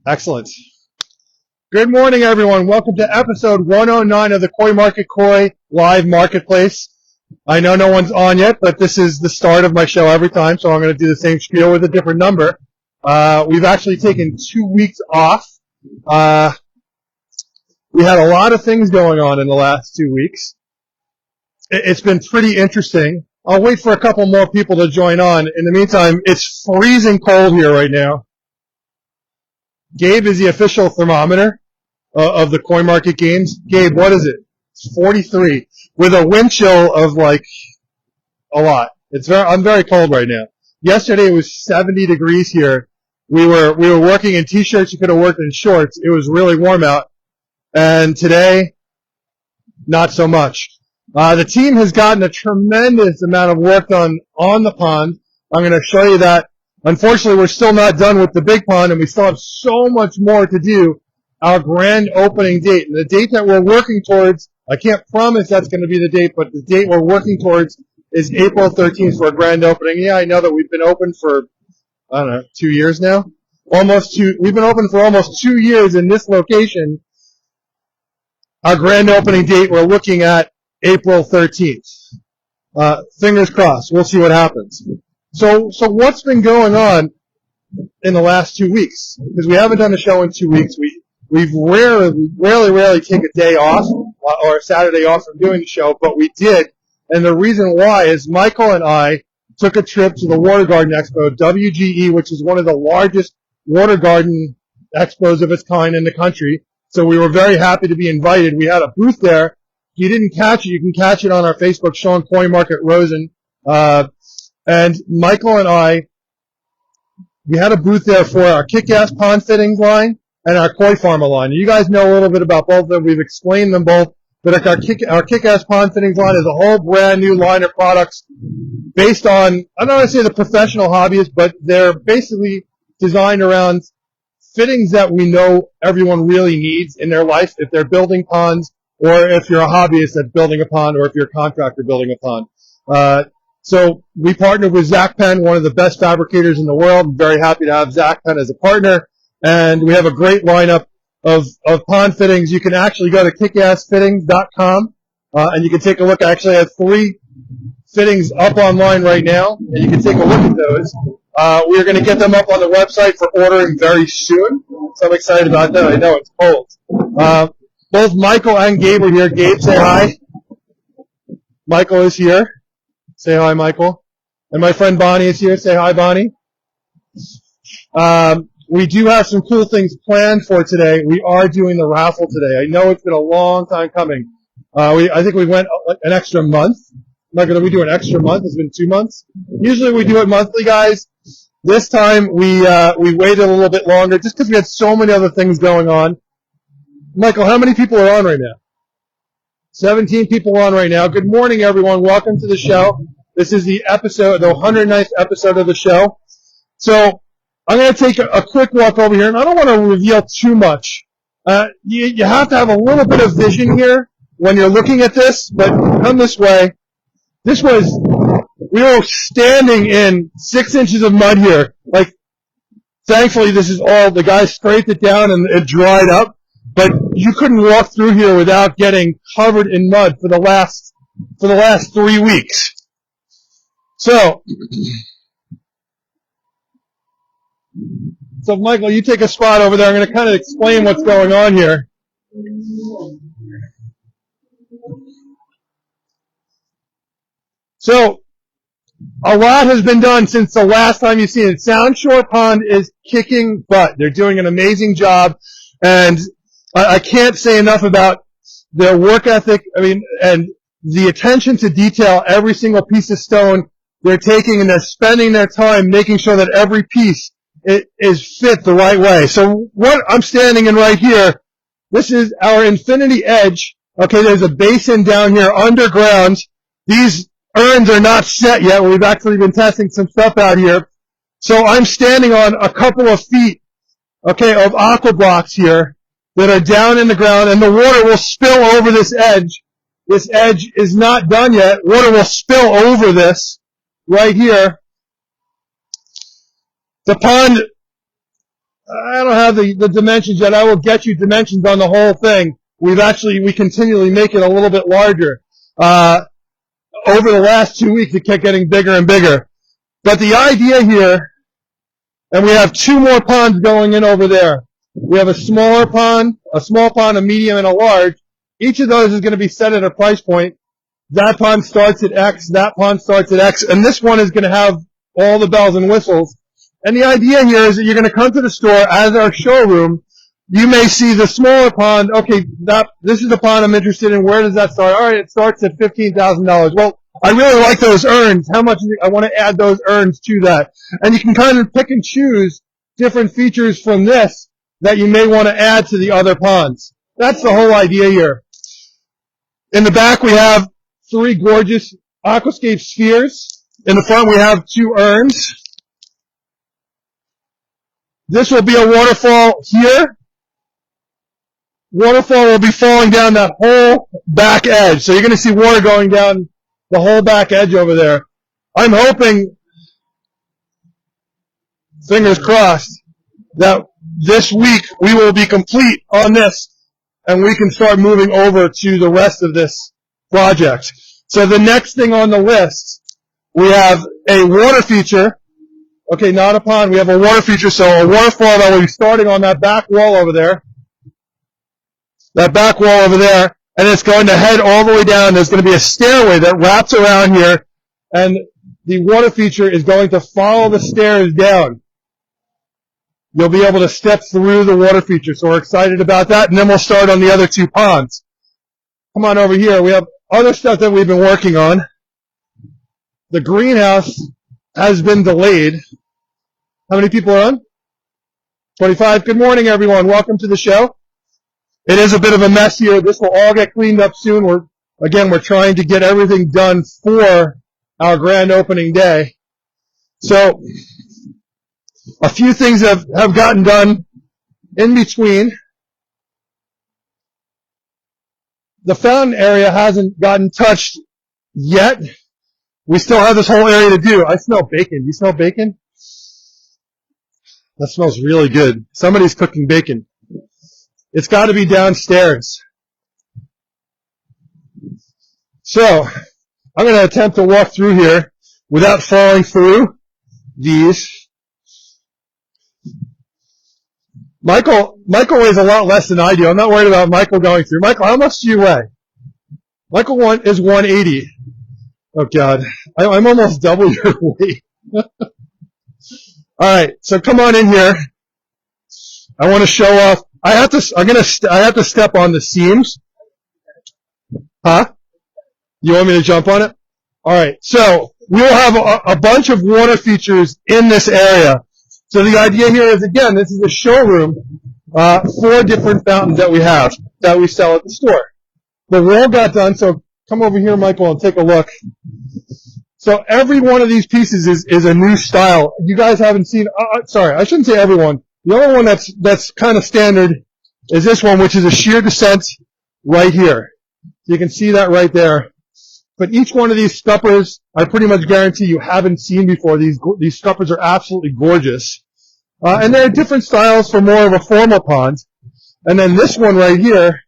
Excellent. Good morning, everyone. Welcome to episode 109 of the Koi Market Koi live marketplace. I know no one's on yet, but this is the start of my show every time, so I'm going to do the same spiel with a different number. We've actually taken 2 weeks off. We had a lot of things going on in the last 2 weeks. It's been pretty interesting. I'll wait for a couple more people to join on. In the meantime, it's freezing cold here right now. Gabe is the official thermometer of the Koi Market games. Gabe, what is it? It's 43 with a wind chill of like a lot. I'm very cold right now. Yesterday it was 70 degrees here. We were working in t-shirts. You could have worked in shorts. It was really warm out. And today, not so much. The team has gotten a tremendous amount of work done on the pond. I'm going to show you that. Unfortunately, we're still not done with the big pond, and we still have so much more to do. Our grand opening date, and the date that we're working towards, I can't promise that's going to be the date, but the date we're working towards is April 13th for a grand opening. Yeah, I know that we've been open for, 2 years now. We've been open for almost 2 years in this location. Our grand opening date, we're looking at April 13th. Fingers crossed. We'll see what happens. So what's been going on in the last 2 weeks? Because we haven't done a show in 2 weeks. We've rarely take a day off or a Saturday off from doing the show, but we did. And the reason why is Michael and I took a trip to the Water Garden Expo, WGE, which is one of the largest water garden expos of its kind in the country. So we were very happy to be invited. We had a booth there. If you didn't catch it, you can catch it on our Facebook, Sean Koi Market Rosen. And Michael and I, we had a booth there for our Kick-Ass Pond Fittings line and our Koi Pharma line. You guys know a little bit about both of them. We've explained them both. But our Kick-Ass Pond Fittings line is a whole brand new line of products based on, I don't want to say the professional hobbyists, but they're basically designed around fittings that we know everyone really needs in their life if they're building ponds or if you're a hobbyist that's building a pond or if you're a contractor building a pond. So we partnered with Zach Penn, one of the best fabricators in the world. I'm very happy to have Zach Penn as a partner. And we have a great lineup of pond fittings. You can actually go to kickassfittings.com, and you can take a look. I actually have 3 fittings up online right now, and you can take a look at those. We're going to get them up on the website for ordering very soon. So I'm excited about that. I know it's cold. Both Michael and Gabe are here. Gabe, say hi. Michael is here. Say hi, Michael. And my friend Bonnie is here. Say hi, Bonnie. We do have some cool things planned for today. We are doing the raffle today. I know it's been a long time coming. I think we went an extra month. I'm not going to do an extra month. It's been 2 months. Usually we do it monthly, guys. This time we waited a little bit longer just because we had so many other things going on. Michael, how many people are on right now? 17 people on right now. Good morning, everyone. Welcome to the show. This is the 109th episode of the show. So I'm going to take a quick walk over here, and I don't want to reveal too much. You have to have a little bit of vision here when you're looking at this, but come this way. We were standing in 6 inches of mud here. Like, thankfully, this is all, the guys scraped it down and it dried up. But you couldn't walk through here without getting covered in mud for the last 3 weeks. So Michael, you take a spot over there. I'm going to kind of explain what's going on here. So a lot has been done since the last time you've seen it. Sound Shore Pond is kicking butt. They're doing an amazing job, and I can't say enough about their work ethic, and the attention to detail. Every single piece of stone they're taking, and they're spending their time making sure that every piece is fit the right way. So what I'm standing in right here, this is our Infinity Edge. Okay, there's a basin down here underground. These urns are not set yet. We've actually been testing some stuff out here. So I'm standing on a couple of feet, okay, of aqua blocks here that are down in the ground, and the water will spill over this edge. This edge is not done yet. Water will spill over this right here. The pond, I don't have the dimensions yet. I will get you dimensions on the whole thing. We continually make it a little bit larger. Over the last 2 weeks, it kept getting bigger and bigger. But the idea here, and we have 2 more ponds going in over there. We have a small pond, a medium, and a large. Each of those is going to be set at a price point. That pond starts at X, that pond starts at X, and this one is going to have all the bells and whistles. And the idea here is that you're going to come to the store as our showroom. You may see the smaller pond. Okay, this is the pond I'm interested in. Where does that start? All right, it starts at $15,000. Well, I really like those urns. How much? I want to add those urns to that. And you can kind of pick and choose different features from this that you may want to add to the other ponds. That's the whole idea here. In the back, we have 3 gorgeous aquascape spheres. In the front, we have 2 urns. This will be a waterfall here. Waterfall will be falling down that whole back edge. So you're going to see water going down the whole back edge over there. I'm hoping, fingers crossed, that this week we will be complete on this and we can start moving over to the rest of this project. So the next thing on the list, we have a water feature. Okay, not a pond. We have a water feature, so a waterfall that will be starting on that back wall over there. That back wall over there, and it's going to head all the way down. There's going to be a stairway that wraps around here, and the water feature is going to follow the stairs down. You'll be able to step through the water feature, so we're excited about that, and then we'll start on the other 2 ponds. Come on over here. We have other stuff that we've been working on. The greenhouse has been delayed. How many people are on? 25. Good morning, everyone. Welcome to the show. It is a bit of a mess here. This will all get cleaned up soon. We're trying to get everything done for our grand opening day. So, a few things have gotten done in between. The fountain area hasn't gotten touched yet. We still have this whole area to do. I smell bacon. You smell bacon? That smells really good. Somebody's cooking bacon. It's got to be downstairs. So, I'm going to attempt to walk through here without falling through these. Michael weighs a lot less than I do. I'm not worried about Michael going through. Michael, how much do you weigh? Michael is 180. Oh, God. I'm almost double your weight. All right, so come on in here. I want to show off. I have to step on the seams. Huh? You want me to jump on it? All right. So we will have a bunch of water features in this area. So the idea here is, again, this is a showroom, 4 different fountains that we have that we sell at the store. The wall got done. So come over here, Michael, and take a look. So every one of these pieces is a new style. You guys haven't seen. Sorry, I shouldn't say everyone. The only one that's kind of standard is this one, which is a sheer descent right here. You can see that right there. But each one of these scuppers, I pretty much guarantee you haven't seen before. These scuppers are absolutely gorgeous. And there are different styles for more of a formal pond. And then this one right here,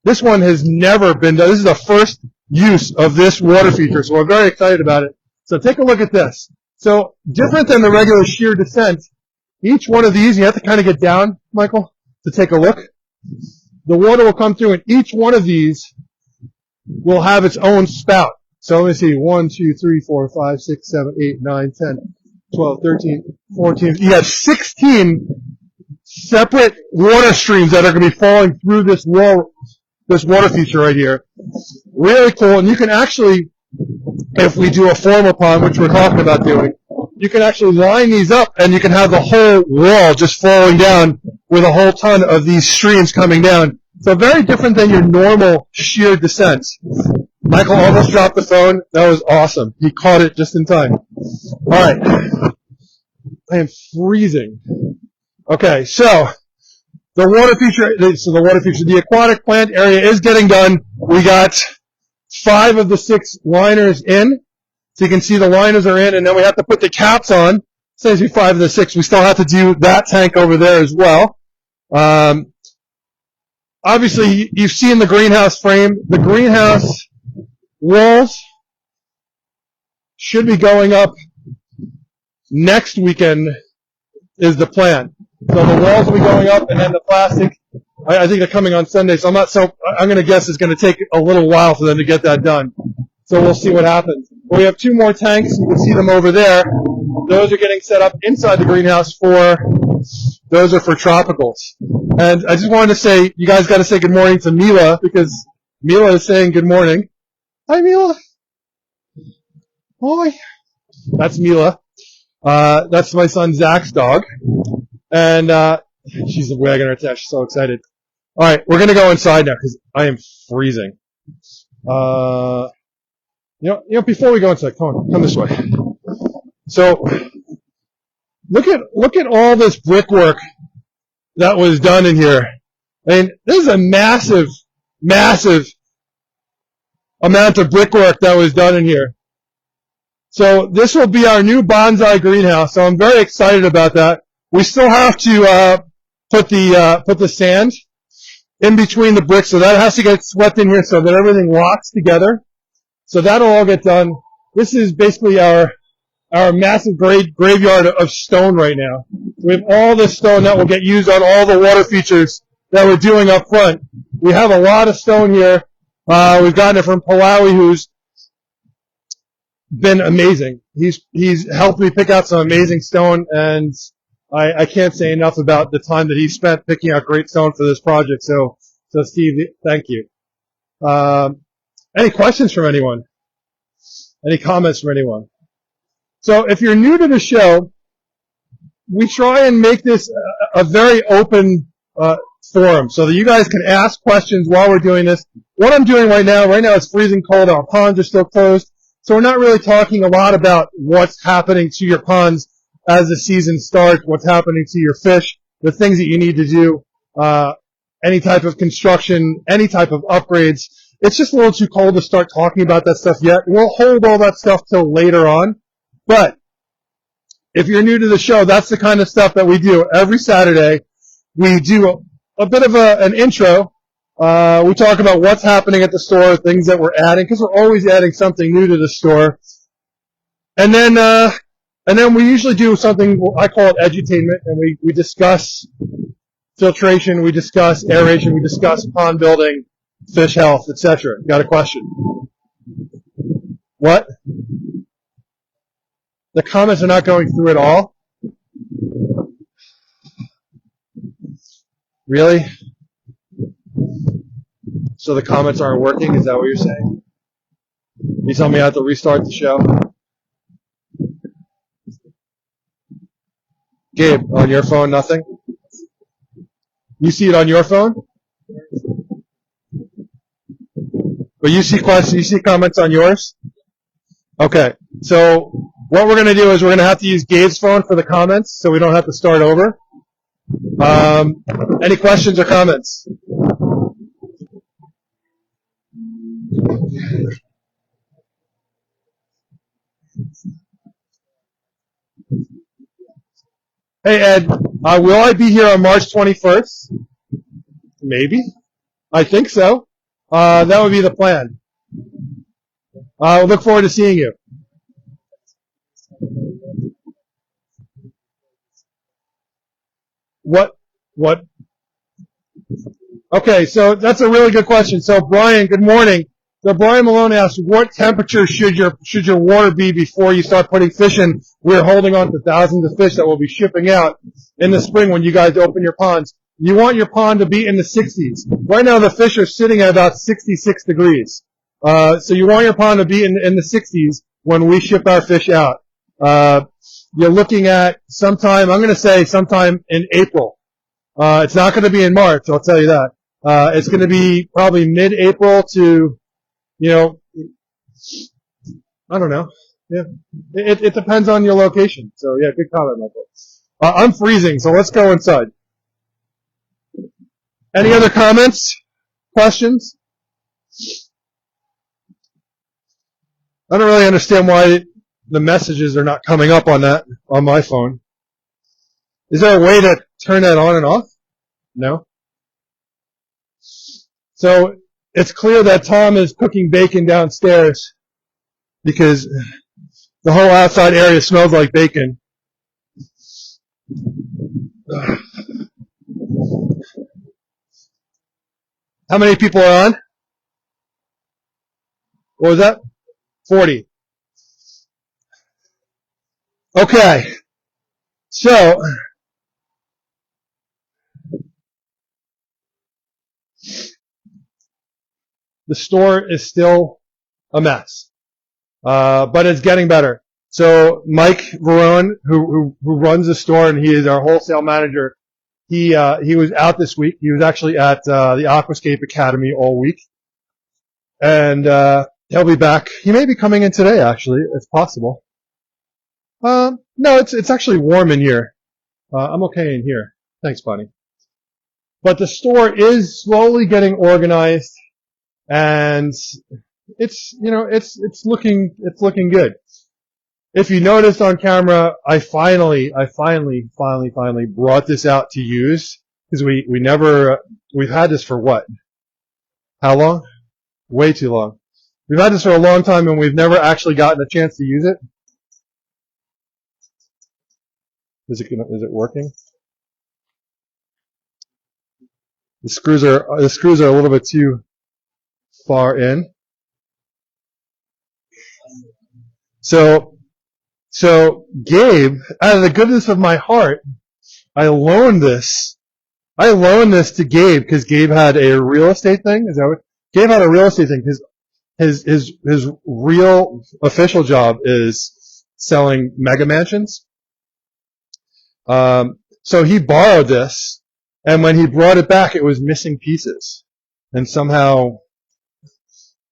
this one has never been done. This is the first use of this water feature, so we're very excited about it. So take a look at this. So different than the regular sheer descent, each one of these, you have to kind of get down, Michael, to take a look. The water will come through, and each one of these will have its own spout. So let me see, 1, 2, 3, 4, 5, 6, 7, 8, 9, 10, 12, 13, 14. You have 16 separate water streams that are going to be falling through this water feature right here. Really cool. And you can actually, if we do a formal pond, which we're talking about doing, you can actually line these up and you can have the whole wall just falling down with a whole ton of these streams coming down. So very different than your normal sheer descent. Michael almost dropped the phone. That was awesome. He caught it just in time. All right. I am freezing. Okay, so the water feature, the aquatic plant area is getting done. We got 5 of the 6 liners in. So you can see the liners are in, and then we have to put the caps on. Says 5 of the 6. We still have to do that tank over there as well. Obviously, you've seen the greenhouse frame. The greenhouse walls should be going up next weekend is the plan. So the walls will be going up, and then the plastic, I think they're coming on Sunday, so I'm going to guess it's going to take a little while for them to get that done. So we'll see what happens. We have 2 more tanks. You can see them over there. Those are getting set up inside the greenhouse those are for tropicals. And I just wanted to say, you guys got to say good morning to Mila, because Mila is saying good morning. Hi, Mila. Hi. That's Mila. That's my son Zach's dog. And she's wagging her tail. She's so excited. All right, we're going to go inside now because I am freezing. Before we go inside, come this way. So look at all this brickwork that was done in here. I mean, this is a massive, massive amount of brickwork that was done in here. So this will be our new bonsai greenhouse. So I'm very excited about that. We still have to put the sand in between the bricks, so that has to get swept in here so that everything locks together. So that'll all get done. This is basically our massive graveyard of stone right now. We have all this stone that will get used on all the water features that we're doing up front. We have a lot of stone here. We've gotten it from Malawi, who's been amazing. He's helped me pick out some amazing stone, and I can't say enough about the time that he spent picking out great stone for this project. So Steve, thank you. Any questions from anyone? Any comments from anyone? So if you're new to the show, we try and make this a very open forum so that you guys can ask questions while we're doing this. What I'm doing right now it's freezing cold. Our ponds are still closed. So we're not really talking a lot about what's happening to your ponds as the season starts, what's happening to your fish, the things that you need to do, any type of construction, any type of upgrades. It's just a little too cold to start talking about that stuff yet. We'll hold all that stuff till later on. But if you're new to the show, that's the kind of stuff that we do every Saturday. We do a bit of an intro. We talk about what's happening at the store, things that we're adding, because we're always adding something new to the store. And then we usually do something, I call it edutainment, and we discuss filtration, we discuss aeration, we discuss pond building, fish health, etc. Got a question? What? The comments are not going through at all? Really? So the comments aren't working? Is that what you're saying? You tell me I have to restart the show? Gabe, on your phone, nothing? You see it on your phone? But you see questions, you see comments on yours? Okay, so what we're going to do is we're going to have to use Gabe's phone for the comments so we don't have to start over. Any questions or comments? Hey, Ed, will I be here on March 21st? Maybe. I think so. That would be the plan. I look forward to seeing you. What? Okay, so that's a really good question. So Brian, good morning. So Brian Malone asked, what temperature should your water be before you start putting fish in? We're holding on to thousands of fish that will be shipping out in the spring when you guys open your ponds. You want your pond to be in the 60s. Right now the fish are sitting at about 66 degrees. So you want your pond to be in the 60s when we ship our fish out. You're looking at sometime in April. It's not going to be in March, I'll tell you that. It's going to be probably mid-April to, I don't know. Yeah. It depends on your location. So yeah, good comment, Michael. I'm freezing, so let's go inside. Any other comments? Questions? I don't really understand why the messages are not coming up on my phone. Is there a way to turn that on and off? No? So it's clear that Tom is cooking bacon downstairs because the whole outside area smells like bacon. How many people are on? What was that? 40. Okay. So, the store is still a mess. But it's getting better. So Mike Verone, who runs the store, and he is our wholesale manager, he was out this week. He was actually at the Aquascape Academy all week, and he'll be back. He may be coming in today, actually, if possible. No, it's actually warm in here. I'm okay in here. Thanks, buddy. But the store is slowly getting organized, and it's looking good. If you noticed on camera, I finally brought this out to use, because we've had this for what? How long? Way too long. We've had this for a long time, and we've never actually gotten a chance to use it. Is it working? The screws are a little bit too far in. So Gabe, out of the goodness of my heart, I loaned this to Gabe because Gabe had a real estate thing. Is that what? Gabe had a real estate thing. His real official job is selling mega mansions. So he borrowed this, and when he brought it back, it was missing pieces, and somehow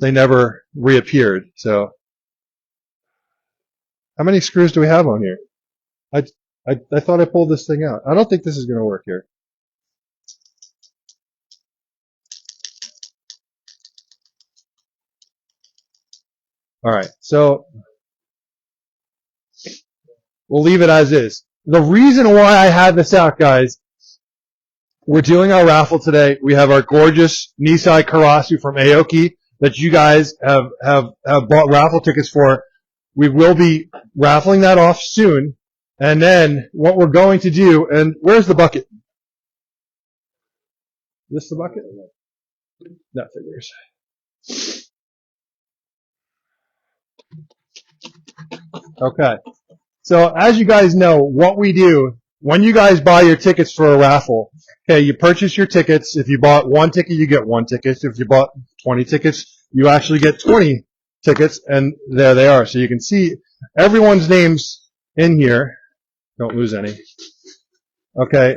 they never reappeared. So, how many screws do we have on here? I thought I pulled this thing out. I don't think this is going to work here. All right, so we'll leave it as is. The reason why I had this out, guys, we're doing our raffle today. We have our gorgeous Nisai Karasu from Aoki that you guys have bought raffle tickets for. We will be raffling that off soon. And then what we're going to do, and where's the bucket? Is this the bucket? That figures. Okay. So as you guys know, what we do, when you guys buy your tickets for a raffle, okay, you purchase your tickets. If you bought one ticket, you get one ticket. If you bought 20 tickets, you actually get 20 tickets, and there they are. So you can see everyone's names in here. Don't lose any. Okay.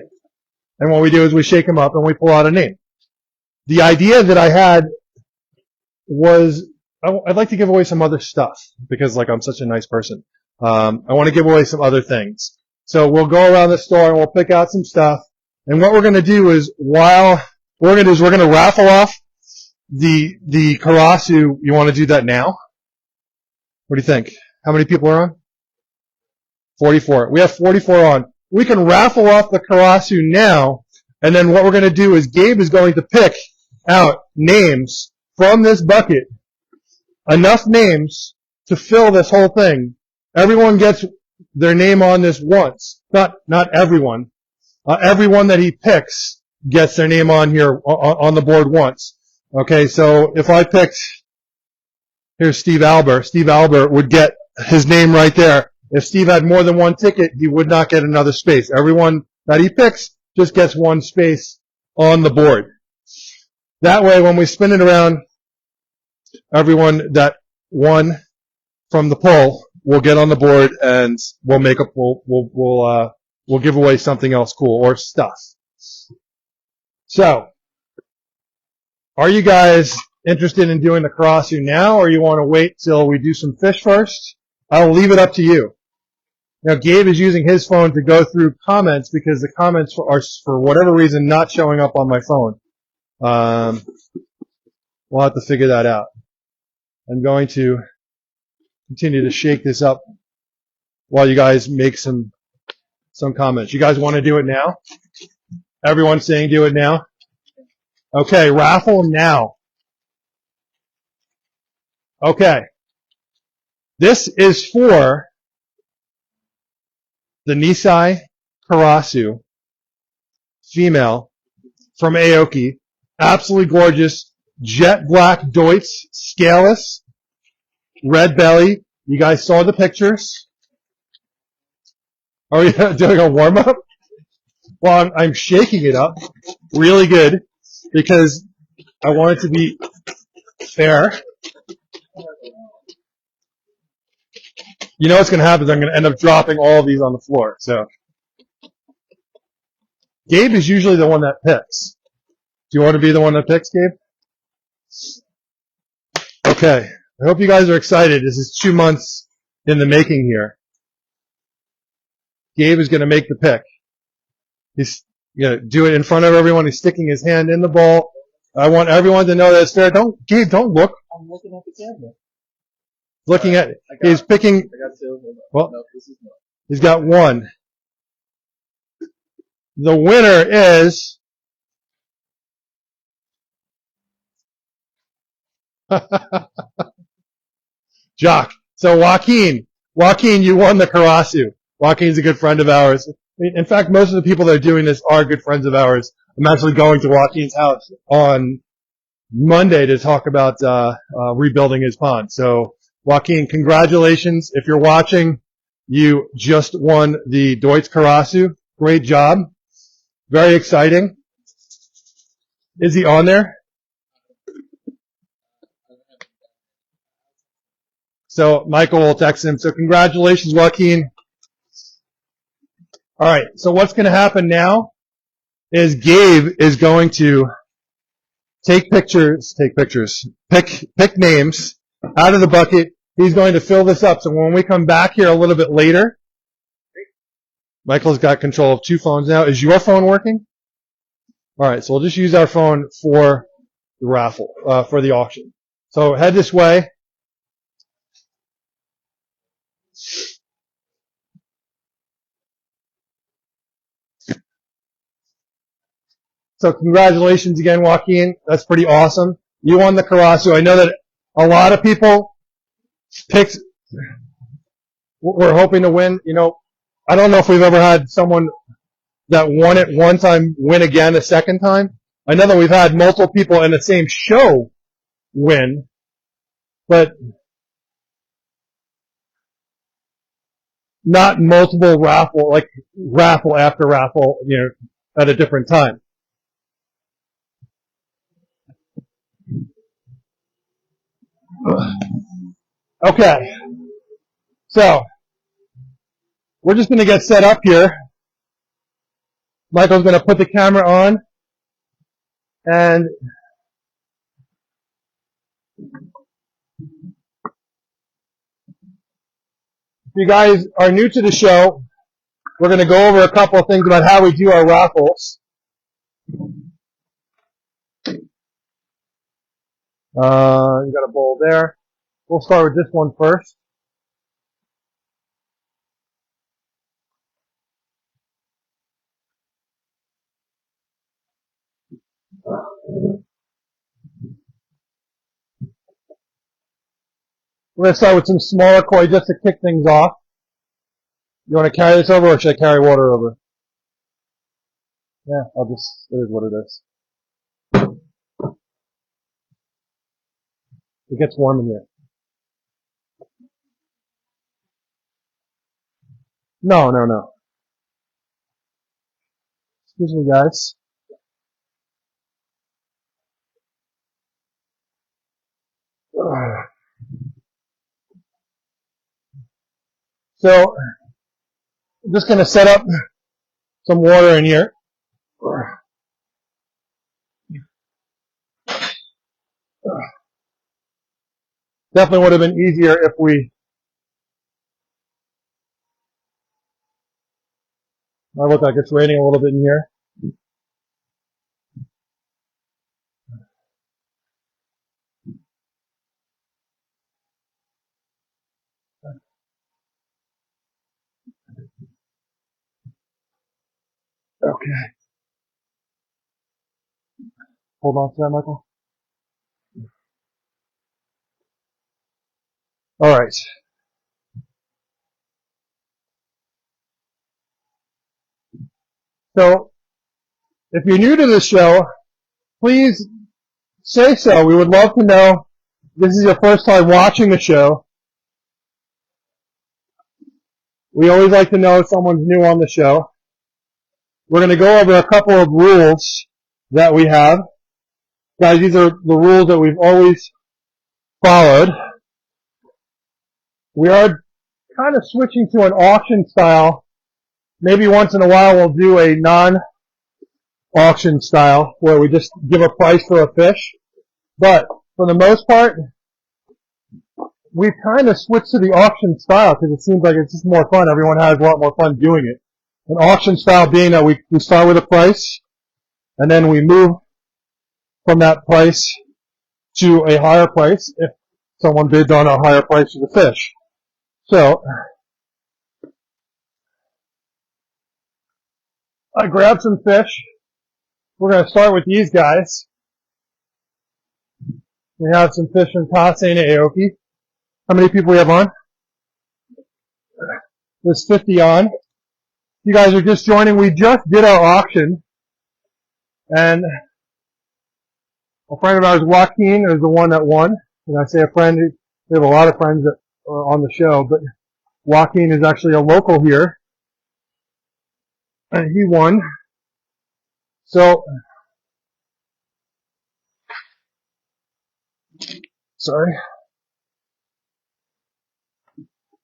And what we do is we shake them up and we pull out a name. The idea that I had was I'd like to give away some other stuff because, like, I'm such a nice person. I want to give away some other things. So we'll go around the store and we'll pick out some stuff. And what we're going to do is we're going to raffle off the Karasu. You want to do that now? What do you think? How many people are on? 44. We have 44 on. We can raffle off the Karasu now, and then what we're going to do is Gabe is going to pick out names from this bucket, enough names to fill this whole thing. Everyone gets their name on this once. Not everyone. Everyone that he picks gets their name on here on the board once. Okay, so if I picked, here's Steve Albert. Steve Albert would get his name right there. If Steve had more than one ticket, he would not get another space. Everyone that he picks just gets one space on the board. That way, when we spin it around, everyone that won from the poll will get on the board, and we'll give away something else cool or stuff. So, are you guys interested in doing the Karasu now, or you want to wait till we do some fish first? I'll leave it up to you. Now, Gabe is using his phone to go through comments because the comments are, for whatever reason, not showing up on my phone. We'll have to figure that out. I'm going to continue to shake this up while you guys make some comments. You guys want to do it now? Everyone's saying do it now. Okay, raffle now. Okay. This is for the Nisai Karasu female from Aoki. Absolutely gorgeous. Jet black Deutz, scaleless, red belly. You guys saw the pictures. Are you doing a warm up? Well, I'm shaking it up really good because I want it to be fair. You know what's going to happen is I'm going to end up dropping all of these on the floor. So Gabe is usually the one that picks. Do you want to be the one that picks, Gabe? Okay. I hope you guys are excited. This is 2 months in the making here. Gabe is going to make the pick. He's going to do it in front of everyone. He's sticking his hand in the ball. I want everyone to know that it's fair. Gabe, don't look. I'm looking at the camera. Looking at it. He's picking. I got two. Well, No, this is not. he's got one. The winner is Jock. So Joaquin, you won the Karasu. Joaquin's a good friend of ours. In fact, most of the people that are doing this are good friends of ours. I'm actually going to Joaquin's house on Monday to talk about rebuilding his pond. So Joaquin, congratulations. If you're watching, you just won the Deutz Karasu. Great job. Very exciting. Is he on there? So Michael will text him. So congratulations, Joaquin. All right. So what's going to happen now is Gabe is going to pick names out of the bucket. He's going to fill this up. So when we come back here a little bit later, Michael's got control of 2 phones now. Is your phone working? All right. So we'll just use our phone for the raffle, for the auction. So head this way. So congratulations again, Joaquin. That's pretty awesome. You won the Karasu. I know that a lot of people were hoping to win. You know, I don't know if we've ever had someone that won it one time win again a second time. I know that we've had multiple people in the same show win, but not multiple raffle after raffle, you know, at a different time. Okay. So, we're just going to get set up here. Michael's going to put the camera on. And if you guys are new to the show, we're going to go over a couple of things about how we do our raffles. You got a bowl there. We'll start with this one first. We're going to start with some smaller koi just to kick things off. You want to carry this over or should I carry water over? Yeah, it is what it is. It gets warm in here. No. Excuse me, guys. So, I'm just going to set up some water in here. Definitely would have been easier if I look like it's raining a little bit in here. Okay. Hold on to that, Michael. All right. So, if you're new to the show, please say so. We would love to know. This is your first time watching the show. We always like to know if someone's new on the show. We're going to go over a couple of rules that we have. Guys, these are the rules that we've always followed. We are kind of switching to an auction style. Maybe once in a while we'll do a non-auction style where we just give a price for a fish. But for the most part, we've kind of switched to the auction style because it seems like it's just more fun. Everyone has a lot more fun doing it. An auction style being that we start with a price and then we move from that price to a higher price if someone bids on a higher price for the fish. So, I grabbed some fish. We're going to start with these guys. We have some fish from Kase and Aoki. How many people we have on? There's 50 on. You guys are just joining. We just did our auction. And a friend of ours, Joaquin, is the one that won. And I say a friend, we have a lot of friends that are on the show, but Joaquin is actually a local here. And he won. So, sorry.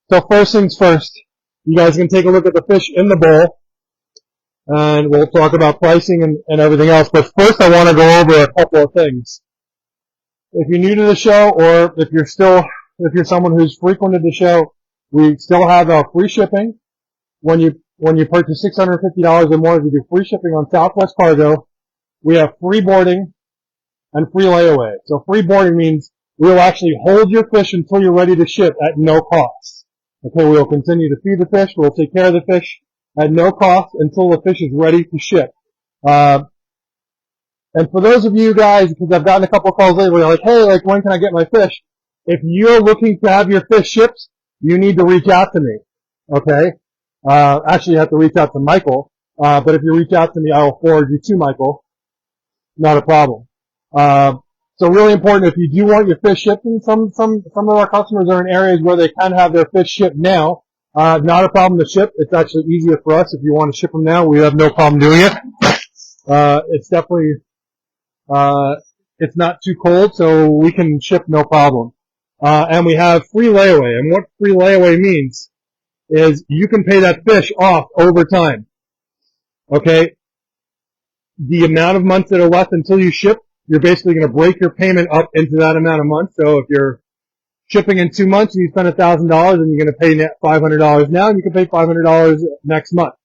So first things first, you guys can take a look at the fish in the bowl, and we'll talk about pricing and everything else. But first I want to go over a couple of things. If you're new to the show, or if you're someone who's frequented the show, we still have free shipping. When you purchase $650 or more, we do free shipping on Southwest Cargo. We have free boarding and free layaway. So free boarding means we'll actually hold your fish until you're ready to ship at no cost. Okay, we'll continue to feed the fish. We'll take care of the fish at no cost until the fish is ready to ship. And for those of you guys, because I've gotten a couple of calls lately, like, hey, like, when can I get my fish? If you're looking to have your fish shipped, you need to reach out to me. Okay? Actually, you have to reach out to Michael. But if you reach out to me, I will forward you to Michael. Not a problem. So really important, if you do want your fish shipped, and some of our customers are in areas where they can have their fish shipped now. Not a problem to ship. It's actually easier for us if you want to ship them now. We have no problem doing it. It's definitely, it's not too cold, so we can ship no problem. And we have free layaway. And what free layaway means is you can pay that fish off over time. Okay? The amount of months that are left until you ship, you're basically going to break your payment up into that amount of months. So if you're shipping in 2 months and you spend $1,000 and you're going to pay $500 now, and you can pay $500 next month.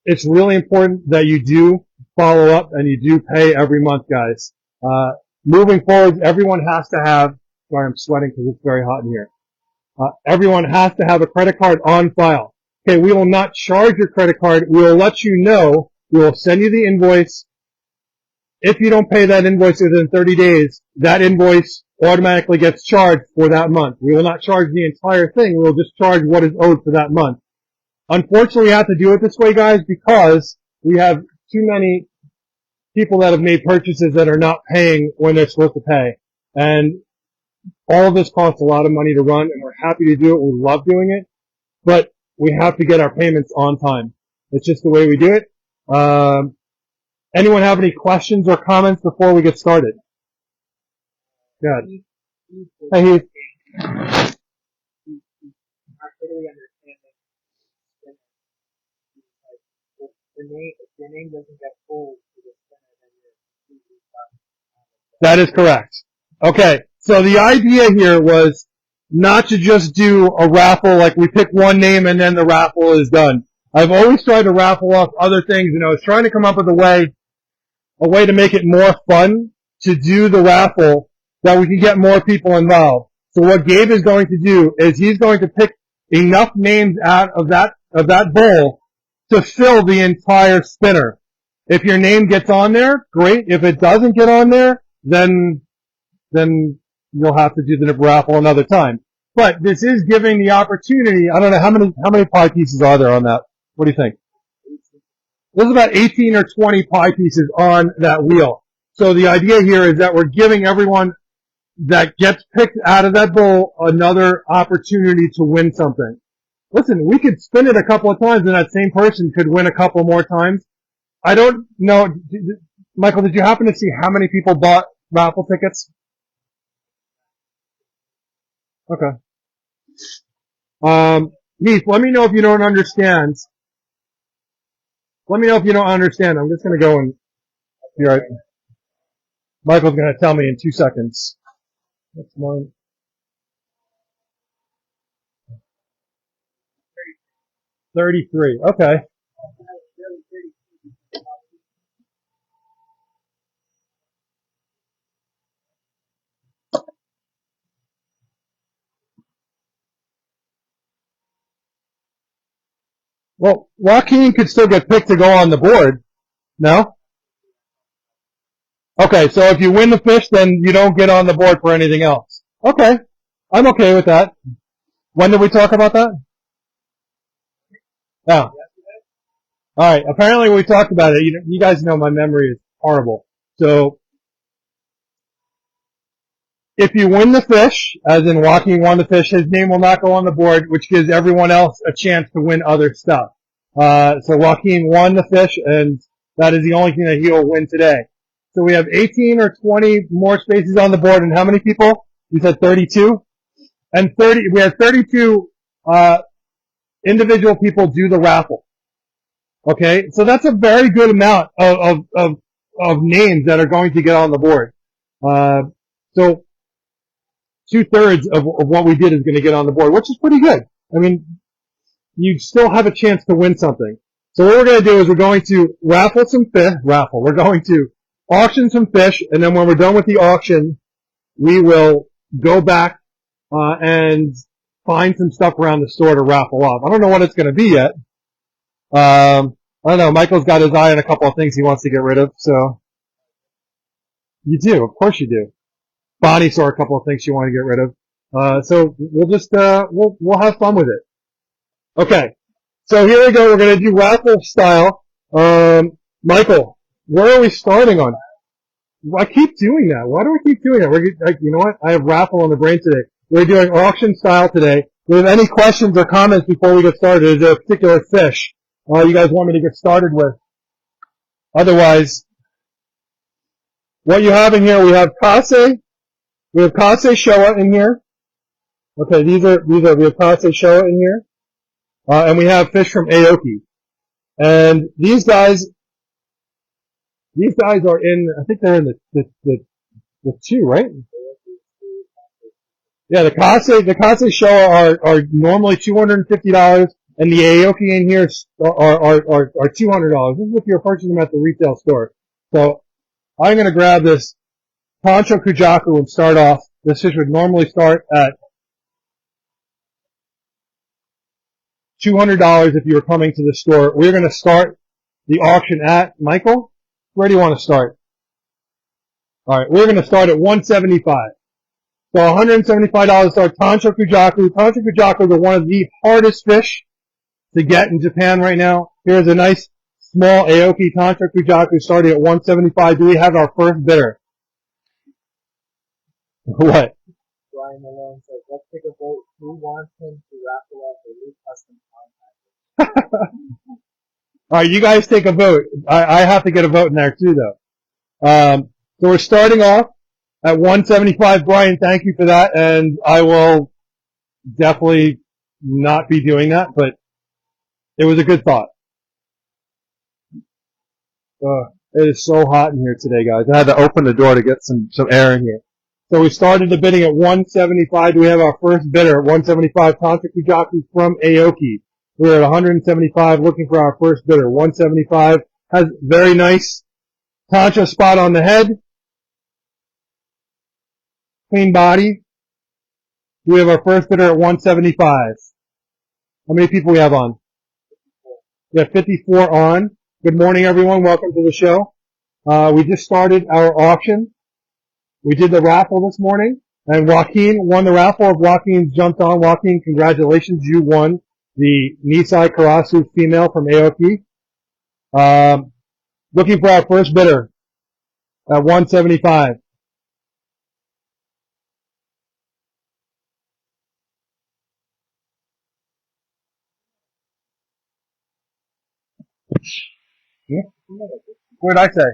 It's really important that you do follow up and you do pay every month, guys. Moving forward, everyone has to have, sorry, I'm sweating because it's very hot in here. Everyone has to have a credit card on file. Okay, we will not charge your credit card. We will let you know. We will send you the invoice. If you don't pay that invoice within 30 days, that invoice automatically gets charged for that month. We will not charge the entire thing. We will just charge what is owed for that month. Unfortunately, we have to do it this way, guys, because we have too many people that have made purchases that are not paying when they're supposed to pay. And all of this costs a lot of money to run, and we're happy to do it. We love doing it. But we have to get our payments on time. It's just the way we do it. Anyone have any questions or comments before we get started? Good. Hey, Heath. I totally understand that. If your name doesn't get pulled to the center, then you're completely stuck. That is correct. Okay, so the idea here was not to just do a raffle, like we pick one name and then the raffle is done. I've always tried to raffle off other things, I was trying to come up with a way to make it more fun to do the raffle that we can get more people involved. So what Gabe is going to do is he's going to pick enough names out of that bowl to fill the entire spinner. If your name gets on there, great. If it doesn't get on there, then you'll have to do the raffle another time. But this is giving the opportunity. I don't know how many pie pieces are there on that. What do you think? There's about 18 or 20 pie pieces on that wheel. So the idea here is that we're giving everyone that gets picked out of that bowl another opportunity to win something. Listen, we could spin it a couple of times and that same person could win a couple more times. I don't know. Michael, did you happen to see how many people bought raffle tickets? Okay. Heath, let me know if you don't understand. Let me know if you don't understand. I'm just going to go and be right. Michael's going to tell me in 2 seconds. That's mine. 33. Okay. Well, Joaquin could still get picked to go on the board. No? Okay, so if you win the fish, then you don't get on the board for anything else. Okay. I'm okay with that. When did we talk about that? Oh. Alright, apparently we talked about it. You guys know my memory is horrible. So, if you win the fish, as in Joaquin won the fish, his name will not go on the board, which gives everyone else a chance to win other stuff. So Joaquin won the fish, and that is the only thing that he will win today. So we have 18 or 20 more spaces on the board, and how many people? You said 32? And we have 32, individual people do the raffle. Okay? So that's a very good amount of names that are going to get on the board. So 2/3 of what we did is going to get on the board, which is pretty good. I mean, you still have a chance to win something. So what we're going to do is we're going to raffle some fish. We're going to auction some fish, and then when we're done with the auction, we will go back and find some stuff around the store to raffle off. I don't know what it's going to be yet. I don't know. Michael's got his eye on a couple of things he wants to get rid of. So you do, of course you do. Bonnie saw a couple of things she wanted to get rid of. So we'll just we'll have fun with it. Okay. So here we go. We're going to do raffle style. Michael, where are we starting on? I keep doing that. Why do I keep doing that? You know what? I have raffle on the brain today. We're doing auction style today. Do you have any questions or comments before we get started? Is there a particular fish you guys want me to get started with? Otherwise, what you have in here, we have Kase. We have Kase Showa in here. Okay, we have Kase Showa in here. And we have fish from Aoki. And these guys are in, I think they're in the 2, right? Yeah, the Kase Showa are normally $250, and the Aoki in here are $200. This is if you're purchasing them at the retail store. So, I'm gonna grab this Poncho Kujaku and start off. This fish would normally start at $200 if you were coming to the store. We're gonna start the auction at, Michael, where do you want to start? Alright, we're gonna start at $175. So $175 start Tancho Kujaku. Tancho Kujaku are one of the hardest fish to get in Japan right now. Here's a nice small Aoki Tancho Kujaku starting at $175. Do we have our first bidder? What? Brian Malone says, let's take a vote. Who wants him to raffle off a new custom contact? Alright, you guys take a vote. I have to get a vote in there too though. So we're starting off at $175. Brian, thank you for that, and I will definitely not be doing that, but it was a good thought. It is so hot in here today, guys. I had to open the door to get some air in here. So we started the bidding at $175. We have our first bidder at $175. Tancho Kujaku from Aoki. We're at $175 looking for our first bidder. $175 has very nice Tancho spot on the head. Clean body. We have our first bidder at $175. How many people we have on? We have 54 on. Good morning, everyone. Welcome to the show. We just started our auction. We did the raffle this morning, and Joaquin won the raffle. If Joaquin's jumped on, Joaquin, congratulations. You won the Nisai KARASU female from Aoki. Looking for our first bidder at 175. Yeah? What did I say?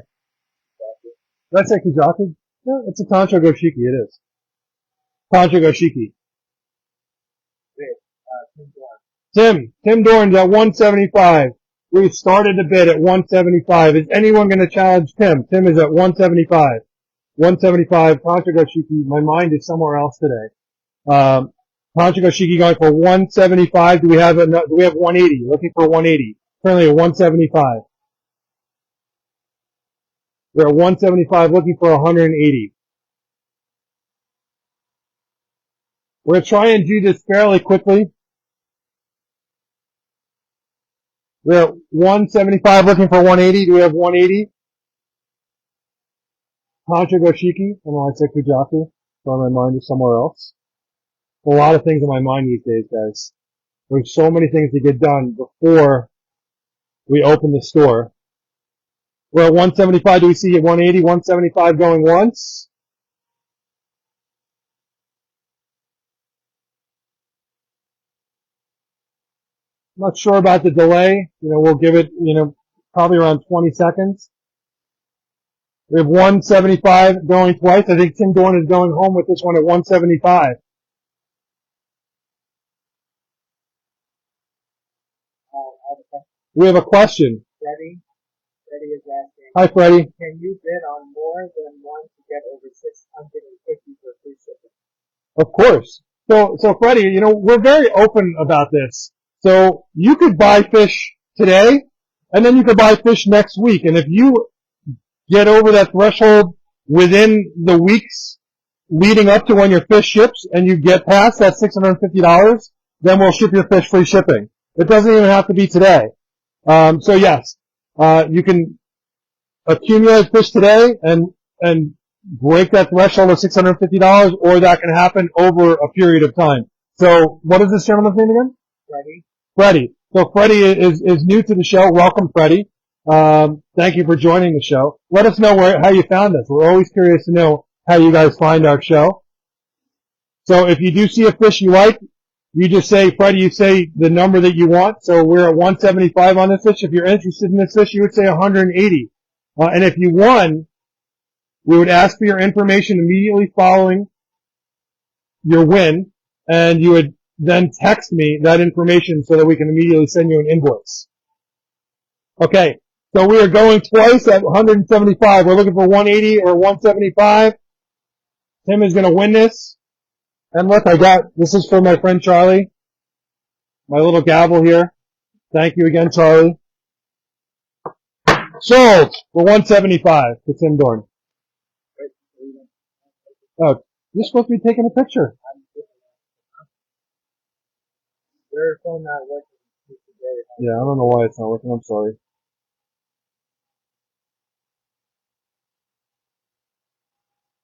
Did I say Kizaki? No, it's a Tantra Goshiki. It is. Tantra Goshiki. Tim Dorn's at 175. We started the bid at 175. Is anyone going to challenge Tim? Tim is at 175. 175. Tantra Goshiki. My mind is somewhere else today. Tantra Goshiki going for 175. Do we have 180? Looking for 180. Currently at 175. We're at 175 looking for 180. We're going to try and do this fairly quickly. We're at 175 looking for 180. Do we have 180? Tantra Goshiki. I don't know, I said Kujaku. So my mind is somewhere else. A lot of things in my mind these days, guys. There's so many things to get done before we open the store. We're at 175. Do we see at 180? 175 going once. Not sure about the delay. We'll give it, probably around 20 seconds. We have 175 going twice. I think Tim Dorn is going home with this one at 175. We have a question. Freddie is asking. Hi, Freddie. Can you bid on more than one to get over 650 for free shipping? Of course. So Freddie, we're very open about this. So you could buy fish today, and then you could buy fish next week. And if you get over that threshold within the weeks leading up to when your fish ships, and you get past that $650, then we'll ship your fish free shipping. It doesn't even have to be today. So yes, you can accumulate fish today and break that threshold of $650, or that can happen over a period of time. So what is this gentleman's name again? Freddie. So Freddie is new to the show. Welcome, Freddie. Thank you for joining the show. Let us know how you found us. We're always curious to know how you guys find our show. So if you do see a fish you like, you just say, Freddie, you say the number that you want. So we're at 175 on this fish. If you're interested in this fish, you would say 180. And if you won, we would ask for your information immediately following your win, and you would then text me that information so that we can immediately send you an invoice. Okay, so we are going twice at 175. We're looking for 180 or 175. Tim is going to win this. And look, this is for my friend Charlie. My little gavel here. Thank you again, Charlie. Sold for 175 to Tim Dorn. Oh, you're supposed to be taking a picture. Your phone not working today. Yeah, I don't know why it's not working. I'm sorry.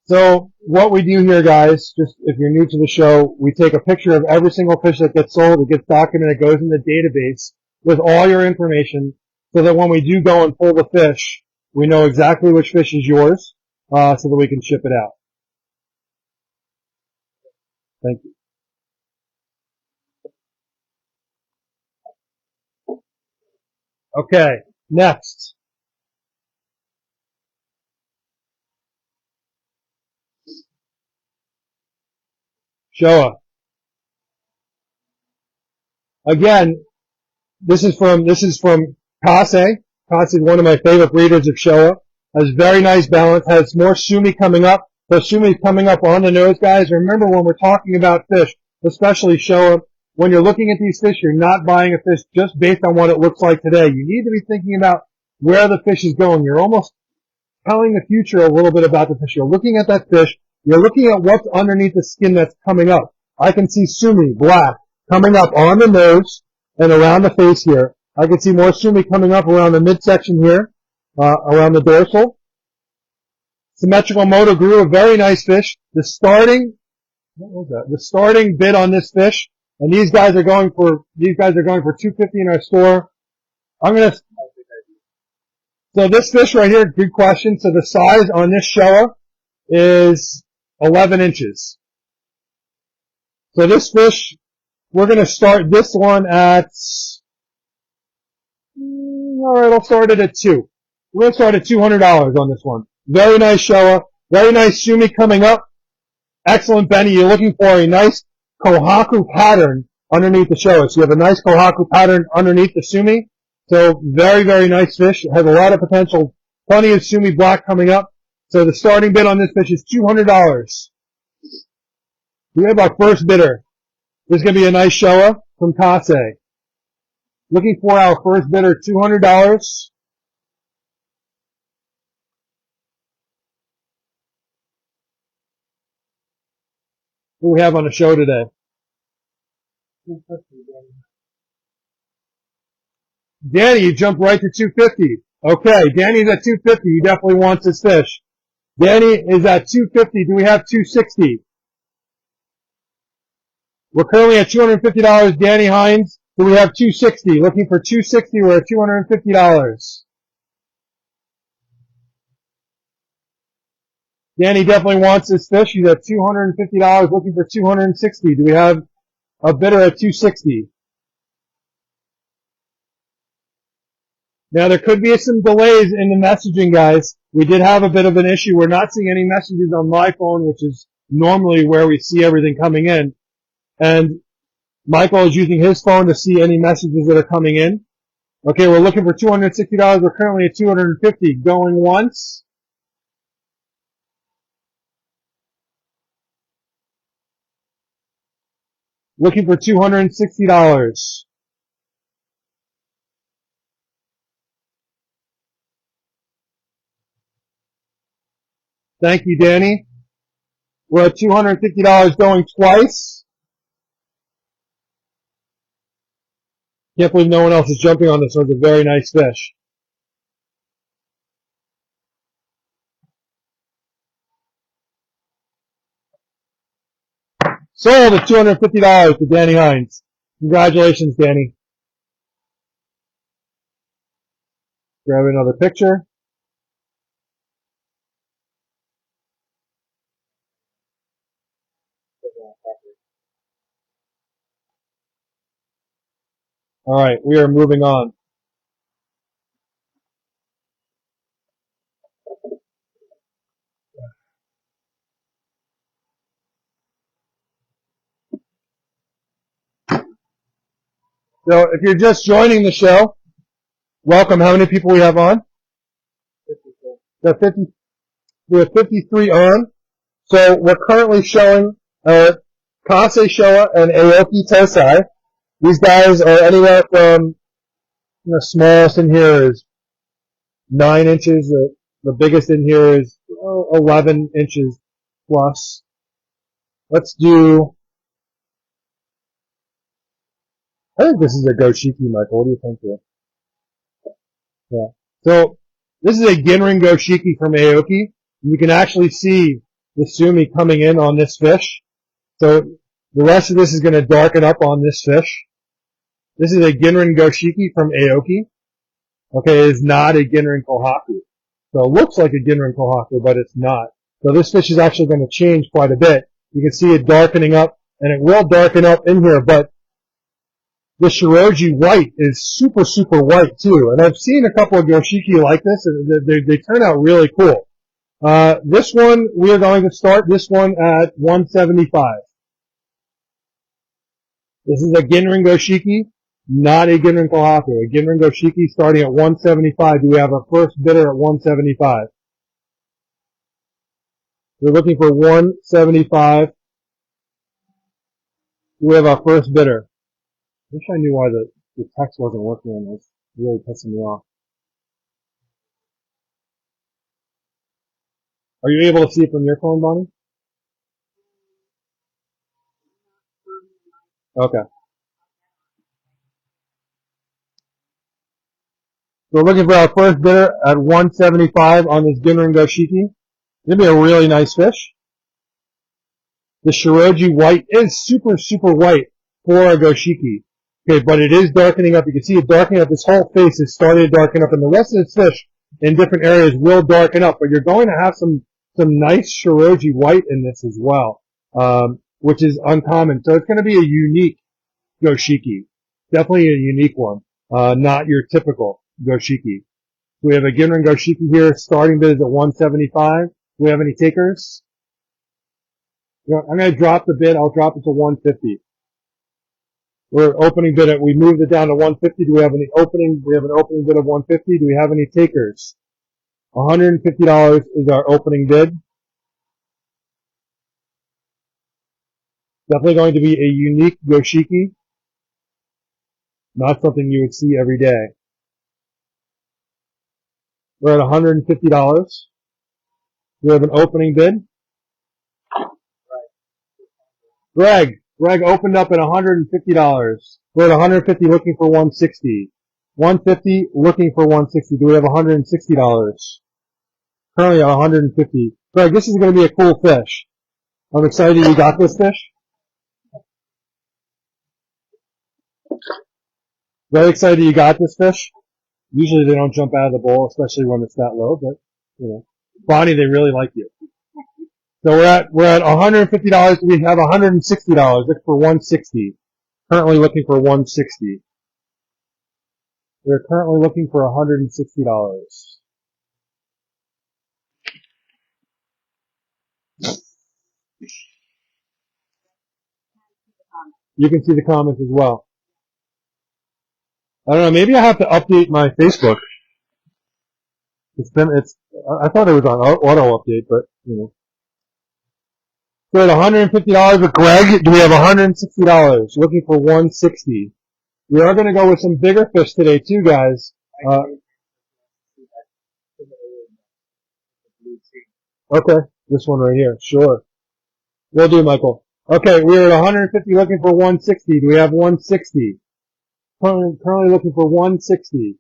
So what we do here, guys, just if you're new to the show, we take a picture of every single fish that gets sold. It gets documented. It goes in the database with all your information so that when we do go and pull the fish, we know exactly which fish is yours so that we can ship it out. Thank you. Okay, next. Showa. Again, this is from Kase. Kase is one of my favorite breeders of Showa. Has very nice balance. Has more sumi coming up. The sumi is coming up on the nose, guys. Remember when we're talking about fish, especially Showa, when you're looking at these fish, you're not buying a fish just based on what it looks like today. You need to be thinking about where the fish is going. You're almost telling the future a little bit about the fish. You're looking at that fish. You're looking at what's underneath the skin that's coming up. I can see sumi, black, coming up on the nose and around the face here. I can see more sumi coming up around the midsection here, around the dorsal. Symmetrical motor grew, a very nice fish. The starting bid on this fish, and these guys are going for $250 in our store. So this fish right here, good question. So the size on this Showa is 11 inches. So this fish, we're going to start this one at, alright, I'll start it at 2. We're going to start at $200 on this one. Very nice Showa. Very nice sumi coming up. Excellent Benny. You're looking for a nice kohaku pattern underneath the Showa. So you have a nice kohaku pattern underneath the sumi. So very, very nice fish. It has a lot of potential. Plenty of sumi black coming up. So the starting bid on this fish is $200. We have our first bidder. This is going to be a nice Showa from Kase. Looking for our first bidder, $200. Who we have on the show today? Danny, you jumped right to 250. Okay, Danny's at 250. He definitely wants this fish. Danny is at 250. Do we have 260? We're currently at $250. Danny Hines. Do we have 260? Looking for 260. We're at $250. Danny definitely wants this fish. He's at $250. Looking for 260. Do we have a bidder at 260? Now there could be some delays in the messaging, guys. We did have a bit of an issue. We're not seeing any messages on my phone, which is normally where we see everything coming in. And Michael is using his phone to see any messages that are coming in. Okay, we're looking for $260. We're currently at $250. Going once. Looking for $260. Thank you, Danny. We're at $250 going twice. Can't believe no one else is jumping on this one. It's a very nice fish. Sold at $250 to Danny Hines. Congratulations, Danny. Grab another picture. All right, we are moving on. So if you're just joining the show, welcome. How many people we have on? We have 53 on. So we're currently showing Kase Showa and Aoki Tosai. These guys are anywhere from, the smallest in here is 9 inches. The biggest in here is 11 inches plus. Let's do, I think this is a Goshiki, Michael. What do you think here? Yeah. So this is a Ginrin Goshiki from Aoki. You can actually see the sumi coming in on this fish. So the rest of this is going to darken up on this fish. This is a Ginrin Goshiki from Aoki. Okay, it is not a Ginrin Kohaku. So it looks like a Ginrin Kohaku, but it's not. So this fish is actually going to change quite a bit. You can see it darkening up, and it will darken up in here, but the Shiroji white is super, super white too. And I've seen a couple of Goshiki like this, and they turn out really cool. This one, we are going to start this one at 175. This is a Ginrin Goshiki, not a Ginrin Kohaku. A Ginrin Goshiki starting at 175. Do we have a first bidder at 175? We're looking for 175. Do we have our first bidder? I wish I knew why the text wasn't working on this. It's really pissing me off. Are you able to see it from your phone, Bonnie? Okay. We're looking for our first bidder at 175 on this Ginrin Goshiki. It's going to be a really nice fish. The Shiroji white is super, super white for a Goshiki. Okay, but it is darkening up. You can see it darkening up. This whole face is starting to darken up, and the rest of this fish in different areas will darken up. But you're going to have some nice Shiroji white in this as well, which is uncommon. So it's going to be a unique Goshiki. Definitely a unique one. Not your typical Goshiki. We have a Ginrin Goshiki here. Starting bid is at 175. Do we have any takers? I'm going to drop the bid. I'll drop it to 150. We're opening bid at, we moved it down to 150. Do we have any opening? We have an opening bid of 150. Do we have any takers? $150 is our opening bid. Definitely going to be a unique Goshiki. Not something you would see every day. We're at $150. We have an opening bid. Greg opened up at $150. We're at 150 looking for 160. 150 looking for 160. Do we have $160? Currently at 150. Greg, this is going to be a cool fish. I'm excited you got this fish. Very excited you got this fish. Usually they don't jump out of the bowl, especially when it's that low, but, you know. Bonnie, they really like you. So we're at $150. We have $160. Look for 160. Currently looking for 160. We're currently looking for $160. You can see the comments as well. I don't know, maybe I have to update my Facebook. I thought it was on auto update, but, you know. We're at $150 with Greg. Do we have $160? Looking for 160. We are going to go with some bigger fish today too, guys. Okay, this one right here. Sure. Will do, Michael. Okay, we're at 150 looking for 160. Do we have 160? Currently looking for 160.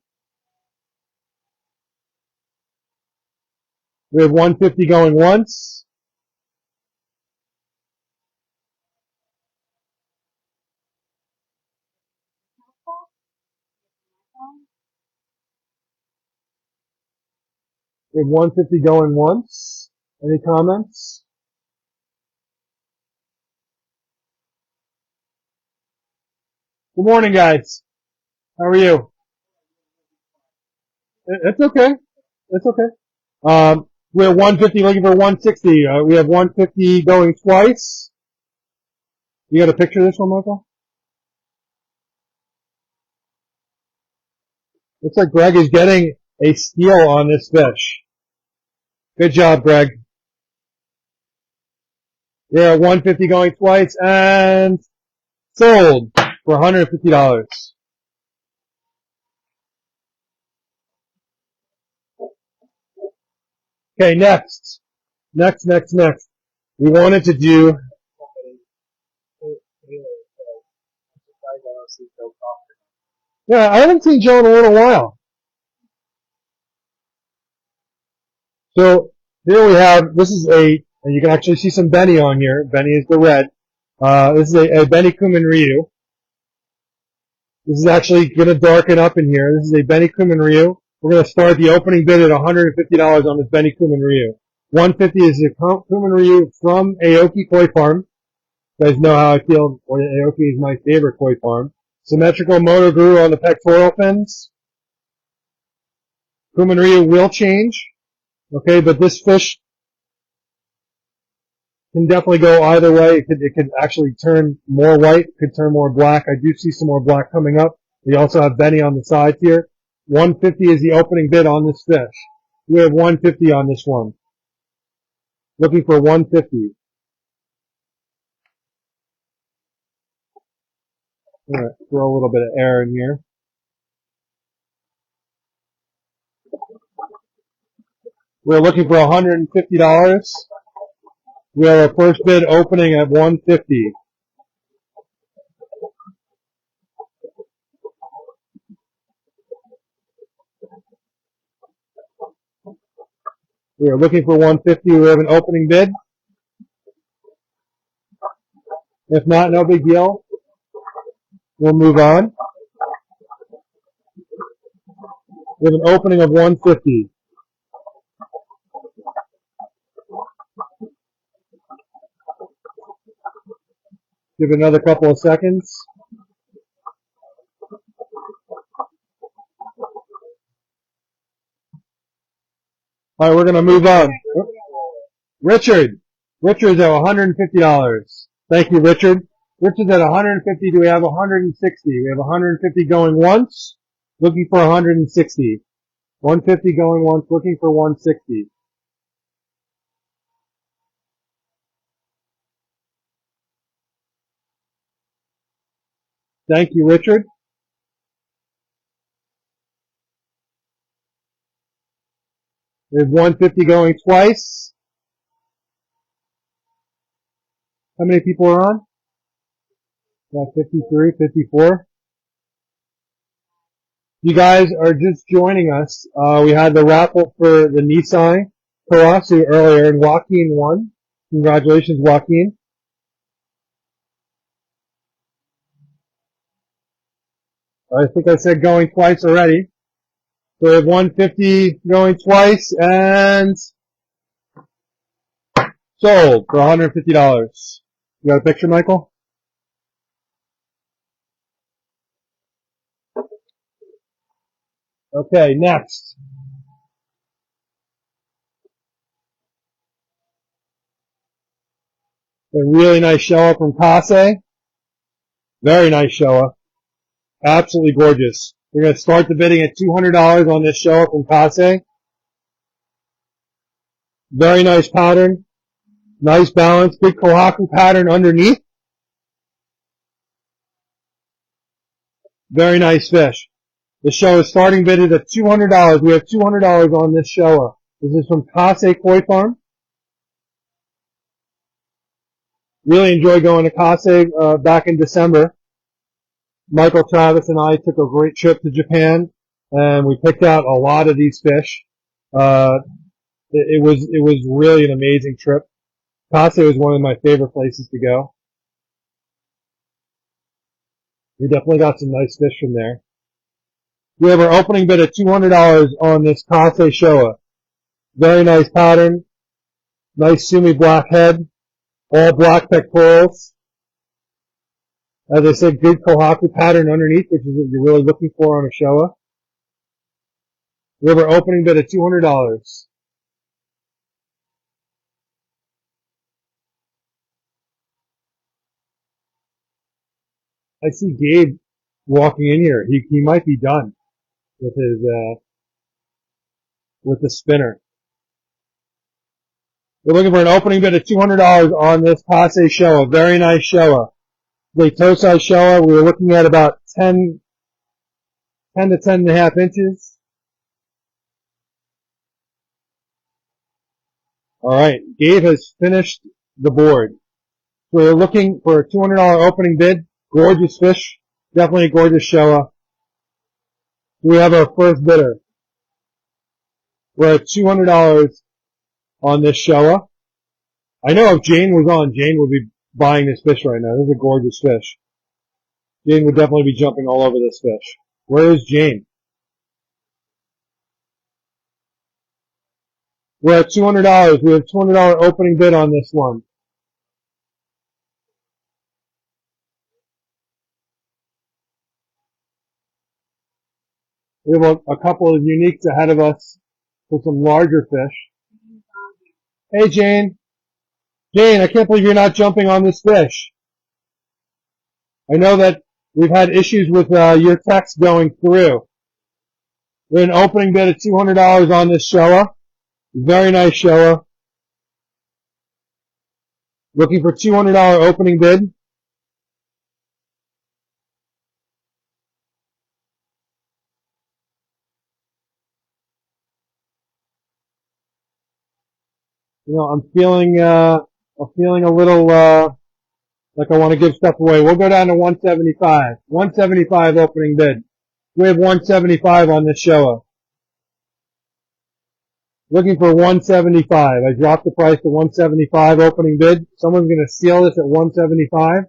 We have 150 going once. We have 150 going once. Any comments? Good morning, guys. How are you? It's okay. It's okay. We're 150 looking for 160. We have 150 going twice. You got a picture of this one, Michael? Looks like Greg is getting a steal on this fish. Good job, Greg. We're at 150 going twice and sold for $150. Okay, next. We wanted to do, yeah, I haven't seen Joe in a little while. So here we have, this is and you can actually see some Benny on here. Benny is the red. This is a Benny Kumin Ryu. This is actually going to darken up in here. This is a Benny Kumin Ryu. We're going to start the opening bid at $150 on this Benny Kumin Ryu. 150 is the Kumin Ryu from Aoki Koi Farm. You guys know how I feel. Aoki is my favorite koi farm. Symmetrical motor groove on the pectoral fins. Kumin Ryu will change. Okay, but this fish can definitely go either way. It could actually turn more white, could turn more black. I do see some more black coming up. We also have Benny on the sides here. 150 is the opening bid on this fish. We have 150 on this one. Looking for 150. All right, throw a little bit of air in here. We're looking for $150. We have our first bid opening at 150. We are looking for 150. We have an opening bid. If not, no big deal. We'll move on. We have an opening of 150. Give it another couple of seconds. All right, we're going to move on. Richard's at $150. Thank you, Richard. Richard's at 150. Do we have 160? We have 150 going once, looking for 160. 150 going once, looking for 160. Thank you, Richard. We have 150 going twice. How many people are on? About 53, 54. You guys are just joining us. We had the raffle for the Nissan KARASU earlier, and Joaquin won. Congratulations, Joaquin. I think I said going twice already. So we have 150 going twice and sold for $150. You got a picture, Michael? Okay, next. A really nice show from Kase. Very nice show. Absolutely gorgeous. We're going to start the bidding at $200 on this show from Kase. Very nice pattern. Nice balance. Big Kohaku pattern underneath. Very nice fish. The show is starting bidded at $200. We have $200 on this show. This is from Kase Koi Farm. Really enjoyed going to Kase back in December. Michael, Travis, and I took a great trip to Japan, and we picked out a lot of these fish. It was really an amazing trip. Kase was one of my favorite places to go. We definitely got some nice fish from there. We have our opening bid at $200 on this Kase Showa. Very nice pattern. Nice sumi black head. All black pectorals. As I said, good Kohaku pattern underneath, which is what you're really looking for on a Showa. We have our opening bid at $200. I see Gabe walking in here. He might be done with his with the spinner. We're looking for an opening bid at $200 on this Kase Showa. Very nice Showa. The Tosai Showa, we were looking at about 10 to 10.5 inches. Alright, Gabe has finished the board. So we're looking for a $200 opening bid. Gorgeous fish. Definitely a gorgeous Showa. We have our first bidder. We're at $200 on this Showa. I know if Jane was on, Jane would be buying this fish right now. This is a gorgeous fish. Jane would definitely be jumping all over this fish. Where is Jane? We're at $200. We have $200 opening bid on this one. We have a couple of uniques ahead of us for some larger fish. Hey, Jane. Jane, I can't believe you're not jumping on this fish. I know that we've had issues with your text going through. We have an opening bid at $200 on this Showa. Very nice Showa. Looking for $200 opening bid. You know, I'm feeling a little, like I want to give stuff away. We'll go down to 175. 175 opening bid. We have 175 on this Showa. Looking for 175. I dropped the price to 175 opening bid. Someone's going to seal this at 175.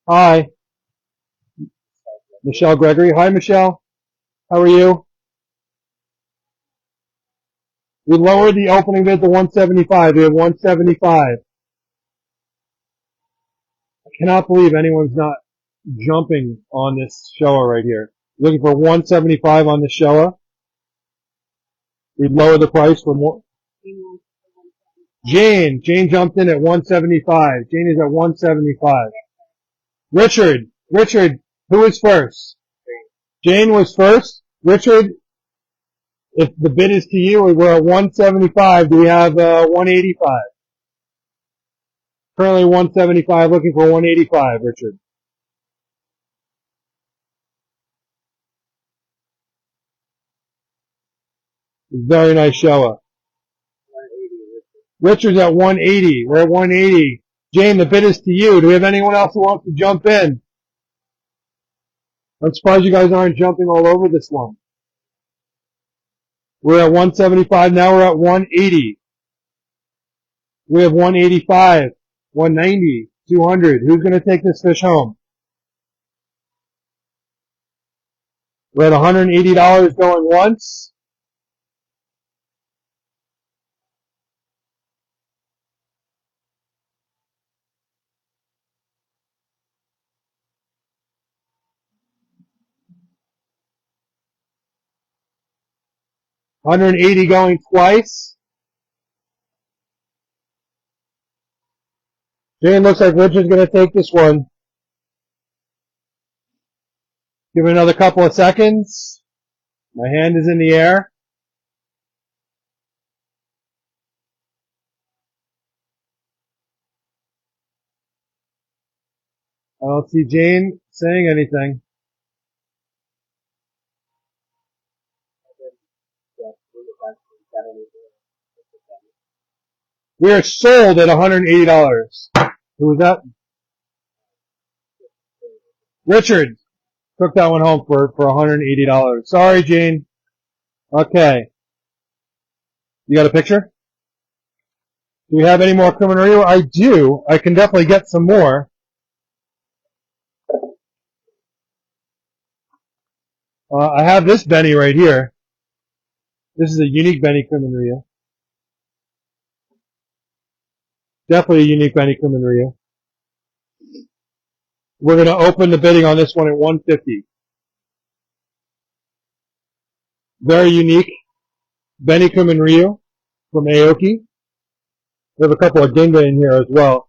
Hi, Michelle Gregory. Hi, Michelle. How are you? We lowered the opening bid to 175. We have 175. I cannot believe anyone's not jumping on this Showa right here. Looking for 175 on the Showa. We lowered the price for more. Jane jumped in at 175. Jane is at 175. Richard, who is first? Jane was first. Richard, if the bid is to you, we're at 175. Do we have 185? Currently 175, looking for 185, Richard. Very nice Showa. Richard's at 180. We're at 180. Jane, the bid is to you. Do we have anyone else who wants to jump in? I'm surprised you guys aren't jumping all over this one. We're at 175. Now we're at 180. We have 185, 190, 200. Who's going to take this fish home? We're at $180 going once. $180 going twice. Jane, looks like Richard's going to take this one. Give it another couple of seconds. My hand is in the air. I don't see Jane saying anything. We are sold at $180. Who was that? Richard took that one home for $180. Sorry, Jane. Okay. You got a picture? Do we have any more Kuminario? I do. I can definitely get some more. I have this Benny right here. This is a unique Benny Kuminario. Definitely a unique Benny Kuminario. We're going to open the bidding on this one at 150. Very unique Benny Kuminario from Aoki. We have a couple of Ginga in here as well.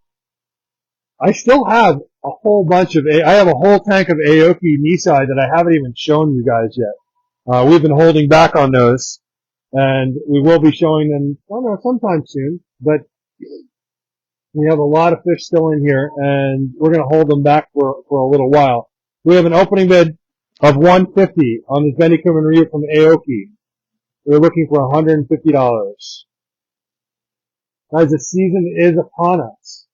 I still have a whole bunch of, I have a whole tank of Aoki Nisai that I haven't even shown you guys yet. We've been holding back on those, and we will be showing them, I don't know, sometime soon, but we have a lot of fish still in here, and we're going to hold them back for a little while. We have an opening bid of $150 on this Benny Kuminario from Aoki. We're looking for $150. Guys, the season is upon us.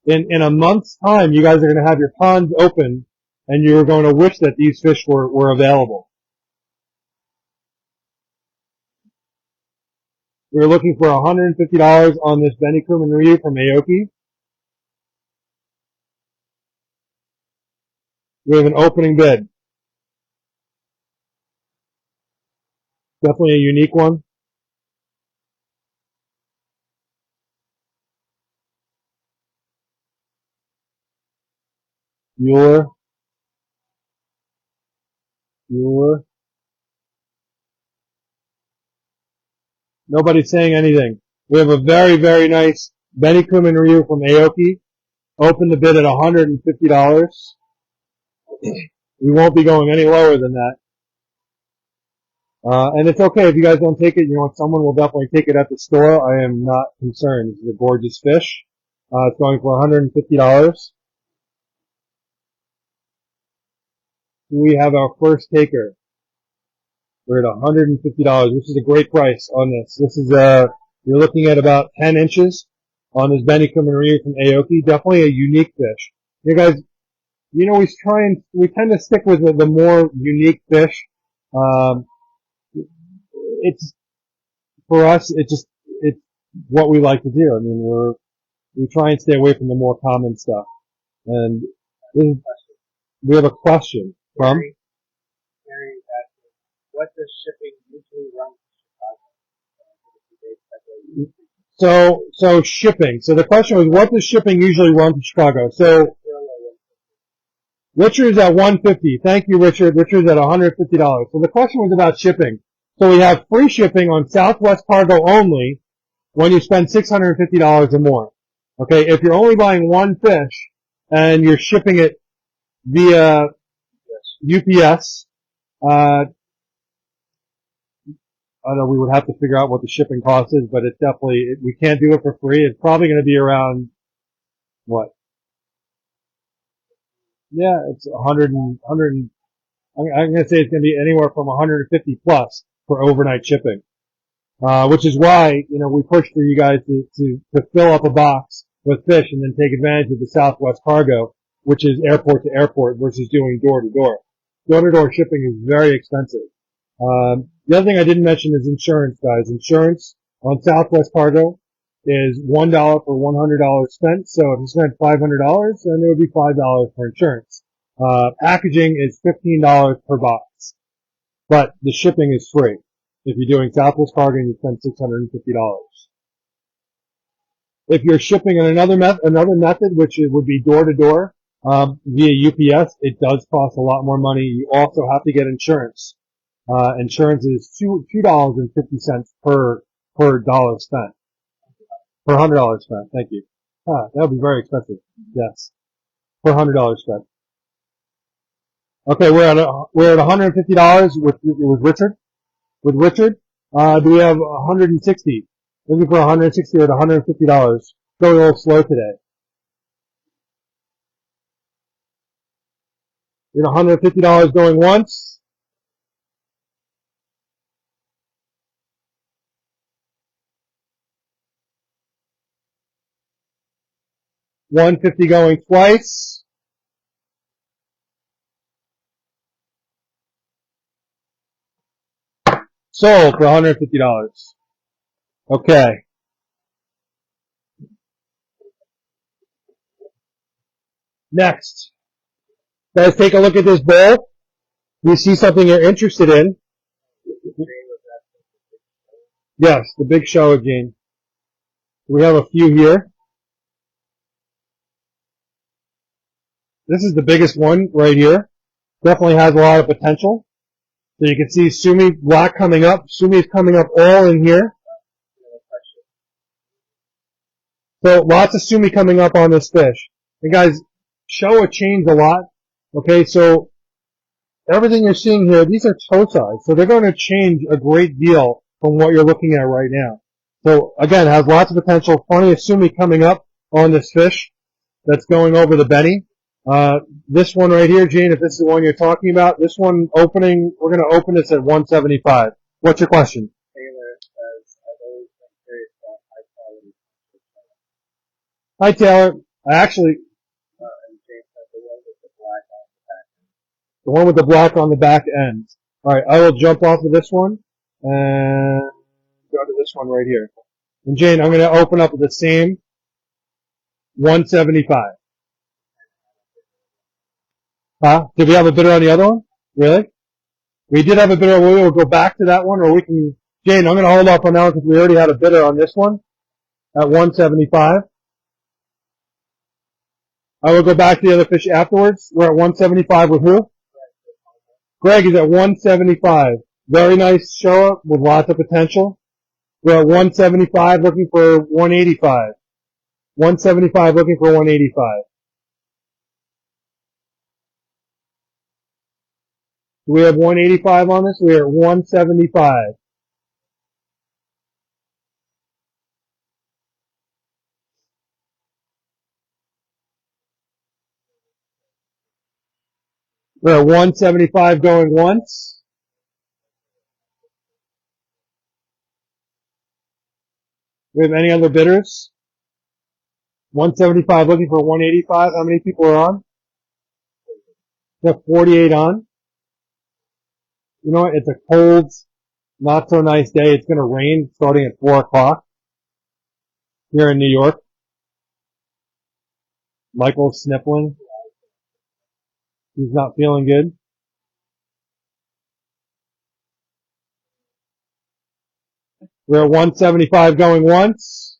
In a month's time, you guys are going to have your ponds open, and you're going to wish that these fish were available. We're looking for $150 on this Benny Kuminario from Aoki. We have an opening bid. Definitely a unique one. Mueller. Nobody's saying anything. We have a very, very nice Benny Kuminario from Aoki. Open the bid at $150. We won't be going any lower than that. And it's okay if you guys don't take it. You know, someone will definitely take it at the store. I am not concerned. This is a gorgeous fish. It's going for $150. We have our first taker. We're at $150, which is a great price on this. This is, you're looking at about 10 inches on this Benny Kuminario from Aoki. Definitely a unique fish. You guys, you know, we tend to stick with the more unique fish. it's, for us, it's what we like to do. I mean, we try and stay away from the more common stuff. And we have a question from? Gary is asking, what does shipping usually run to Chicago? So shipping. So the question was, what does shipping usually run to Chicago? So Richard's at $150. Thank you, Richard. Richard's at $150. So the question was about shipping. So we have free shipping on Southwest Cargo only when you spend $650 or more. Okay, if you're only buying one fish and you're shipping it via UPS, I don't know, we would have to figure out what the shipping cost is, but it's definitely, we can't do it for free. It's probably going to be around, what? Yeah, it's 100 I'm going to say it's going to be anywhere from 150 plus for overnight shipping. Which is why, we push for you guys to fill up a box with fish and then take advantage of the Southwest Cargo, which is airport to airport versus doing door to door. Door to door shipping is very expensive. The other thing I didn't mention is insurance, guys. Insurance on Southwest Cargo is $1 for $100 spent. So if you spend $500, then it would be $5 for insurance. Packaging is $15 per box, but the shipping is free. If you're doing Southwest Cargo and you spend $650. If you're shipping in another method, which would be door to door, via UPS, it does cost a lot more money. You also have to get insurance. Insurance is $2.50 per dollar spent. Per $100 spent. Thank you. That would be very expensive. Yes. Per $100 spent. Okay, we're at $150 with Richard. With Richard, do we have 160? Looking for 160 at $150. Going a little slow today. You know, $150 going once. $150 going twice. Sold for $150. Okay. Next. Guys, take a look at this bowl. You see something you're interested in. Yes, the big show again. We have a few here. This is the biggest one right here. Definitely has a lot of potential. So you can see Sumi black coming up. Sumi is coming up all in here. So lots of Sumi coming up on this fish. And guys, Showa changed a lot. Okay, so everything you're seeing here, these are toe size. So they're going to change a great deal from what you're looking at right now. So again, has lots of potential. Plenty of Sumi coming up on this fish that's going over the Benny. This one right here, Gene, if this is the one you're talking about, this one opening, we're going to open this at 175. What's your question? Taylor says, I've always been curious about high quality. Hi, Taylor. I actually, And James said the one with the black on the back. the one with the black on the back end. Alright, I will jump off of this one and go to this one right here. And Jane, I'm going to open up with the same 175. Huh? Did we have a bidder on the other one? Really? We did have a bidder. We will go back to that one, or we can. Jane, I'm going to hold off on that one because we already had a bidder on this one at 175. I will go back to the other fish afterwards. We're at 175 with who? Greg is at 175. Very nice Showa with lots of potential. We're at 175 looking for 185. 175 looking for 185. Do we have 185 on this? We are at 175. We're at 175 going once. We have any other bidders? 175 looking for 185. How many people are on? We have 48 on. You know what? It's a cold Not so nice day. It's going to rain starting at 4 o'clock here in New York. Michael's sniffling. He's not feeling good. We're at 175 going once.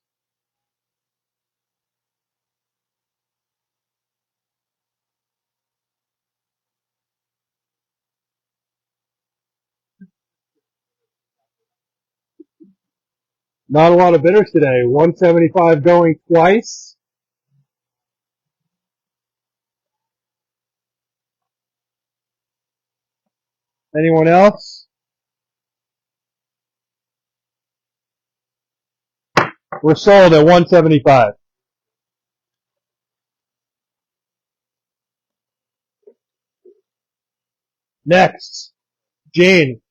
Not a lot of bidders today. 175 going twice. Anyone else? We're sold at 175. Next, Jane.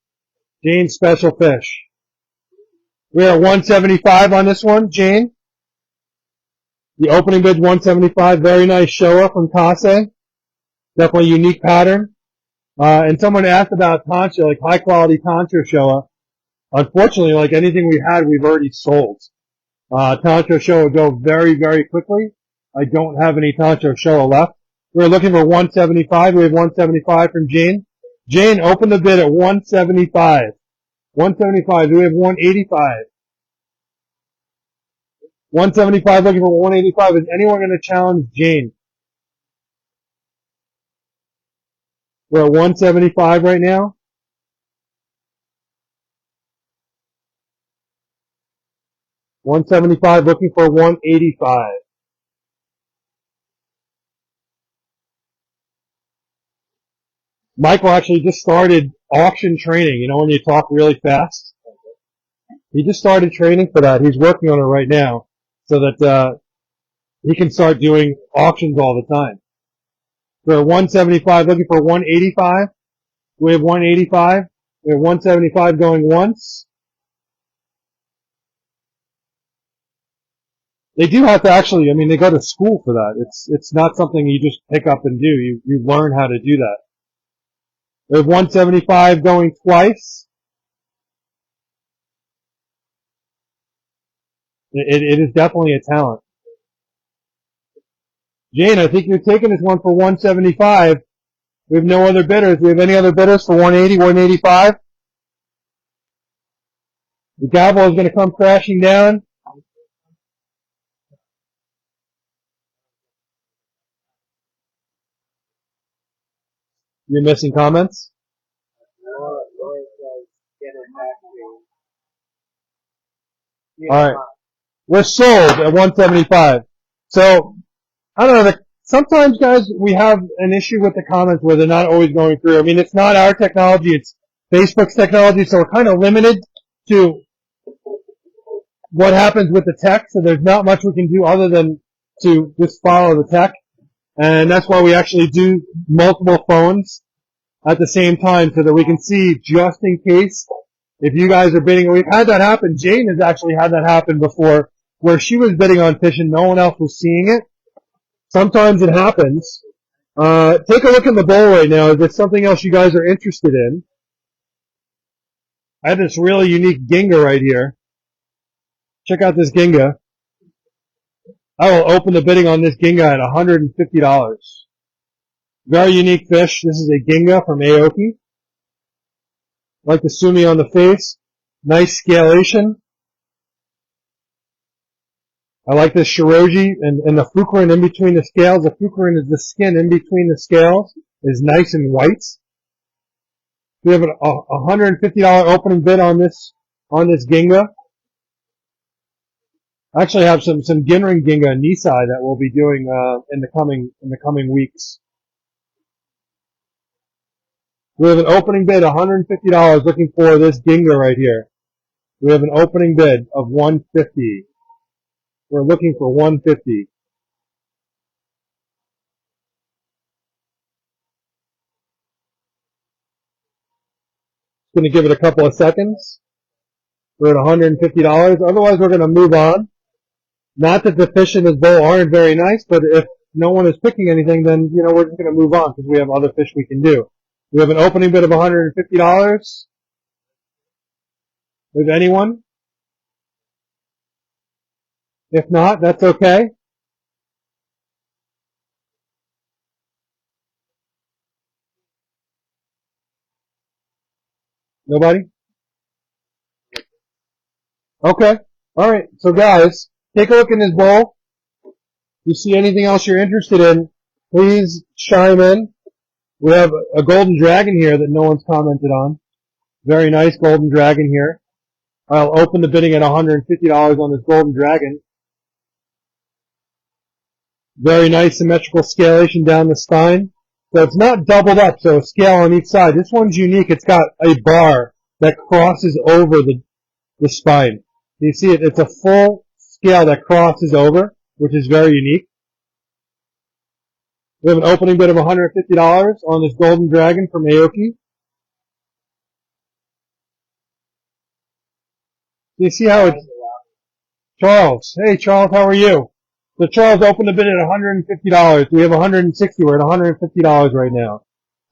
Jane's special fish. We're at 175 on this one, Jane. The opening bid 175. Very nice show up from Kase. Definitely unique pattern. And someone asked about Tantra, like high quality Tantra Showa. Unfortunately, like anything we had, we've already sold. Tantra Showa would go very, very quickly. I don't have any Tantra Showa left. We're looking for 175. We have 175 from Jane. Jane, open the bid at 175. 175. Do we have 185? 175 looking for 185. Is anyone going to challenge Jane? We're at 175 right now. 175 looking for 185. Michael actually just started auction training. You know when you talk really fast? He just started training for that. He's working on it right now so that he can start doing auctions all the time. We're at 175 looking for 185. We have 185. We have 175 going once. They do have to actually, I mean, they go to school for that. It's not something you just pick up and do. You learn how to do that. We have 175 going twice. It is definitely a talent. Jane, I think you're taking this one for 175. We have no other bidders. We have any other bidders for 180, 185? The gavel is going to come crashing down. You're missing comments? All right. We're sold at 175. So, I don't know. Sometimes, guys, we have an issue with the comments where they're not always going through. I mean, it's not our technology. It's Facebook's technology. So we're kind of limited to what happens with the tech. So there's not much we can do other than to just follow the tech. And that's why we actually do multiple phones at the same time so that we can see just in case if you guys are bidding. We've had that happen. Jane has actually had that happen before where she was bidding on fish and no one else was seeing it. Sometimes it happens. Take a look at the bowl right now. Is there something else you guys are interested in? I have this really unique Ginga right here. Check out this Ginga. I will open the bidding on this Ginga at $150. Very unique fish. This is a Ginga from Aoki. Like the sumi on the face. Nice scalation. I like this shiroji and the fukurin in between the scales. The fukurin is the skin in between the scales. Is nice and white. We have a $150 opening bid on this Ginga. I actually have some Ginring Ginga Nisai that we'll be doing in the coming weeks. We have an opening bid, $150, looking for this Ginga right here. We have an opening bid of $150. We're looking for $150. Going to give it a couple of seconds. We're at $150. Otherwise, we're going to move on. Not that the fish in this bowl aren't very nice, but if no one is picking anything, then, you know, we're just going to move on because we have other fish we can do. We have an opening bid of $150. With anyone? If not, that's okay. Nobody? Okay. All right. So guys, take a look in this bowl. If you see anything else you're interested in, please chime in. We have a golden dragon here that no one's commented on. Very nice golden dragon here. I'll open the bidding at $150 on this golden dragon. Very nice symmetrical scalation down the spine. So it's not doubled up, so a scale on each side. This one's unique. It's got a bar that crosses over the spine. You see it? It's a full scale that crosses over, which is very unique. We have an opening bid of $150 on this golden dragon from Aoki. You see how it's Charles. Hey Charles, how are you? So Charles opened the bid at $150. We have $160. We're at $150 right now.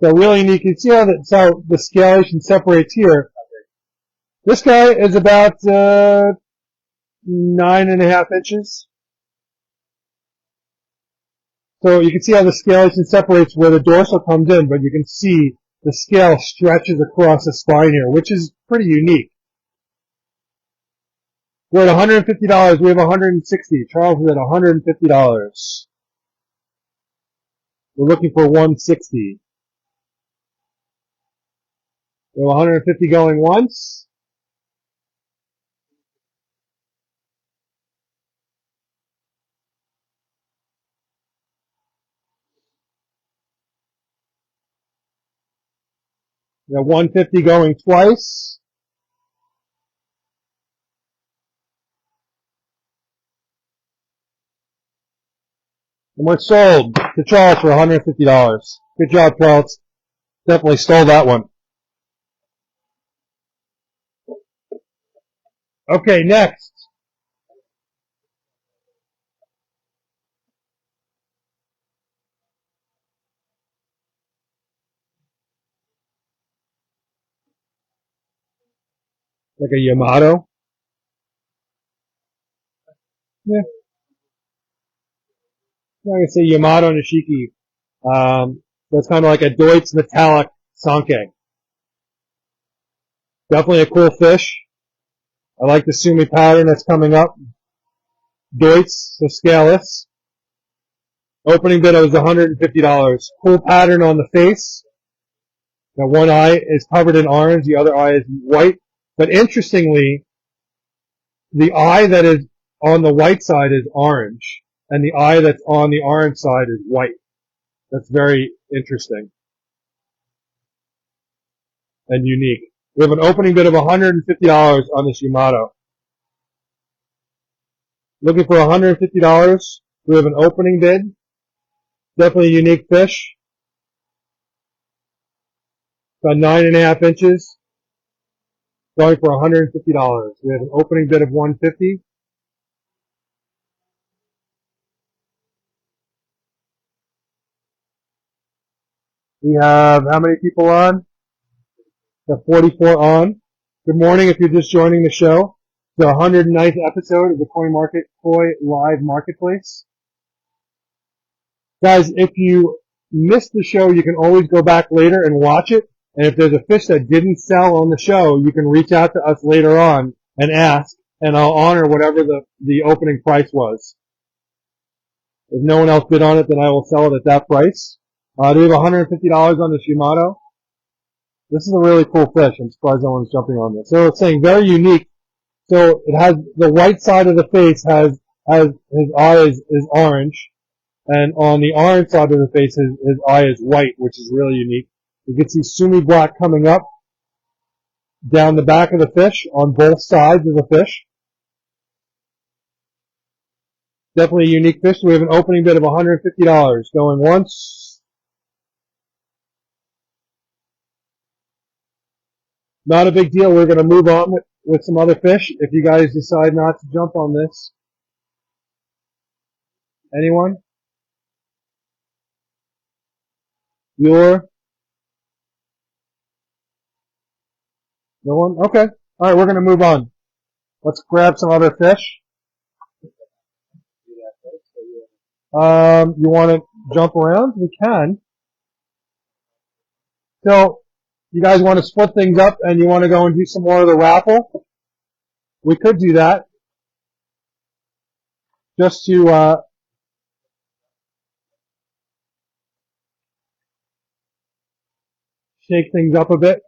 So really unique. You see how the scalation separates here. This guy is about 9.5 inches. So you can see how the scalation separates where the dorsal comes in, but you can see the scale stretches across the spine here, which is pretty unique. We're at $150. We have $160. Charles is at $150. We're looking for $160. We have $150 going once. We have $150 going twice. And we're sold to Charles for $150. Good job, Charles. Definitely stole that one. Okay, next. Like a Yamato. Yeah. I'm going to say Yamato Nishiki. That's kind of like a Deutz metallic Sanke. Definitely a cool fish. I like the Sumi pattern that's coming up. Deutz, so scaleless. Opening bid was $150. Cool pattern on the face. Now one eye is covered in orange, the other eye is white. But interestingly, the eye that is on the white side is orange, and the eye that's on the orange side is white. That's very interesting and unique. We have an opening bid of $150 on this Yamato. Looking for $150. We have an opening bid. Definitely a unique fish. About 9.5 inches. Going for $150. We have an opening bid of $150. We have how many people on? We have 44 on. Good morning if you're just joining the show. The 109th episode of the Koi Live Marketplace. Guys, if you missed the show, you can always go back later and watch it. And if there's a fish that didn't sell on the show, you can reach out to us later on and ask, and I'll honor whatever the opening price was. If no one else bid on it, then I will sell it at that price. Do we have $150 on this Yamato? This is a really cool fish. I'm surprised no one's jumping on this. So it's saying very unique. So it has the white side of the face has his eye is orange, and on the orange side of the face his eye is white, which is really unique. You can see Sumi black coming up down the back of the fish on both sides of the fish. Definitely a unique fish. We have an opening bid of $150 going once. Not a big deal. We're going to move on with some other fish if you guys decide not to jump on this. Anyone? Bueller? No one? Okay. All right, we're going to move on. Let's grab some other fish. You want to jump around? We can. So, you guys want to split things up and you want to go and do some more of the raffle? We could do that. Just to, shake things up a bit.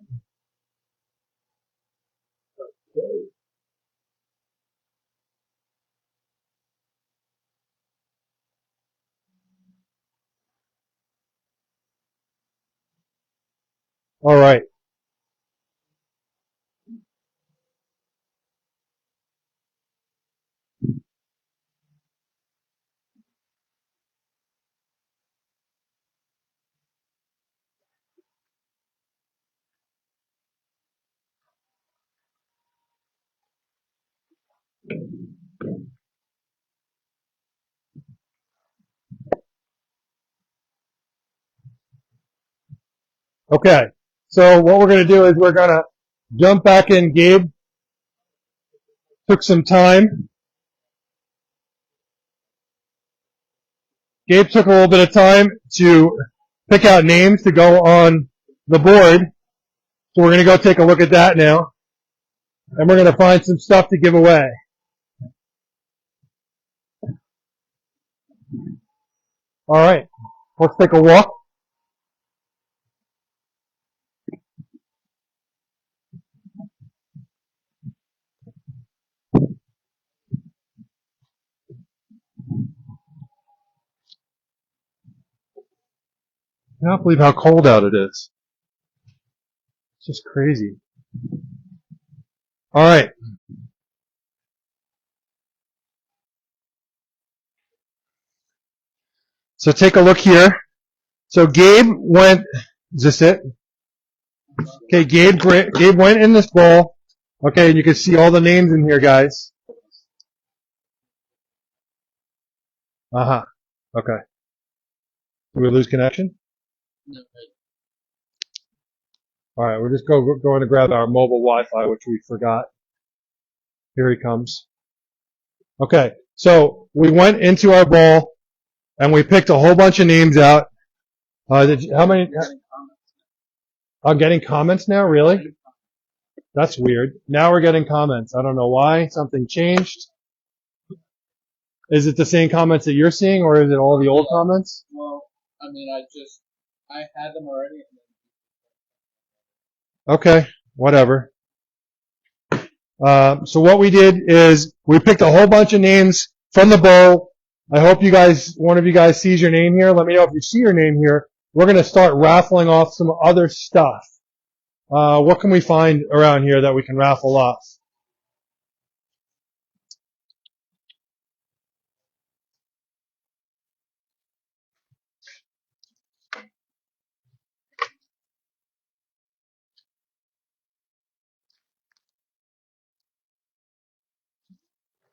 All right. Okay. So what we're going to do is we're going to jump back in. Gabe took some time. Gabe took a little bit of time to pick out names to go on the board. So we're going to go take a look at that now. And we're going to find some stuff to give away. All right. Let's take a walk. I cannot believe how cold out it is. It's just crazy. All right. So take a look here. So Gabe went, is this it? Okay, Gabe went in this bowl. Okay, and you can see all the names in here, guys. Uh-huh. Okay. Did we lose connection? No. All right, we're just going to grab our mobile Wi-Fi, which we forgot. Here he comes. Okay, so we went into our bowl, and we picked a whole bunch of names out. How many? I'm getting comments now, really? That's weird. Now we're getting comments. I don't know why. Something changed. Is it the same comments that you're seeing, or is it all the old comments? Well, I mean, I had them already. Okay, whatever. So what we did is we picked a whole bunch of names from the bowl. I hope one of you guys sees your name here. Let me know if you see your name here. We're going to start raffling off some other stuff. What can we find around here that we can raffle off?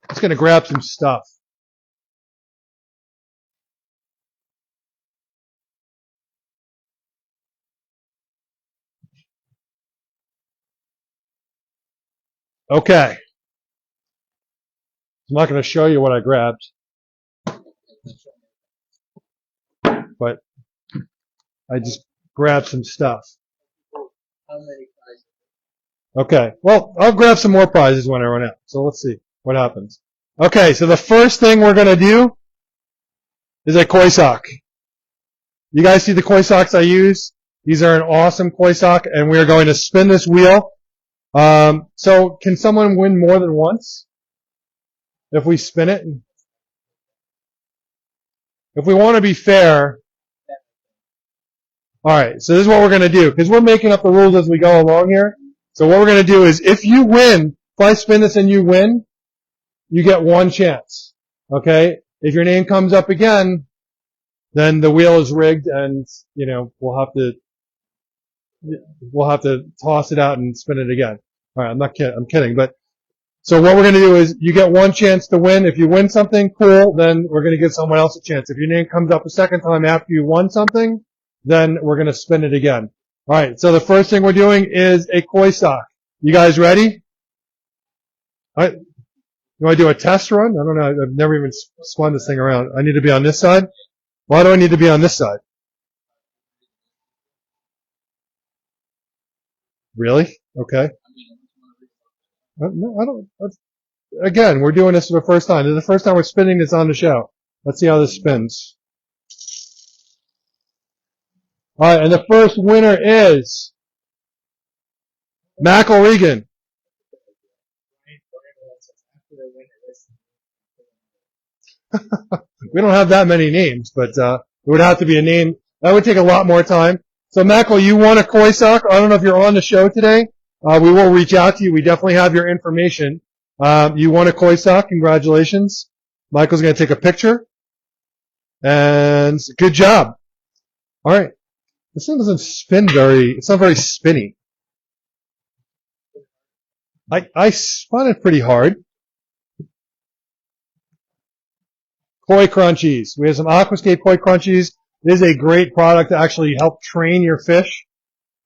Just going to grab some stuff. Okay. I'm not going to show you what I grabbed, but I just grabbed some stuff. How many prizes? Okay. Well, I'll grab some more prizes when I run out. So let's see what happens. Okay, so the first thing we're going to do is a koi sock. You guys see the koi socks I use? These are an awesome koi sock, and we are going to spin this wheel. So can someone win more than once if we spin it? If we want to be fair, all right, so this is what we're going to do, because we're making up the rules as we go along here. So what we're going to do is if you win, if I spin this and you win, you get one chance. Okay? If your name comes up again, then the wheel is rigged and, we'll have to toss it out and spin it again. All right, I'm not kidding. I'm kidding. But so what we're going to do is you get one chance to win. If you win something, cool, then we're going to give someone else a chance. If your name comes up a second time after you won something, then we're going to spin it again. All right, so the first thing we're doing is a koi sock. You guys ready? All right. You want to do a test run? I don't know. I've never even spun this thing around. I need to be on this side? Why do I need to be on this side? Really? Okay. No, I don't. Again, we're doing this for the first time. This is the first time we're spinning this on the show. Let's see how this spins. All right, and the first winner is McElregan. We don't have that many names, but it would have to be a name. That would take a lot more time. So, Mackle, you won a koi sock. I don't know if you're on the show today. We will reach out to you. We definitely have your information. You won a koi sock. Congratulations. Michael's going to take a picture. And good job. All right. This thing doesn't spin it's not very spinny. I spun it pretty hard. Koi Crunchies. We have some Aquascape Koi Crunchies. This is a great product to actually help train your fish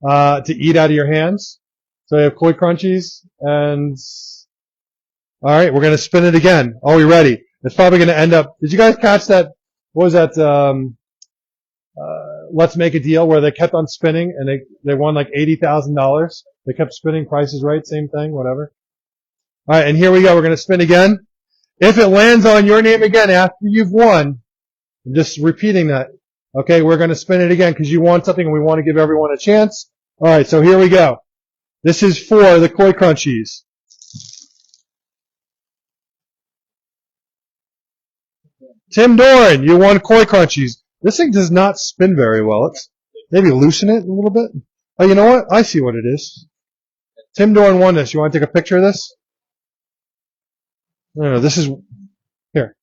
to eat out of your hands. So we have Koi Crunchies, and all right, we're gonna spin it again. Are we ready? It's probably gonna end up. Did you guys catch that? What was that? Let's Make a Deal, where they kept on spinning and they won like $80,000. They kept spinning. Price is Right, same thing, whatever. All right, and here we go. We're gonna spin again. If it lands on your name again after you've won, I'm just repeating that. Okay, we're going to spin it again because you want something and we want to give everyone a chance. All right, so here we go. This is for the Koi Crunchies. Tim Doran, you won Koi Crunchies. This thing does not spin very well. Let's maybe loosen it a little bit. Oh, you know what? I see what it is. Tim Doran won this. You want to take a picture of this? No, this is here.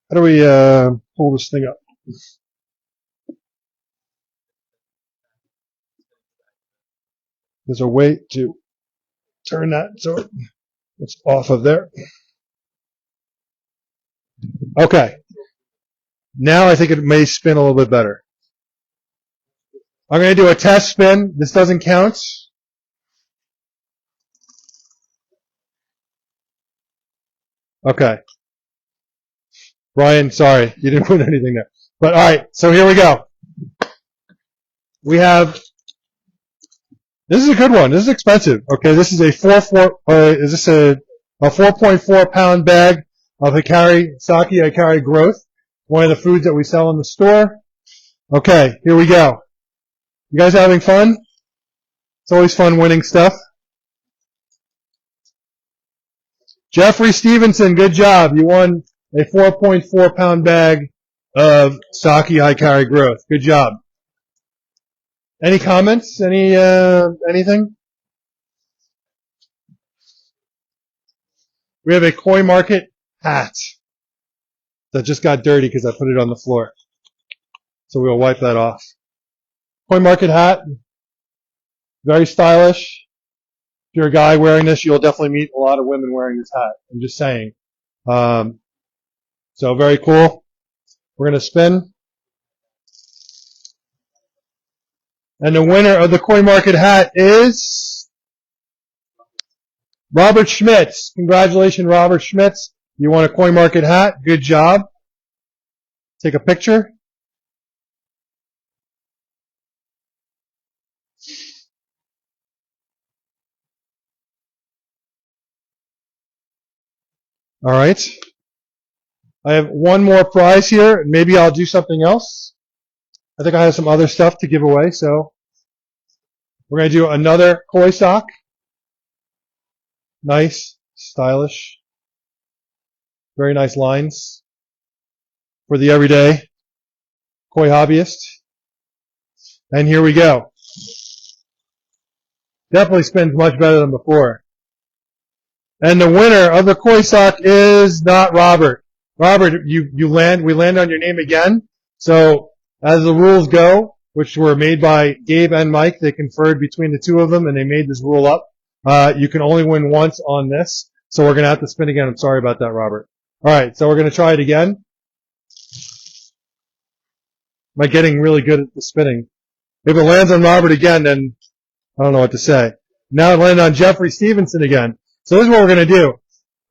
How do we pull this thing up? There's a way to turn that so it's off of there. Okay. Now I think it may spin a little bit better. I'm going to do a test spin. This doesn't count. Okay. Brian, sorry, you didn't win anything there. But all right, so here we go. We have. This is a good one. This is expensive. Okay, this is a 4.4 pound bag of Hikari Sake Hikari Growth, one of the foods that we sell in the store. Okay, here we go. You guys having fun? It's always fun winning stuff. Jeffrey Stevenson, good job. You won a 4.4 pound bag of Sake Hikari Growth. Good job. Any comments? Anything? We have a Koi Market hat that just got dirty because I put it on the floor. So we'll wipe that off. Koi Market hat. Very stylish. If you're a guy wearing this, you'll definitely meet a lot of women wearing this hat. I'm just saying. So very cool. We're going to spin. And the winner of the Koi Market hat is Robert Schmitz. Congratulations, Robert Schmitz. You won a Koi Market hat. Good job. Take a picture. All right. I have one more prize here. Maybe I'll do something else. I think I have some other stuff to give away, so we're going to do another koi sock. Nice, stylish, very nice lines for the everyday koi hobbyist. And here we go. Definitely spins much better than before. And the winner of the koi sock is not Robert. Robert, we land on your name again. So as the rules go, which were made by Gabe and Mike, they conferred between the two of them and they made this rule up. You can only win once on this. So we're going to have to spin again. I'm sorry about that, Robert. All right. So we're going to try it again. Am I getting really good at the spinning? If it lands on Robert again, then I don't know what to say. Now it landed on Jeffrey Stevenson again. So this is what we're going to do.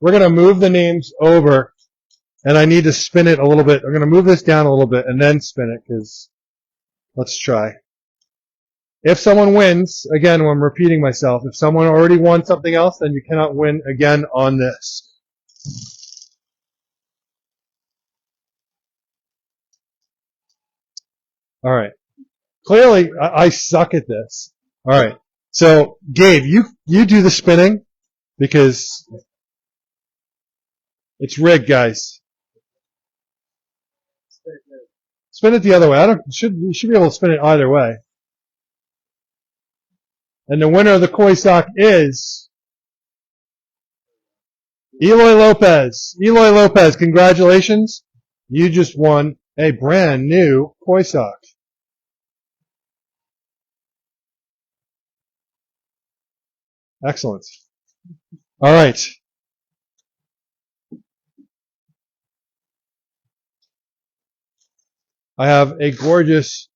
We're going to move the names over, and I need to spin it a little bit. I'm going to move this down a little bit and then spin it, because let's try. If someone wins, again, I'm repeating myself, if someone already won something else, then you cannot win again on this. All right. Clearly, I suck at this. All right. So, Gabe, you do the spinning, because it's rigged, guys. Spin it the other way. You should be able to spin it either way. And the winner of the koi sock is Eloy Lopez. Eloy Lopez, congratulations. You just won a brand new koi sock. Excellent. All right. I have a gorgeous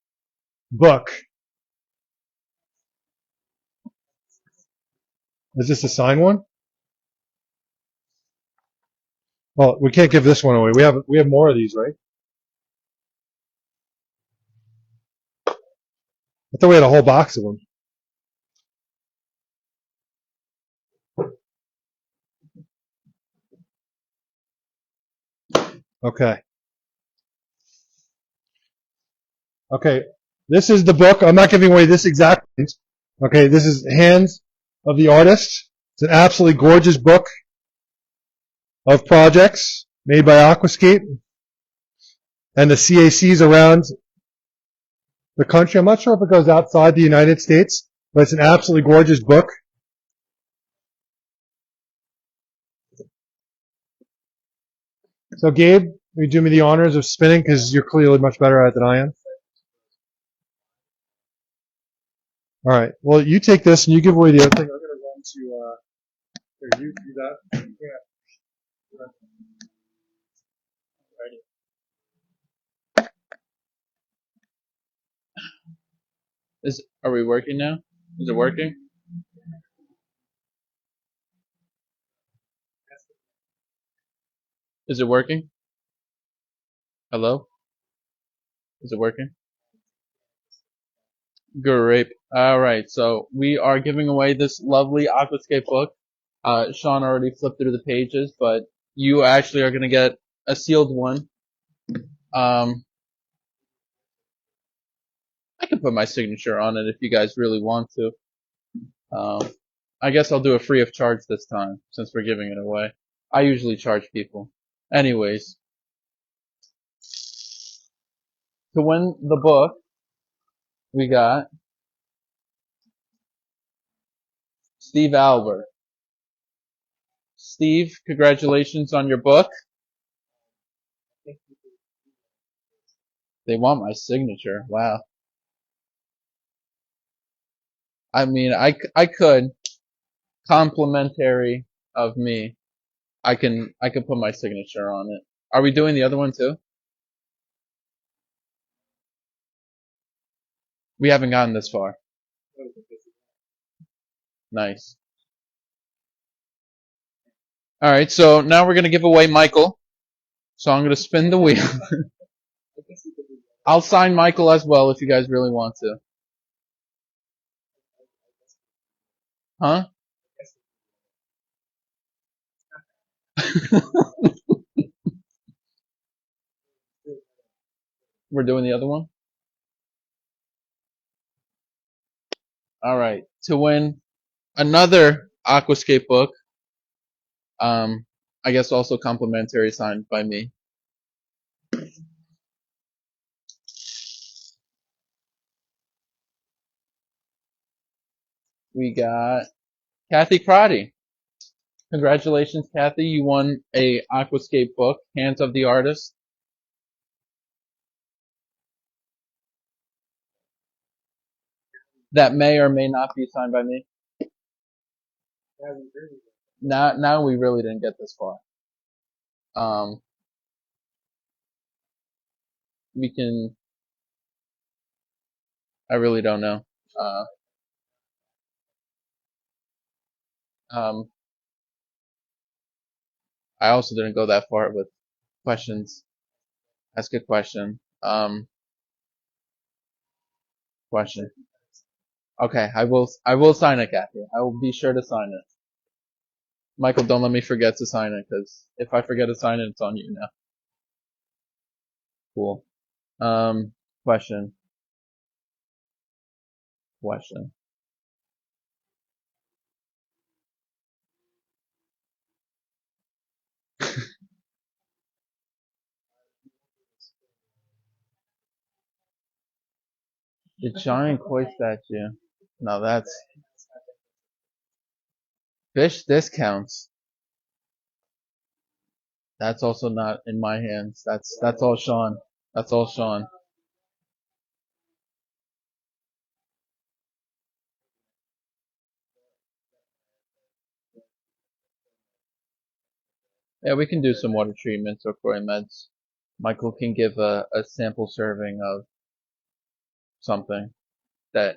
book. Is this a signed one? Well, we can't give this one away. We have more of these, right? I thought we had a whole box of them. Okay. Okay. This is the book. I'm not giving away this exact thing. Okay, this is Hands of the Artist. It's an absolutely gorgeous book of projects made by Aquascape and the CACs around the country. I'm not sure if it goes outside the United States, but it's an absolutely gorgeous book. So, Gabe, will you do me the honors of spinning, because you're clearly much better at it than I am? All right. Well, you take this and you give away the other thing. I'm going to run to. Here, you do that. Yeah. Are we working now? Is it working? Is it working? Hello? Is it working? Great. Alright, so we are giving away this lovely Aquascape book. Sean already flipped through the pages, but you actually are gonna get a sealed one. I can put my signature on it if you guys really want to. I guess I'll do it free of charge this time, since we're giving it away. I usually charge people. Anyways. To win the book, we got Steve Albert. Steve, congratulations on your book. They want my signature. Wow. I mean, I could, complimentary of me, I could put my signature on it. Are we doing the other one too? We haven't gotten this far. Nice. Alright, so now we're gonna give away Michael. So I'm gonna spin the wheel. I'll sign Michael as well if you guys really want to. Huh? We're doing the other one? Alright, to win another Aquascape book, I guess also complimentary, signed by me. We got Kathy Crotty. Congratulations, Kathy. You won a Aquascape book, Hands of the Artist. That may or may not be signed by me. Now we really didn't get this far. We can. I really don't know. I also didn't go that far with questions. That's a good question. Question. Okay, I will sign it, Kathy. I will be sure to sign it. Michael, don't let me forget to sign it, because if I forget to sign it, it's on you now. Cool. Question. Question. The giant koi statue. Now that's fish discounts. That's also not in my hands. That's all Sean. That's all Sean. Yeah, we can do some water treatments or koi meds. Michael can give a sample serving of something that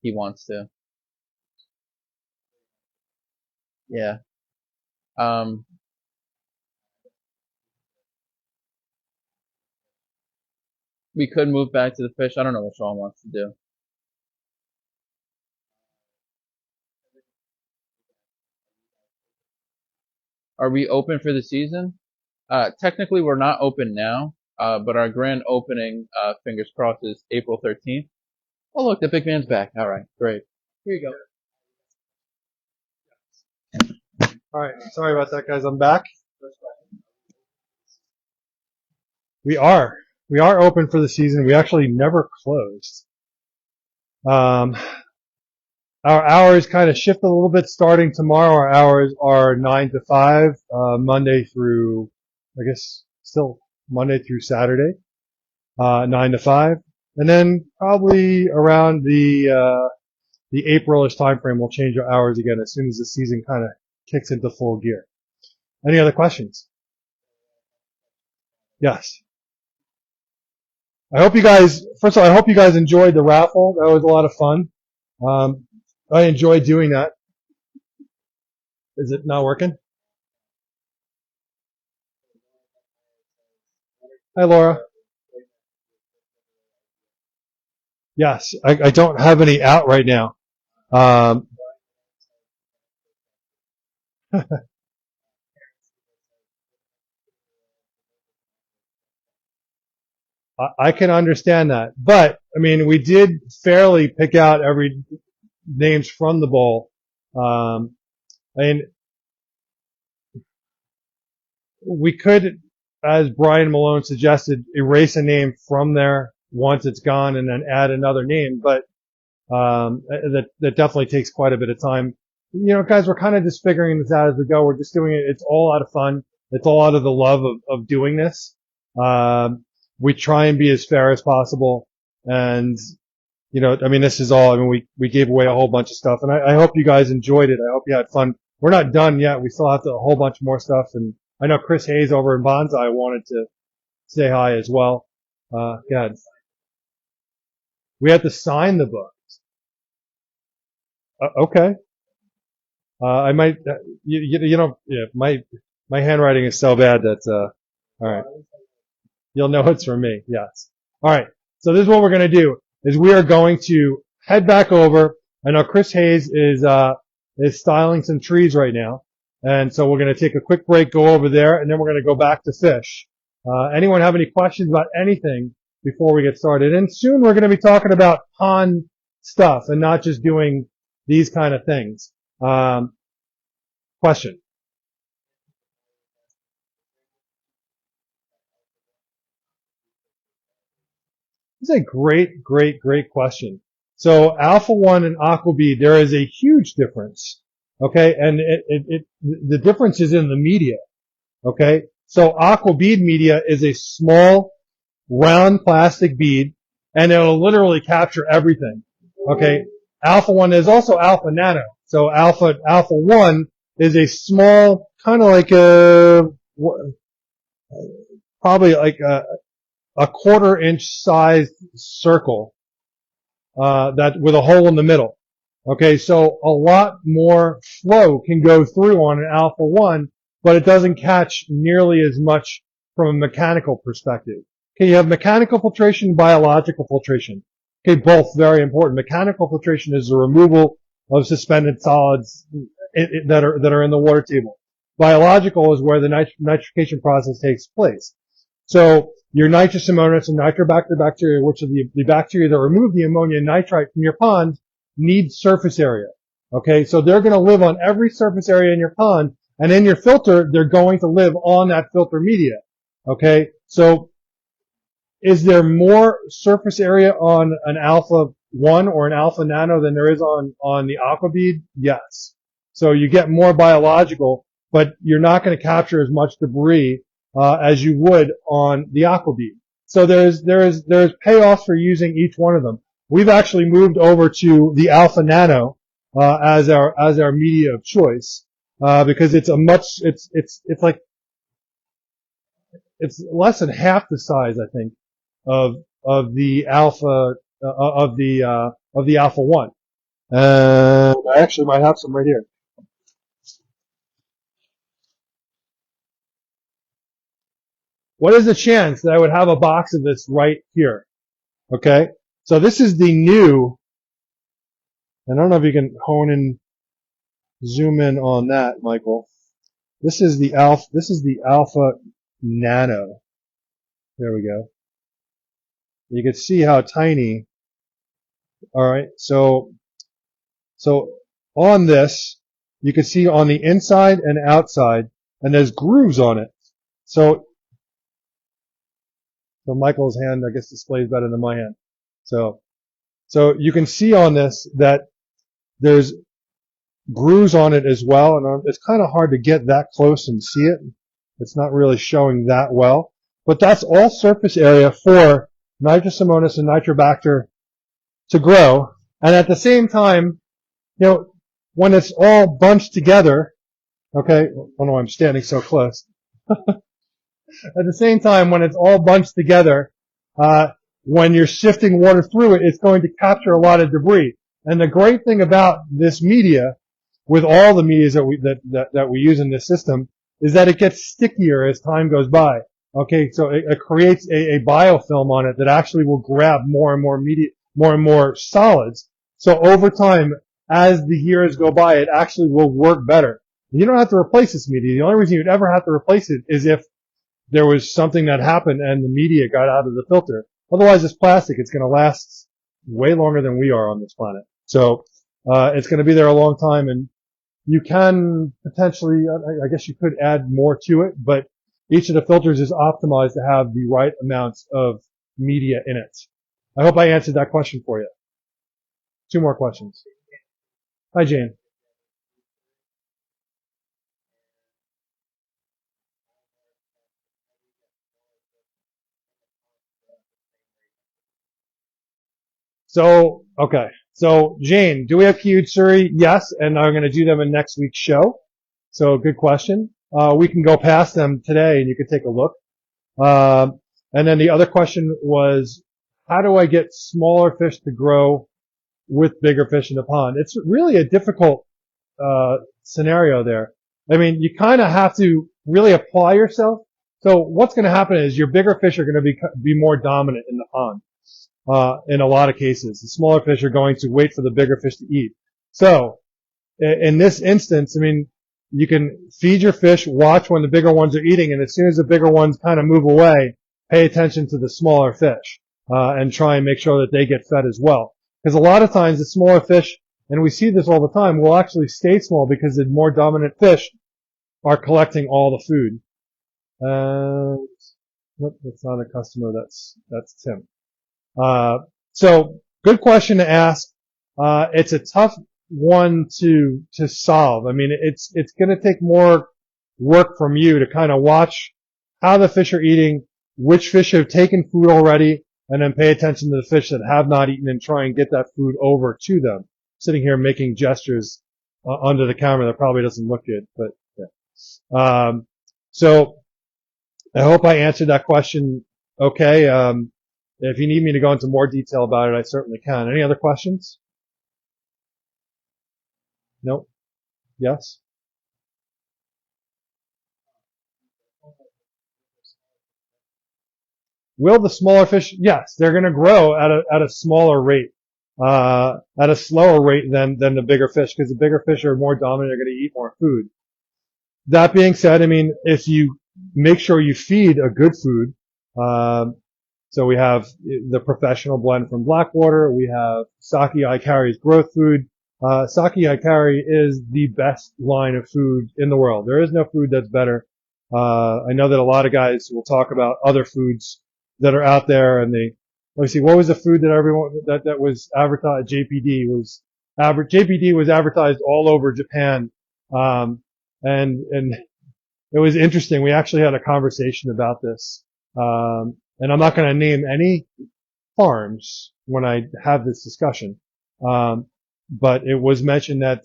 he wants to. Yeah. We could move back to the fish. I don't know what Sean wants to do. Are we open for the season? Technically, we're not open now, but our grand opening, fingers crossed, is April 13th. Oh, look, the big man's back. All right, great. Here you go. All right. Sorry about that, guys. I'm back. We are open for the season. We actually never closed. Our hours kind of shift a little bit starting tomorrow. Our hours are 9 to 5, Monday through, I guess, still Monday through Saturday, 9 to 5. And then probably around the April-ish time frame, we'll change our hours again as soon as the season kind of kicks into full gear. Any other questions? Yes. First of all, I hope you guys enjoyed the raffle. That was a lot of fun. I enjoyed doing that. Is it not working? Hi, Laura. Yes, I don't have any out right now. I can understand that, but I mean, we did fairly pick out every names from the bowl. I mean, we could, as Brian Malone suggested, erase a name from there once it's gone and then add another name, but that definitely takes quite a bit of time. You know, guys, we're kind of just figuring this out as we go. We're just doing it. It's all out of fun. It's all out of the love of doing this. We try and be as fair as possible. And, you know, I mean, this is all, I mean, we gave away a whole bunch of stuff, and I hope you guys enjoyed it. I hope you had fun. We're not done yet. We still have a whole bunch more stuff, and I know Chris Hayes over in Bonsai wanted to say hi as well. Yeah. We had to sign the book. Okay. I might, you know, yeah, my handwriting is so bad that, alright. You'll know it's from me, yes. Alright. So this is what we're gonna do, is we are going to head back over. I know Chris Hayes is styling some trees right now. And so we're gonna take a quick break, go over there, and then we're gonna go back to fish. Anyone have any questions about anything before we get started? And soon we're gonna be talking about pond stuff and not just doing these kind of things. Question. This is a great question. So Alpha 1 and Aqua B, there is a huge difference. Okay, and the difference is in the media. Okay, so Aqua bead media is a small, round plastic bead, and it'll literally capture everything. Okay, Alpha 1 is also Alpha Nano. So Alpha 1 is a small, kind of like probably like a 1/4 inch sized circle that with a hole in the middle. Okay, so a lot more flow can go through on an alpha 1, but it doesn't catch nearly as much from a mechanical perspective. Okay, you have mechanical filtration, biological filtration. Okay, both very important. Mechanical filtration is the removal of suspended solids that are in the water table. Biological is where the nitrification process takes place. So your nitrous ammonius and nitrobacter bacteria, which are the bacteria that remove the ammonia and nitrite from your pond, need surface area. Okay, so they're going to live on every surface area in your pond, and in your filter, they're going to live on that filter media. Okay, so is there more surface area on an alpha 1 or an alpha nano than there is on the aqua bead? Yes. So you get more biological, but you're not going to capture as much debris as you would on the aqua bead. So there's payoffs for using each one of them. We've actually moved over to the alpha nano as our media of choice because it's less than half the size, I think, of the alpha of the alpha 1. I actually might have some right here. What is the chance that I would have a box of this right here? Okay, so this is the new. I don't know if you can zoom in on that, Michael. This is the alpha nano. There we go. You can see how tiny. All right, so on this, you can see on the inside and outside, and there's grooves on it. So Michael's hand, I guess, displays better than my hand. So you can see on this that there's grooves on it as well, and it's kind of hard to get that close and see it. It's not really showing that well, but that's all surface area for nitrous ammonius and nitrobacter to grow. And at the same time, when it's all bunched together, okay, I don't know why I'm standing so close. At the same time, when it's all bunched together, when you're sifting water through it, it's going to capture a lot of debris. And the great thing about this media, with all the medias that we use in this system, is that it gets stickier as time goes by. Okay, so it creates a biofilm on it that actually will grab more and more solids. So over time, as the years go by, it actually will work better. You don't have to replace this media. The only reason you'd ever have to replace it is if there was something that happened and the media got out of the filter. Otherwise, it's plastic. It's going to last way longer than we are on this planet. So it's going to be there a long time, and you can potentially, I guess you could add more to it, but each of the filters is optimized to have the right amounts of media in it. I hope I answered that question for you. 2 more questions. Hi, Jane. So, okay. So, Jane, do we have Kyutsuri? Yes, and I'm going to do them in next week's show. So, good question. We can go past them today and you can take a look. And then the other question was, how do I get smaller fish to grow with bigger fish in the pond? It's really a difficult scenario there. I mean, you kind of have to really apply yourself. So what's going to happen is your bigger fish are going to be more dominant in the pond. In a lot of cases, the smaller fish are going to wait for the bigger fish to eat. So in this instance, I mean, you can feed your fish, watch when the bigger ones are eating, and as soon as the bigger ones kind of move away, pay attention to the smaller fish and try and make sure that they get fed as well. Because a lot of times the smaller fish, and we see this all the time, will actually stay small because the more dominant fish are collecting all the food. Nope, that's not a customer. That's Tim. So good question to ask. It's a tough one to solve. I mean, it's going to take more work from you to kind of watch how the fish are eating, which fish have taken food already, and then pay attention to the fish that have not eaten and try and get that food over to them. I'm sitting here making gestures under the camera that probably doesn't look good, but yeah. So I hope I answered that question okay. if you need me to go into more detail about it, I certainly can. Any other questions? Nope. Yes? Will the smaller fish? Yes, they're going to grow at a smaller rate, at a slower rate than the bigger fish, because the bigger fish are more dominant. They're going to eat more food. That being said, I mean, if you make sure you feed a good food, so we have the professional blend from Blackwater. We have Saki Ikari's growth food. Saki Ikari is the best line of food in the world. There is no food that's better. I know that a lot of guys will talk about other foods that are out there, and let me see, what was the food that everyone that was advertised? JPD was advertised all over Japan, and it was interesting. We actually had a conversation about this, and I'm not going to name any farms when I have this discussion, but it was mentioned that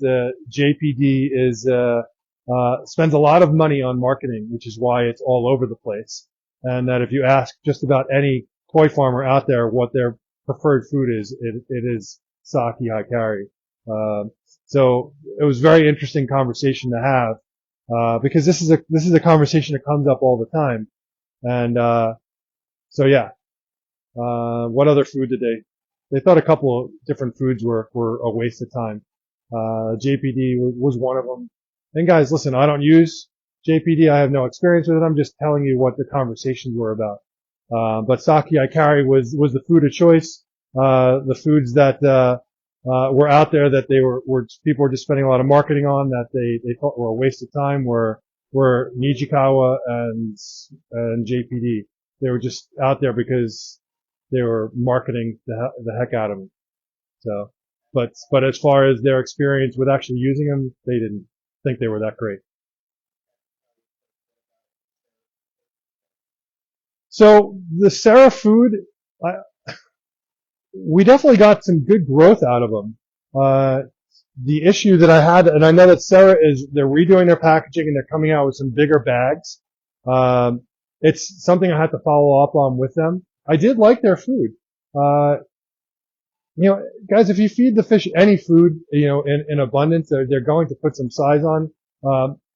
JPD spends a lot of money on marketing, which is why it's all over the place. And that if you ask just about any koi farmer out there what their preferred food is, it is Saki Hikari. So it was a very interesting conversation to have, because this is a conversation that comes up all the time. And, so yeah. What other food did they thought a couple of different foods were a waste of time. JPD was one of them. And guys, listen, I don't use JPD. I have no experience with it. I'm just telling you what the conversations were about. But Saki Ikari was the food of choice. The foods that, were out there that people were just spending a lot of marketing on that they thought were a waste of time were Nijikawa and JPD. They were just out there because they were marketing the heck out of them. So, but as far as their experience with actually using them, they didn't think they were that great. So the Sarah food, we definitely got some good growth out of them. The issue that I had, and I know that Sarah they're redoing their packaging and they're coming out with some bigger bags. It's something I had to follow up on with them. I did like their food. Guys, if you feed the fish any food, in abundance, they're going to put some size on.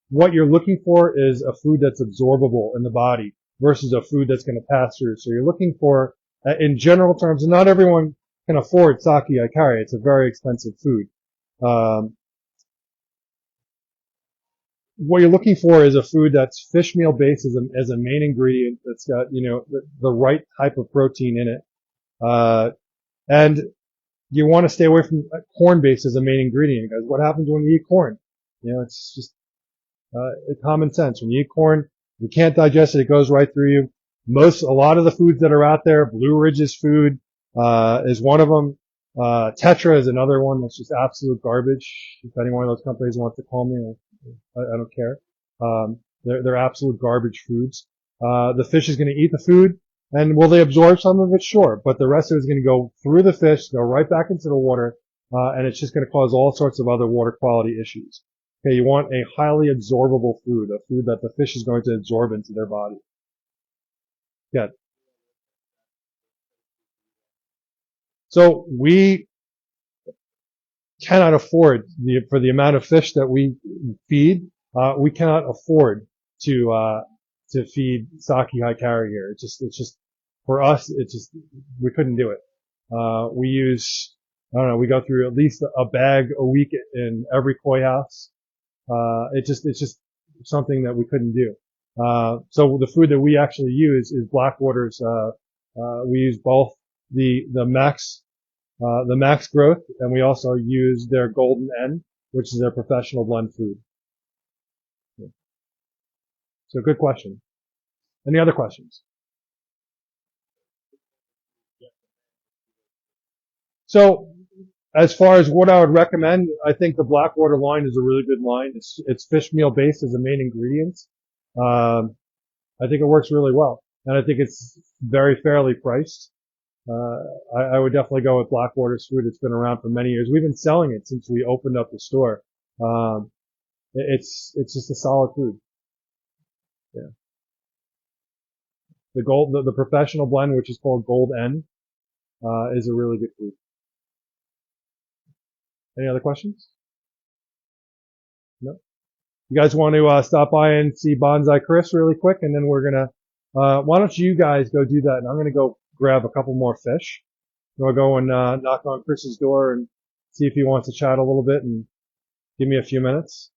What you're looking for is a food that's absorbable in the body versus a food that's going to pass through. So you're looking for, in general terms, and not everyone can afford Saki Ikari. It's a very expensive food. What you're looking for is a food that's fish meal based as a main ingredient that's got, the right type of protein in it. And you want to stay away from corn based as a main ingredient, because what happens when you eat corn? It's just, common sense. When you eat corn, you can't digest it. It goes right through you. A lot of the foods that are out there, Blue Ridge's food, is one of them. Tetra is another one that's just absolute garbage. If any one of those companies wants to call me, I don't care. They're absolute garbage foods. The fish is going to eat the food, and will they absorb some of it? Sure, but the rest of it is going to go through the fish, go right back into the water, and it's just going to cause all sorts of other water quality issues. Okay, you want a highly absorbable food, a food that the fish is going to absorb into their body. Good. So we cannot afford for the amount of fish that we feed. We cannot afford to feed Saki Hikari here. It's just for us. We couldn't do it. We use, I don't know, we go through at least a bag a week in every koi house. It's just something that we couldn't do. So the food that we actually use is Blackwater's. We use both the max growth, and we also use their golden N, which is their professional blend food. So good question. Any other questions? So as far as what I would recommend, I think the Blackwater line is a really good line. It's fish meal based as a main ingredient. I think it works really well, and I think it's very fairly priced. I would definitely go with Blackwater's food. It's been around for many years. We've been selling it since we opened up the store. It's just a solid food. Yeah. the professional blend, which is called Gold N, is a really good food. Any other questions? No? You guys want to stop by and see Bonsai Chris really quick, and then we're gonna. Why don't you guys go do that, and I'm gonna go grab a couple more fish. We'll go and knock on Chris's door and see if he wants to chat a little bit and give me a few minutes.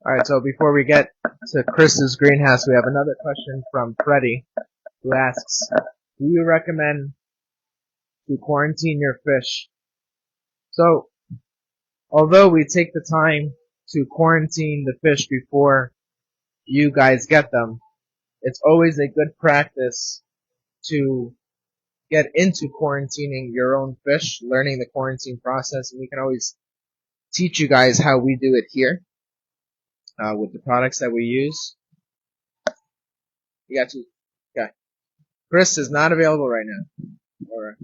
Alright, so before we get to Chris's greenhouse, we have another question from Freddie, who asks, do you recommend to quarantine your fish? So, although we take the time to quarantine the fish before you guys get them, it's always a good practice to get into quarantining your own fish, learning the quarantine process, and we can always teach you guys how we do it here with the products that we use. You got to, okay. Chris is not available right now. Or,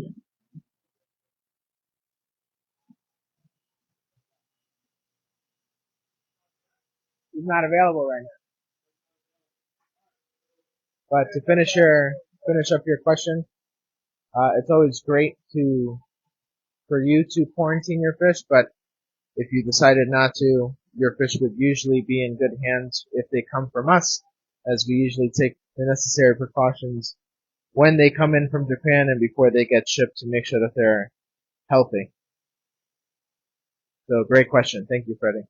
he's not available right now. But to finish up your question, it's always great for you to quarantine your fish, but if you decided not to, your fish would usually be in good hands if they come from us, as we usually take the necessary precautions when they come in from Japan and before they get shipped to make sure that they're healthy. So great question. Thank you, Freddie.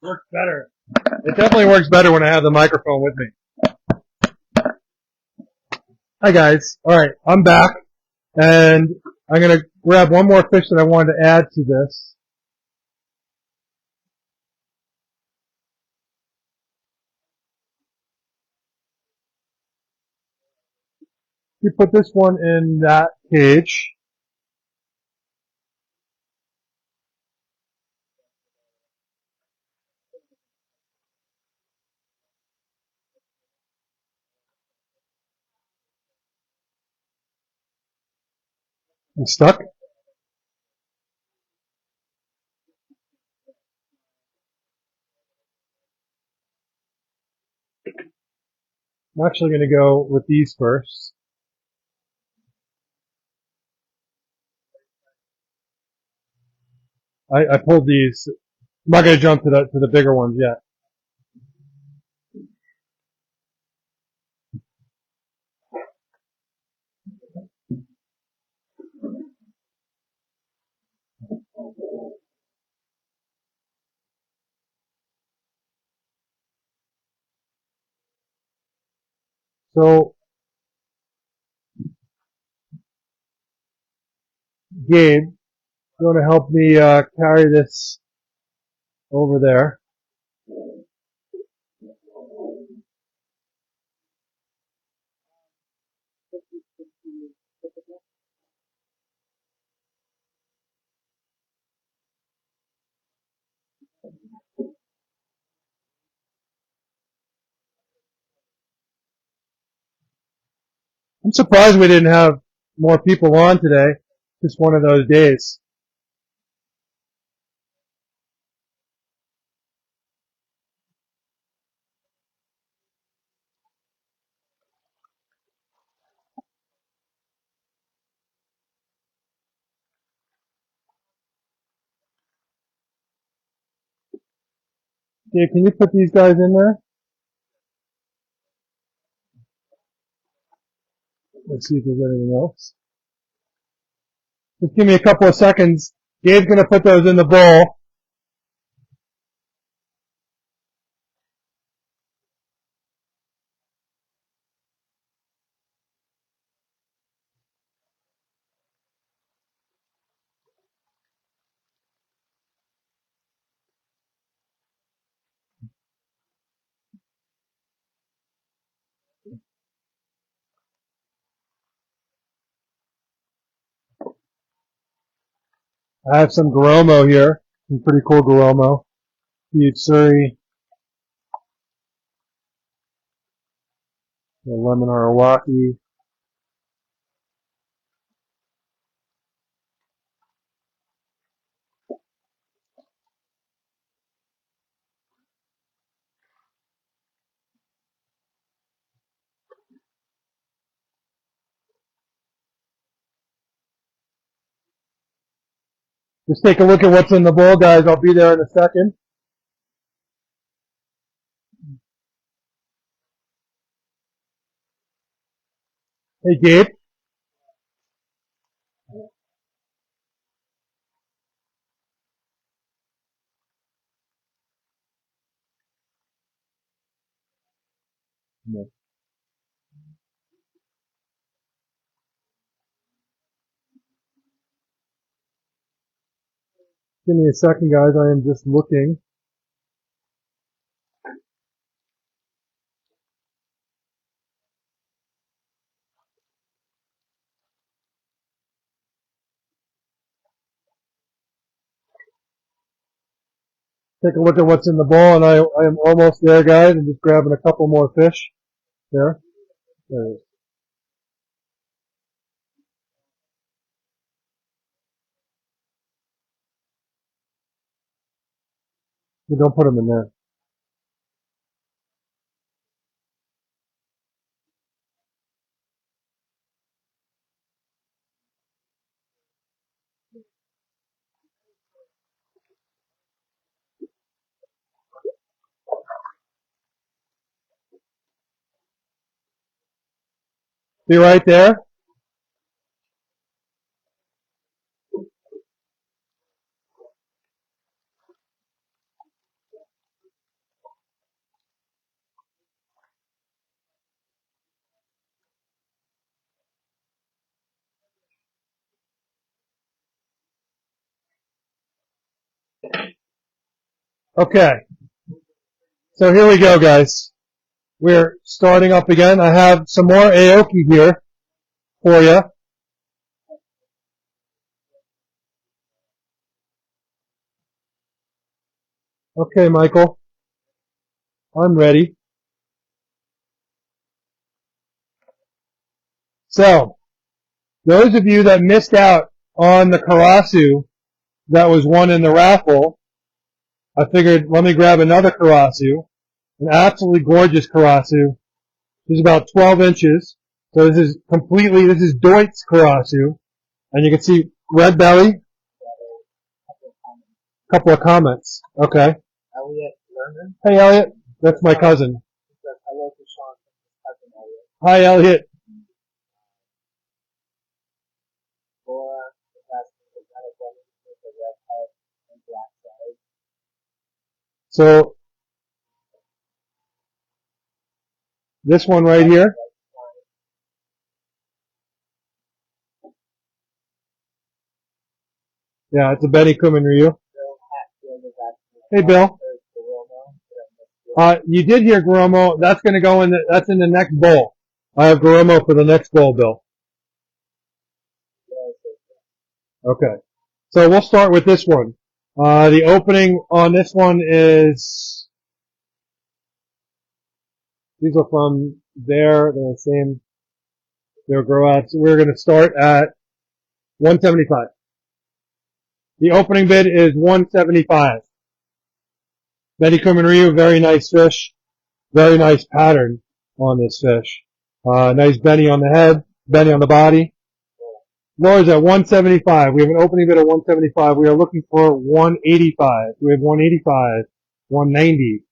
Works better. It definitely works better when I have the microphone with me. Hi guys. Alright, I'm back. And I'm going to grab one more fish that I wanted to add to this. You put this one in that cage. I'm stuck. I'm actually going to go with these first. I pulled these. I'm not going to jump to the bigger ones yet. So, Gabe, you want to help me carry this over there? I'm surprised we didn't have more people on today. Just one of those days. Dave, can you put these guys in there? Let's see if there's anything else. Just give me a couple of seconds. Gabe's going to put those in the bowl. I have some Garomo here. Some pretty cool Garomo. Huge Surrey. The lemon Arawaki. Just take a look at what's in the bowl, guys. I'll be there in a second. Hey, Gabe. Give me a second, guys. I am just looking. Take a look at what's in the bowl, and I am almost there, guys. I'm just grabbing a couple more fish. There. There it is. You don't put them in there. See right there? Okay. So here we go, guys. We're starting up again. I have some more Aoki here for you. Okay, Michael. I'm ready. So, those of you that missed out on the Karasu that was won in the raffle, I figured let me grab another Karasu. An absolutely gorgeous Karasu. This is about 12 inches. So this is Deutz Karasu. And you can see red belly. Couple of comments. Okay. Elliot Lerner. Hey, Elliot. That's my cousin. Hello to Sean. Cousin Elliot. Hi, Elliot. Laura is asking the kind of woman with the red head and black eyes. So, this one right here. Yeah, it's a Benny Kuman Ryu. Hey, Bill. You did hear Garomo. That's going to go in. That's in the next bowl. I have Garomo for the next bowl, Bill. Okay. So we'll start with this one. The opening on this one is. These are from there. They're the same. They're grow outs. We're going to start at 175. The opening bid is 175. Benny Kuman Ryu, very nice fish. Very nice pattern on this fish. Nice Benny on the head, Benny on the body. Laura's at 175. We have an opening bid of 175. We are looking for 185. We have 185, 190.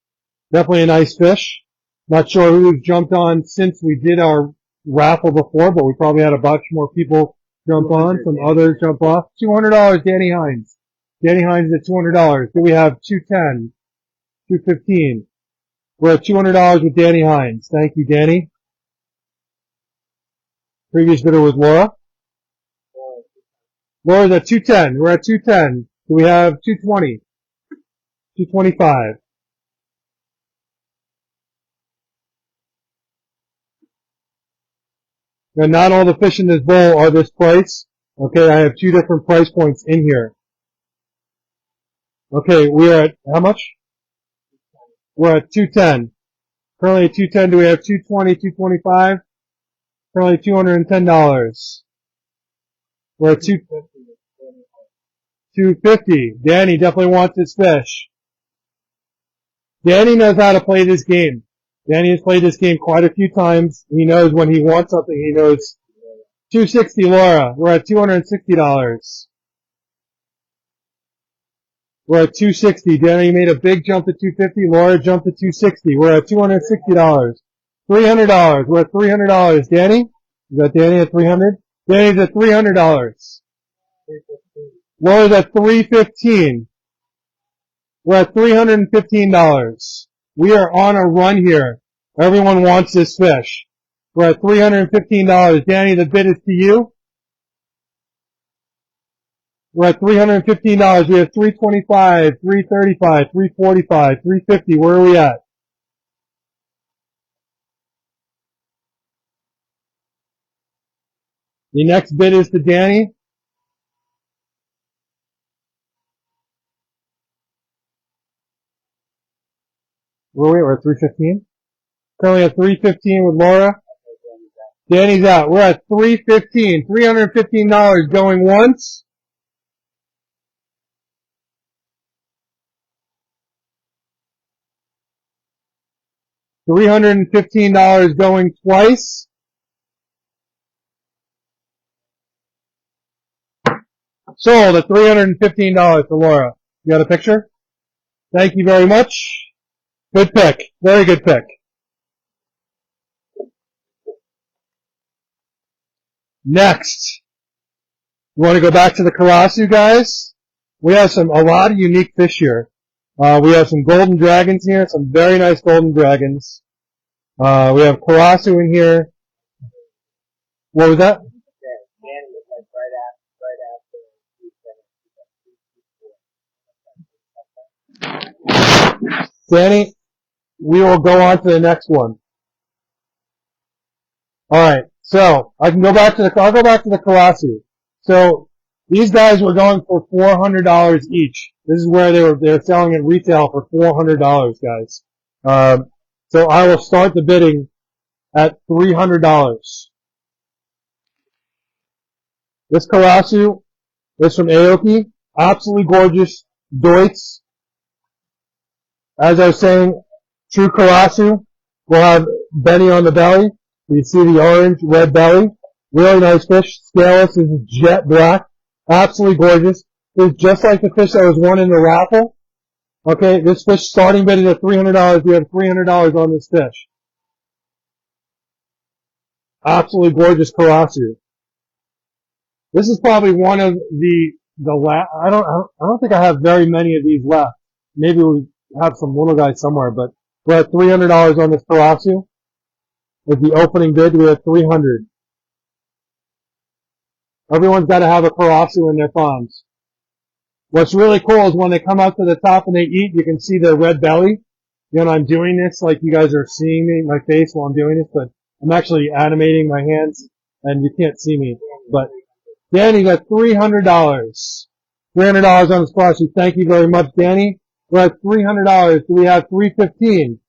Definitely a nice fish. Not sure who's jumped on since we did our raffle before, but we probably had a bunch more people jump on. Some others jump off. $200, Danny Hines. Danny Hines at $200. Do we have 210, 215? We're at $200 with Danny Hines. Thank you, Danny. Previous bidder was Laura. Laura's at 210. We're at 210. Do we have 220? 225. And not all the fish in this bowl are this price. Okay, I have two different price points in here. Okay, we are at how much? We're at 210. Currently at 210. Do we have 220, 225? Currently $210. We're at 250. Danny definitely wants his fish. Danny knows how to play this game. Danny has played this game quite a few times. He knows when he wants something. He knows 260, Laura. We're at $260. We're at 260. Danny made a big jump to 250. Laura jumped to 260. We're at $260. $300. We're at $300. Danny? You got Danny at 300? Danny's at $300. Laura's at 315. We're at $315. We are on a run here. Everyone wants this fish. We're at $315. Danny, the bid is to you. We're at $315. We have $325, $335, $345, $350. Where are we at? The next bid is to Danny. Where are we? We're at 315. Currently at 315 with Laura. Danny's out. We're at 315. $315 going once. $315 going twice. Sold at $315 to Laura. You got a picture? Thank you very much. Good pick. Very good pick. Next. You want to go back to the Karasu, guys? We have a lot of unique fish here. We have some golden dragons here, some very nice golden dragons. We have Karasu in here. What was that? Danny, we will go on to the next one. Alright, so I'll go back to the Karasu. So these guys were going for $400 each. This is where they're selling at retail for $400, guys. So I will start the bidding at $300. This Karasu is from Aoki. Absolutely gorgeous. Deutz. As I was saying, true Karasu will have Benny on the belly. You see the orange, red belly. Really nice fish. Scaleless. This is jet black. Absolutely gorgeous. This is just like the fish that was won in the raffle. Okay, this fish starting bid is at $300. We have $300 on this fish. Absolutely gorgeous Karasu. This is probably one of the I don't think I have very many of these left. Maybe we have some little guys somewhere, but we're at $300 on this Karasu. With the opening bid, we have $300. Everyone's got to have a Karasu in their ponds. What's really cool is when they come up to the top and they eat, you can see their red belly. You know, I'm doing this like you guys are seeing me, my face while I'm doing this, but I'm actually animating my hands and you can't see me. But Danny got $300. $300 on the Karasu. Thank you very much, Danny. We're at $300. Do we have $315?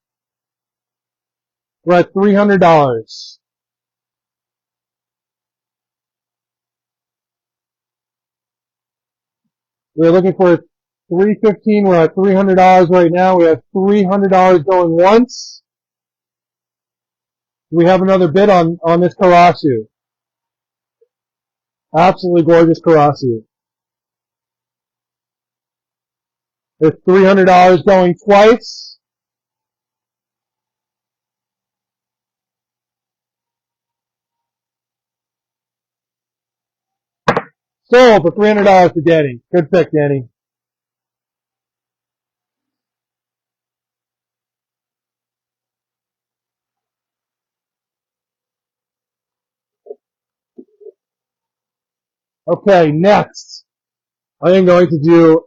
We're at $300. We're looking for $315. We're at $300 right now. We have $300 going once. Do we have another bid on this Karasu? Absolutely gorgeous Karasu. There's $300 going twice. Sold for $300 to Danny. Good pick, Danny. Okay, next. I am going to do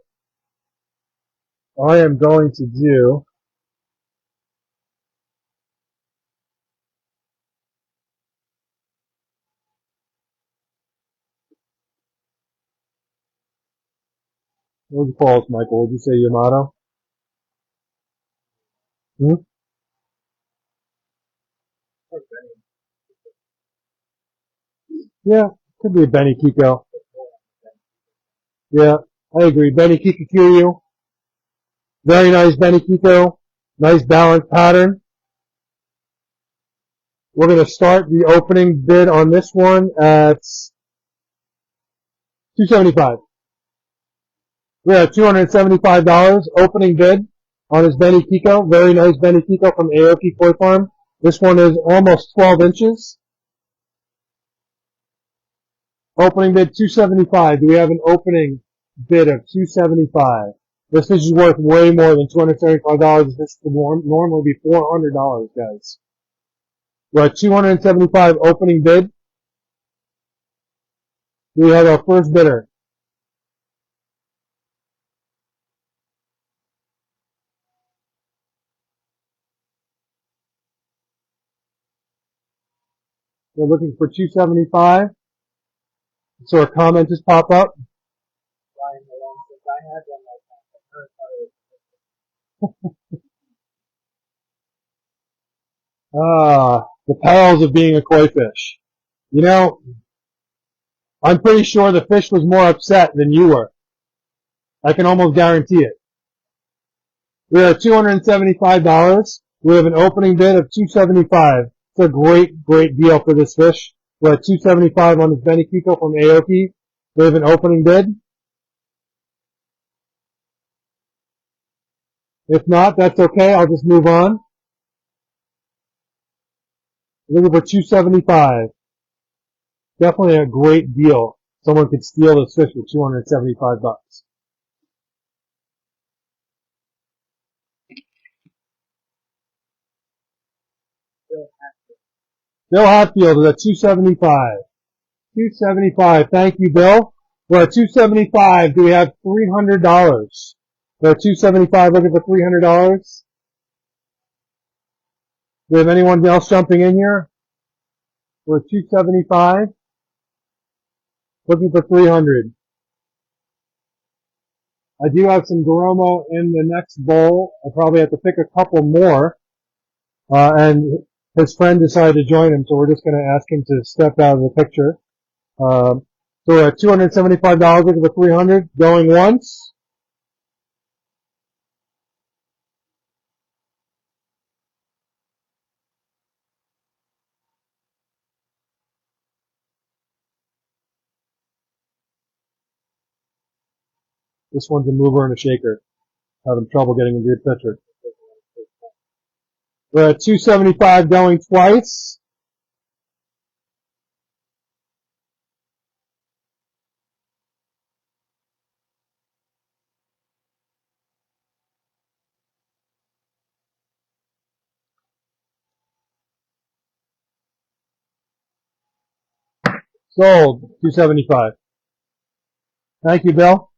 What was false, Michael? Would you say Yamato? Hmm? Yeah, could be a Benny Kiko. Yeah, I agree. Benny Kikakiryu. Very nice Benny Kiko. Nice balanced pattern. We're going to start the opening bid on this one at $275. We're at $275 opening bid on his Benny Kiko. Very nice Benny Kiko from Aoki Koi Farm. This one is almost 12 inches. Opening bid $275. Do we have an opening bid of $275? This fish is worth way more than $275. This would normally be $400, guys. We're at $275 opening bid. We have our first bidder. They're looking for $275. So a comment just pop up. The perils of being a koi fish. You know, I'm pretty sure the fish was more upset than you were. I can almost guarantee it. We're at $275. We have an opening bid of $275. It's a great, great deal for this fish. We're at $275 on this Benny Kiko from Aoki. We have an opening bid. If not, that's okay. I'll just move on. Looking for $275. Definitely a great deal. Someone could steal this fish for $275. Bill Hatfield is at $275. $275. Thank you, Bill. We're at $275. Do we have $300? We're at $275 looking for $300. Do we have anyone else jumping in here? We're at $275. Looking for $300. I do have some Goromo in the next bowl. I'll probably have to pick a couple more. And his friend decided to join him, so we're just going to ask him to step out of the picture. So we're at $275 looking for $300. Going once. This one's a mover and a shaker. Having trouble getting a good picture. We're at $275 going twice. Sold. $275. Thank you, Bill.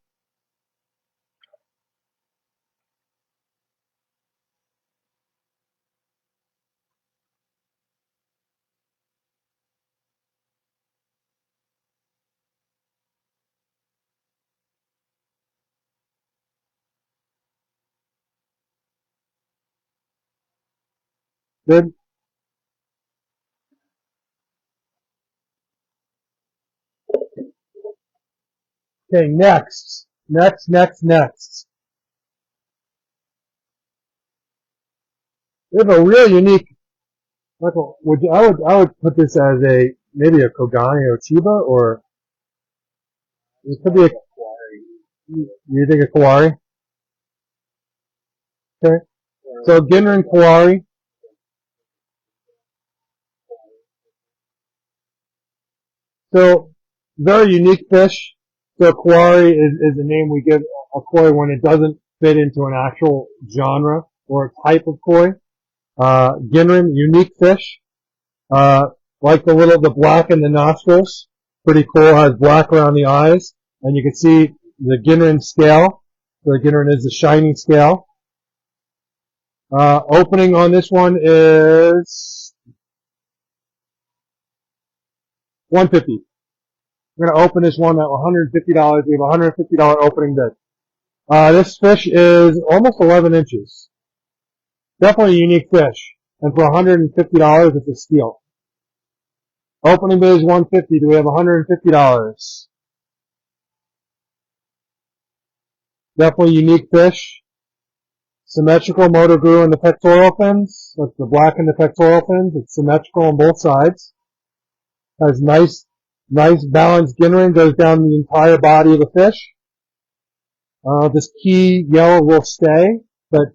Good. Okay, next. Next. We have a real unique, Michael, I would put this as maybe a Kogani or Chiba, or it could be you think a Kawari? Okay. So Ginrin Kawari. So very unique fish. So Kawari is the name we give a koi when it doesn't fit into an actual genre or a type of koi. Ginrin, unique fish. Like the black in the nostrils. Pretty cool. Has black around the eyes. And you can see the Ginrin scale. So the Ginrin is the shiny scale. Opening on this one is $150. We're going to open this one at $150. We have a $150 opening bid. This fish is almost 11 inches. Definitely a unique fish. And for $150, it's a steal. Opening bid is $150. Do we have $150? Definitely unique fish. Symmetrical motor grew in the pectoral fins. That's the black in the pectoral fins. It's symmetrical on both sides. Has nice balanced gin ring. Goes down the entire body of the fish. This key yellow will stay, but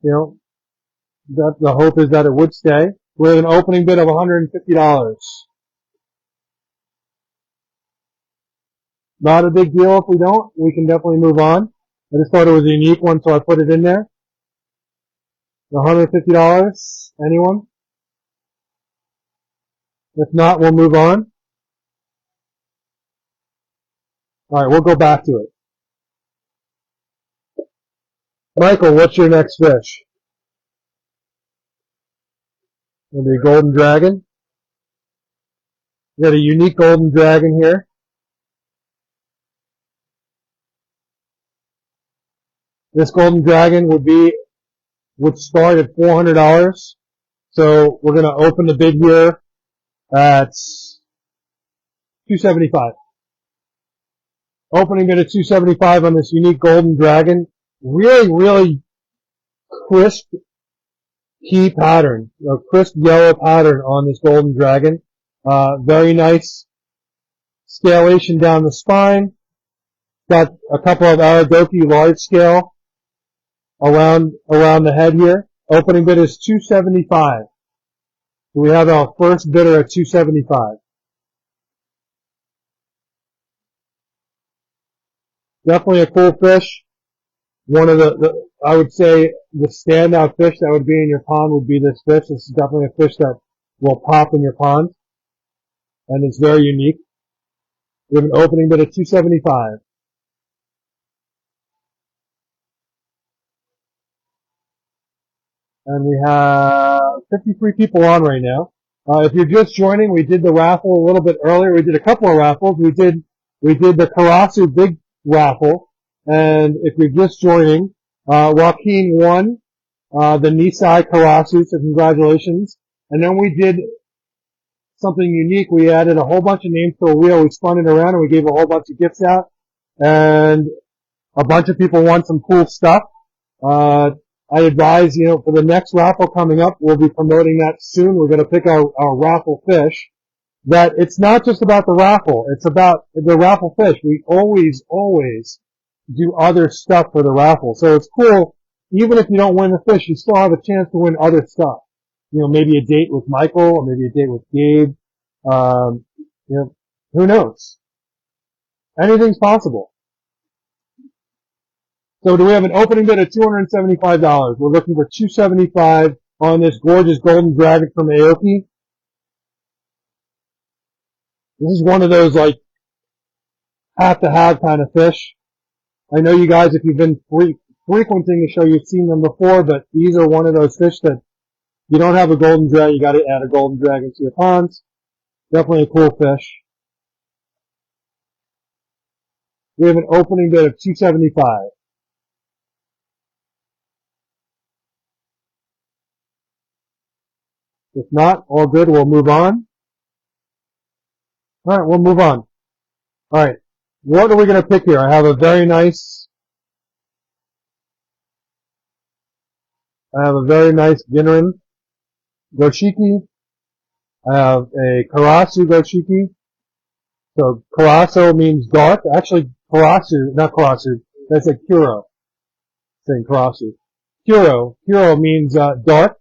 the hope is that it would stay. We have an opening bid of $150. Not a big deal if we don't. We can definitely move on. I just thought it was a unique one, so I put it in there. $150. Anyone? If not, we'll move on. All right, we'll go back to it. Michael, what's your next fish? It'll be a golden dragon. We got a unique golden dragon here. This golden dragon would start at $400. So we're going to open the bid here at $275. Opening bid at $275 on this unique golden dragon. Really, really crisp key pattern, a crisp yellow pattern on this golden dragon. Very nice scalation down the spine. Got a couple of Aragoki large scale around the head here. Opening bid is $275. So we have our first bidder at $275. Definitely a cool fish. One of I would say the standout fish that would be in your pond would be this fish. This is definitely a fish that will pop in your pond. And it's very unique. We have an opening bid at $275. And we have 53 people on right now. If you're just joining, we did the raffle a little bit earlier. We did a couple of raffles. We did the Karasu big raffle. And if you're just joining, Joaquin won the Nisai Karasu, so congratulations. And then we did something unique. We added a whole bunch of names to a wheel. We spun it around and we gave a whole bunch of gifts out. And a bunch of people won some cool stuff. I advise, for the next raffle coming up, we'll be promoting that soon. We're going to pick our raffle fish. That it's not just about the raffle. It's about the raffle fish. We always do other stuff for the raffle. So it's cool. Even if you don't win the fish, you still have a chance to win other stuff. Maybe a date with Michael, or maybe a date with Gabe. Who knows? Anything's possible. So do we have an opening bid at $275? We're looking for $275 on this gorgeous golden dragon from Aoki. This is one of those have to have kind of fish. I know you guys, if you've been frequenting the show, you've seen them before, but these are one of those fish that you don't have a golden dragon, you got to add a golden dragon to your ponds. Definitely a cool fish. We have an opening bid of $275. If not, all good, we'll move on. Alright, we'll move on. Alright, what are we going to pick here? I have a very nice Ginrin Goshiki. I have a Karasu Goshiki. So Karasu means dark. Actually, not Karasu, that's a Kuro. Saying Karasu. Kuro means dark.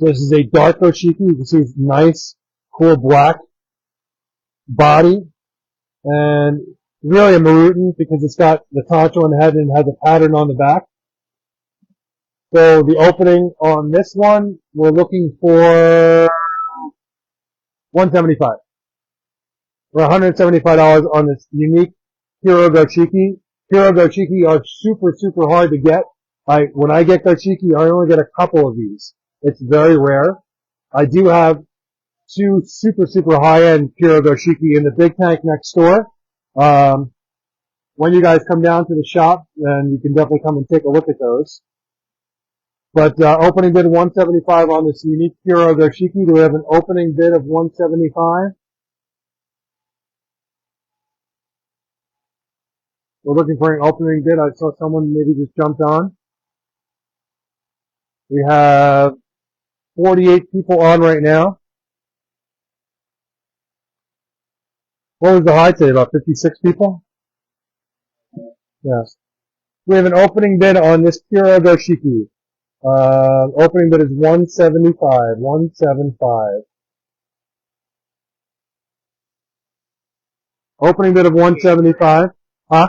This is a dark Goshiki. You can see it's nice, cool black body. And really a Marutan because it's got the tancho on the head and has a pattern on the back. So the opening on this one, we're looking for $175. We're $175 on this unique Kuro Goshiki. Kuro Goshiki are super, super hard to get. When I get Goshiki, I only get a couple of these. It's very rare. I do have two super, super high-end Kuro Goshiki in the big tank next door. when you guys come down to the shop, then you can definitely come and take a look at those. But opening bid 175 on this unique Kuro Goshiki. Do we have an opening bid of 175? We're looking for an opening bid. I saw someone maybe just jumped on. We have 48 people on right now. What was the high today? About 56 people? Yes. We have an opening bid on this Kuro Goshiki. Opening bid is 175. 175. Opening bid of 175. Huh?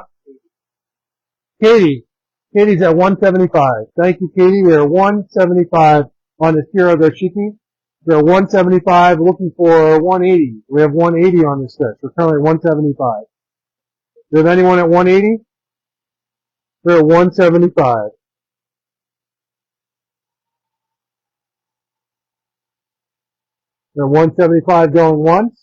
Katie. Katie's at 175. Thank you, Katie. We are 175 on this Kuro Goshiki. We're 175, looking for 180. We have 180 on this fish. We're currently at 175. Do we have anyone at 180? We're at 175. We're 175 going once.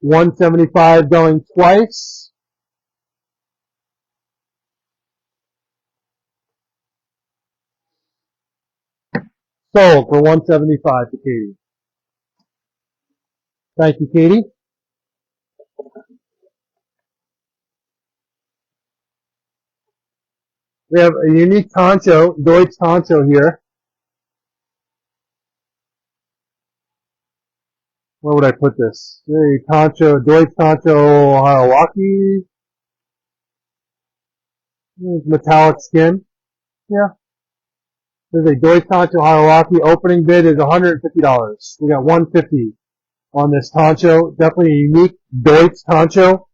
175 going twice. Sold for 175 to Katie. Thank you, Katie. We have a unique Tancho, Deutsch Tancho here. Where would I put this? The Tancho, Deutsch Tancho Harawaki. Metallic skin. Yeah. There's a Deutsch Tancho Harawaki. Opening bid is $150. We got 150 on this Tancho. Definitely a unique Deutsch Tancho.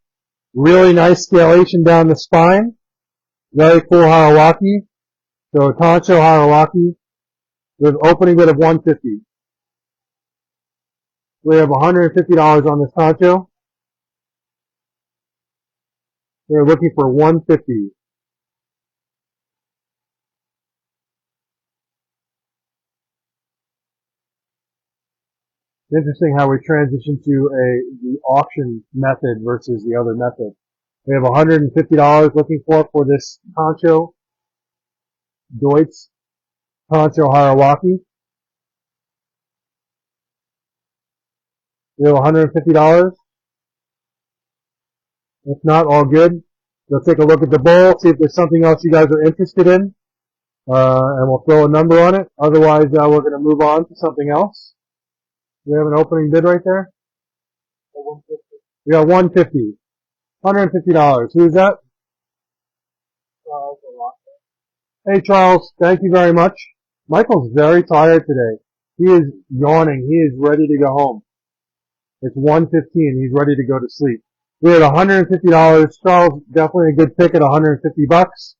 Really nice scalation down the spine. Very cool Harawaki. So Tancho Harawaki. We have opening bid of 150. We have $150 on this Tancho. We're looking for 150. Interesting how we transition to the auction method versus the other method. We have $150 looking for this Tancho, Deutsch Tancho Harawaki. We have $150. If not, all good. We'll take a look at the bowl, see if there's something else you guys are interested in, and we'll throw a number on it. Otherwise, we're going to move on to something else. We have an opening bid right there. We got 150. $150. Who's that? Hey, Charles. Thank you very much. Michael's very tired today. He is yawning. He is ready to go home. It's 1:15. He's ready to go to sleep. We had $150. Charles, definitely a good pick at $150.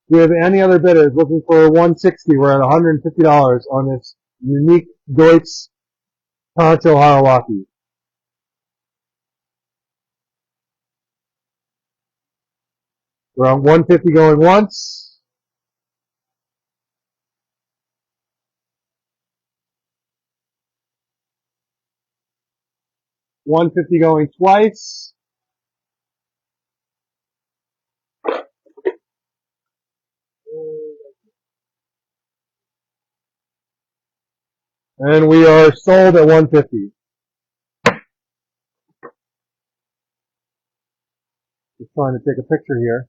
Do we have any other bidders looking for 160? We're at $150 on this unique Deutsch Tancho Harawaki. We're on 150 going once. $150 going twice. And we are sold at 150. Just trying to take a picture here.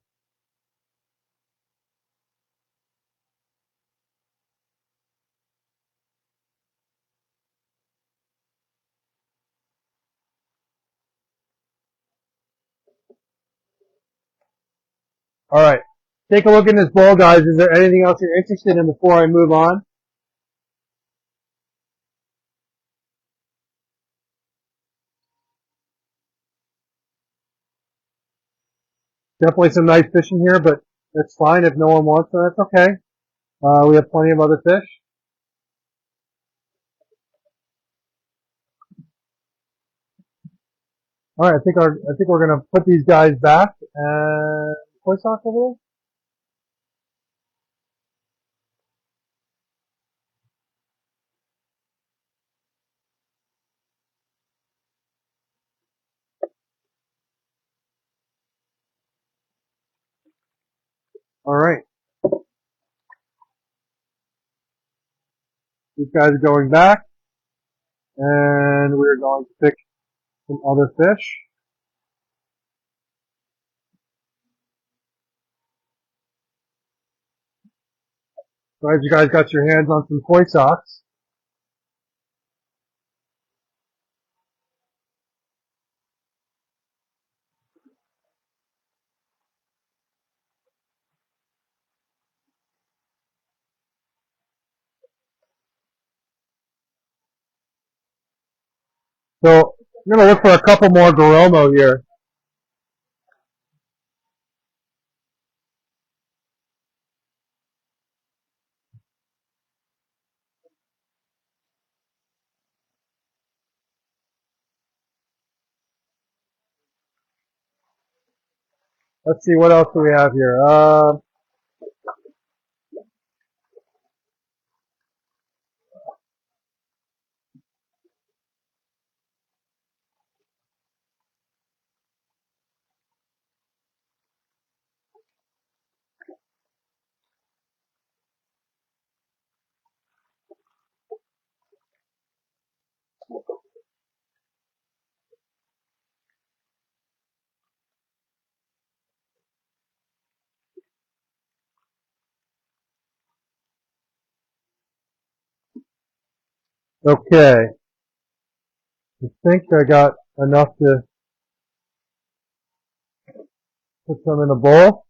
All right. Take a look in this bowl, guys. Is there anything else you're interested in before I move on? Definitely some nice fish in here, but that's fine if no one wants them. That's okay. We have plenty of other fish. All right, I think we're gonna put these guys back and koi sauce over there. All right. These guys are going back, and we're going to pick some other fish. Glad you guys got your hands on some koi socks. So I'm going to look for a couple more Goromo here. Let's see, what else do we have here? Okay. I think I got enough to put some in a bowl.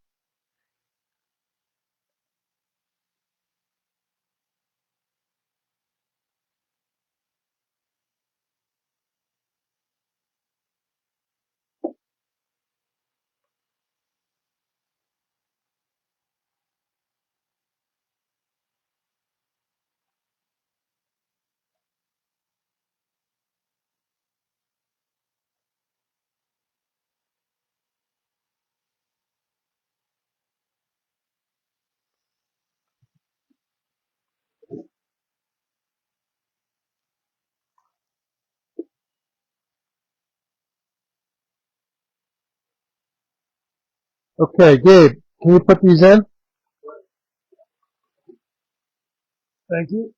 Okay, Gabe, can you put these in? Thank you.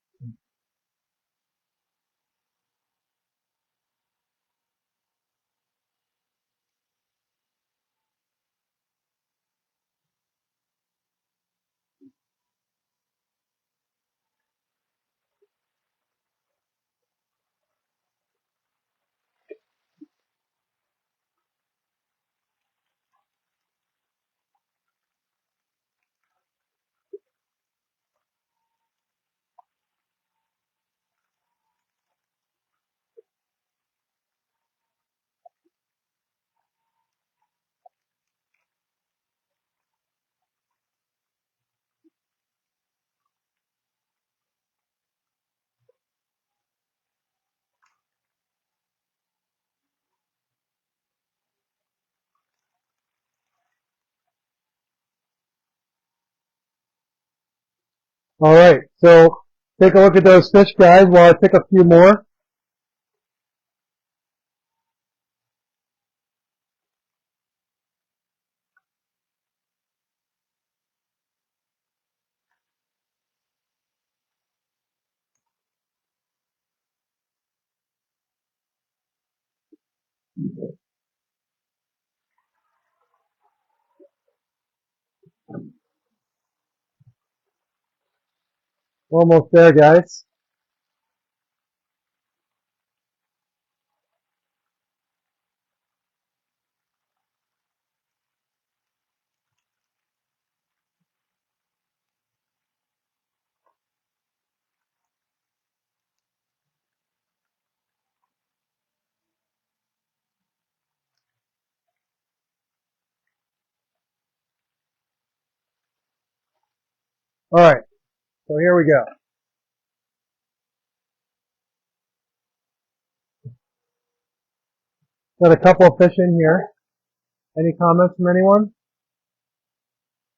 All right, so take a look at those fish, guys, while I pick a few more. Almost there, guys. All right, so here we go. Got a couple of fish in here. Any comments from anyone?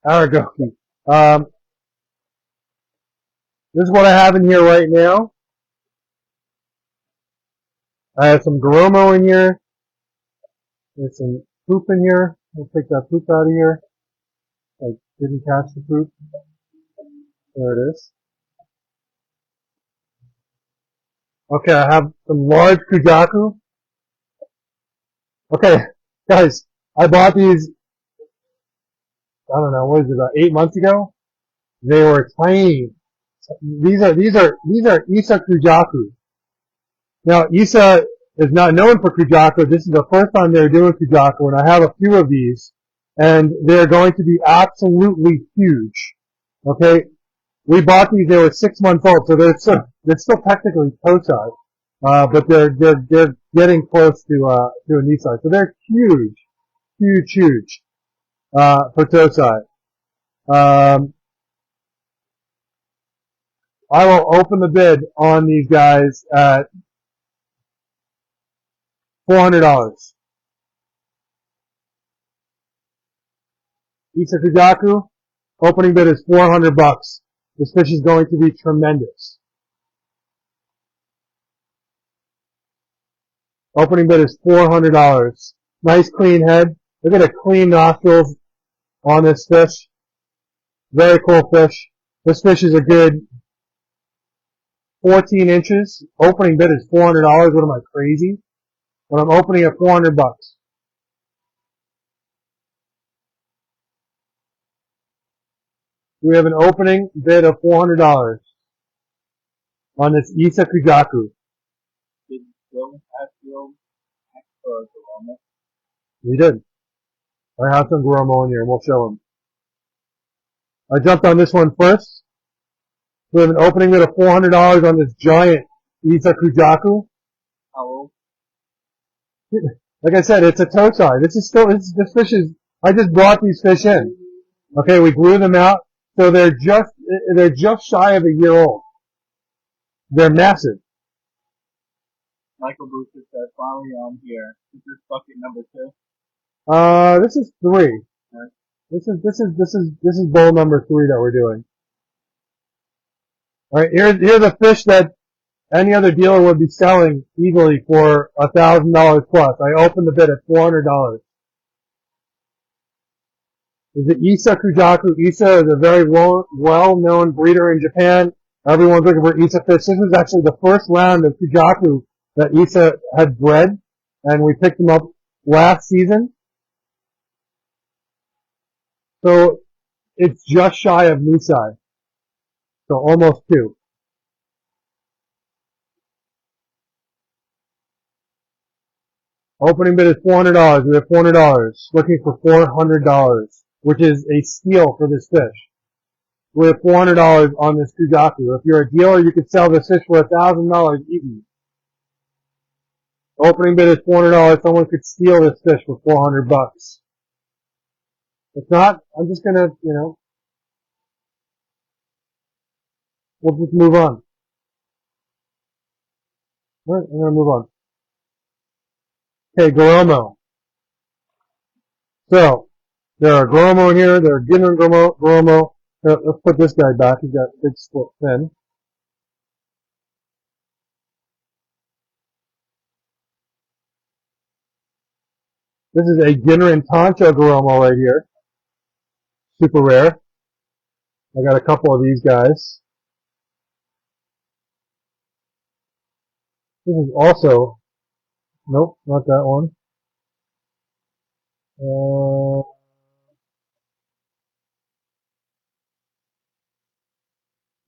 Aragoki. This is what I have in here right now. I have some Goromo in here. There's some poop in here. I'll take that poop out of here. Like Didn't catch the poop. There it is. Okay, I have some large Kujaku. Okay, guys, I bought these, I don't know, what is it, about 8 months ago? They were tiny. These are Isa Kujaku. Now, Isa is not known for Kujaku. This is the first time they're doing Kujaku, and I have a few of these, and they're going to be absolutely huge. Okay? We bought these, they were 6 months old, so they're still technically toe size. But they're getting close to a knee size. So they're huge, for toe size. I will open the bid on these guys at $400. Isa Kujaku, opening bid is $400. This fish is going to be tremendous. Opening bid is $400. Nice clean head. Look at the clean nostrils on this fish. Very cool fish. This fish is a good 14 inches. Opening bid is $400. What am I, crazy? But I'm opening at $400. We have an opening bid of $400 on this Isa Kujaku. Did Bill ask you for Goromo? We did. I have some Goromo in here, and we'll show him. I jumped on this one first. We have an opening bid of $400 on this giant Isa Kujaku. How old? Like I said, it's a toe size. This fish is, I just brought these fish in. Okay, we blew them out, so they're just shy of a year old. They're massive. Michael Booster says, finally on here. Is this bucket number 2? This is 3. Right. This is bowl number 3 that we're doing. Alright, here's a fish that any other dealer would be selling easily for $1,000 plus. I opened the bid at $400. Is it Isa Kujaku? Isa is a very well-known breeder in Japan. Everyone's looking for Isa fish. This was actually the first round of Kujaku that Isa had bred, and we picked them up last season. So it's just shy of Musai. So almost 2. Opening bid is $400. We have $400. Looking for $400, which is a steal for this fish. We have $400 on this Kujaku. If you're a dealer, you could sell this fish for $1,000 easy. Opening bid is $400. Someone could steal this fish for $400. If not, I'm just gonna, we'll just move on. Alright, I'm gonna move on. Okay, Goromo. So, there are Goromo in here, there are Ginrin Goromo. Let's put this guy back, he's got a big split fin. This is a Ginrin Tancho Goromo right here. Super rare. I got a couple of these guys. This is also, nope, not that one.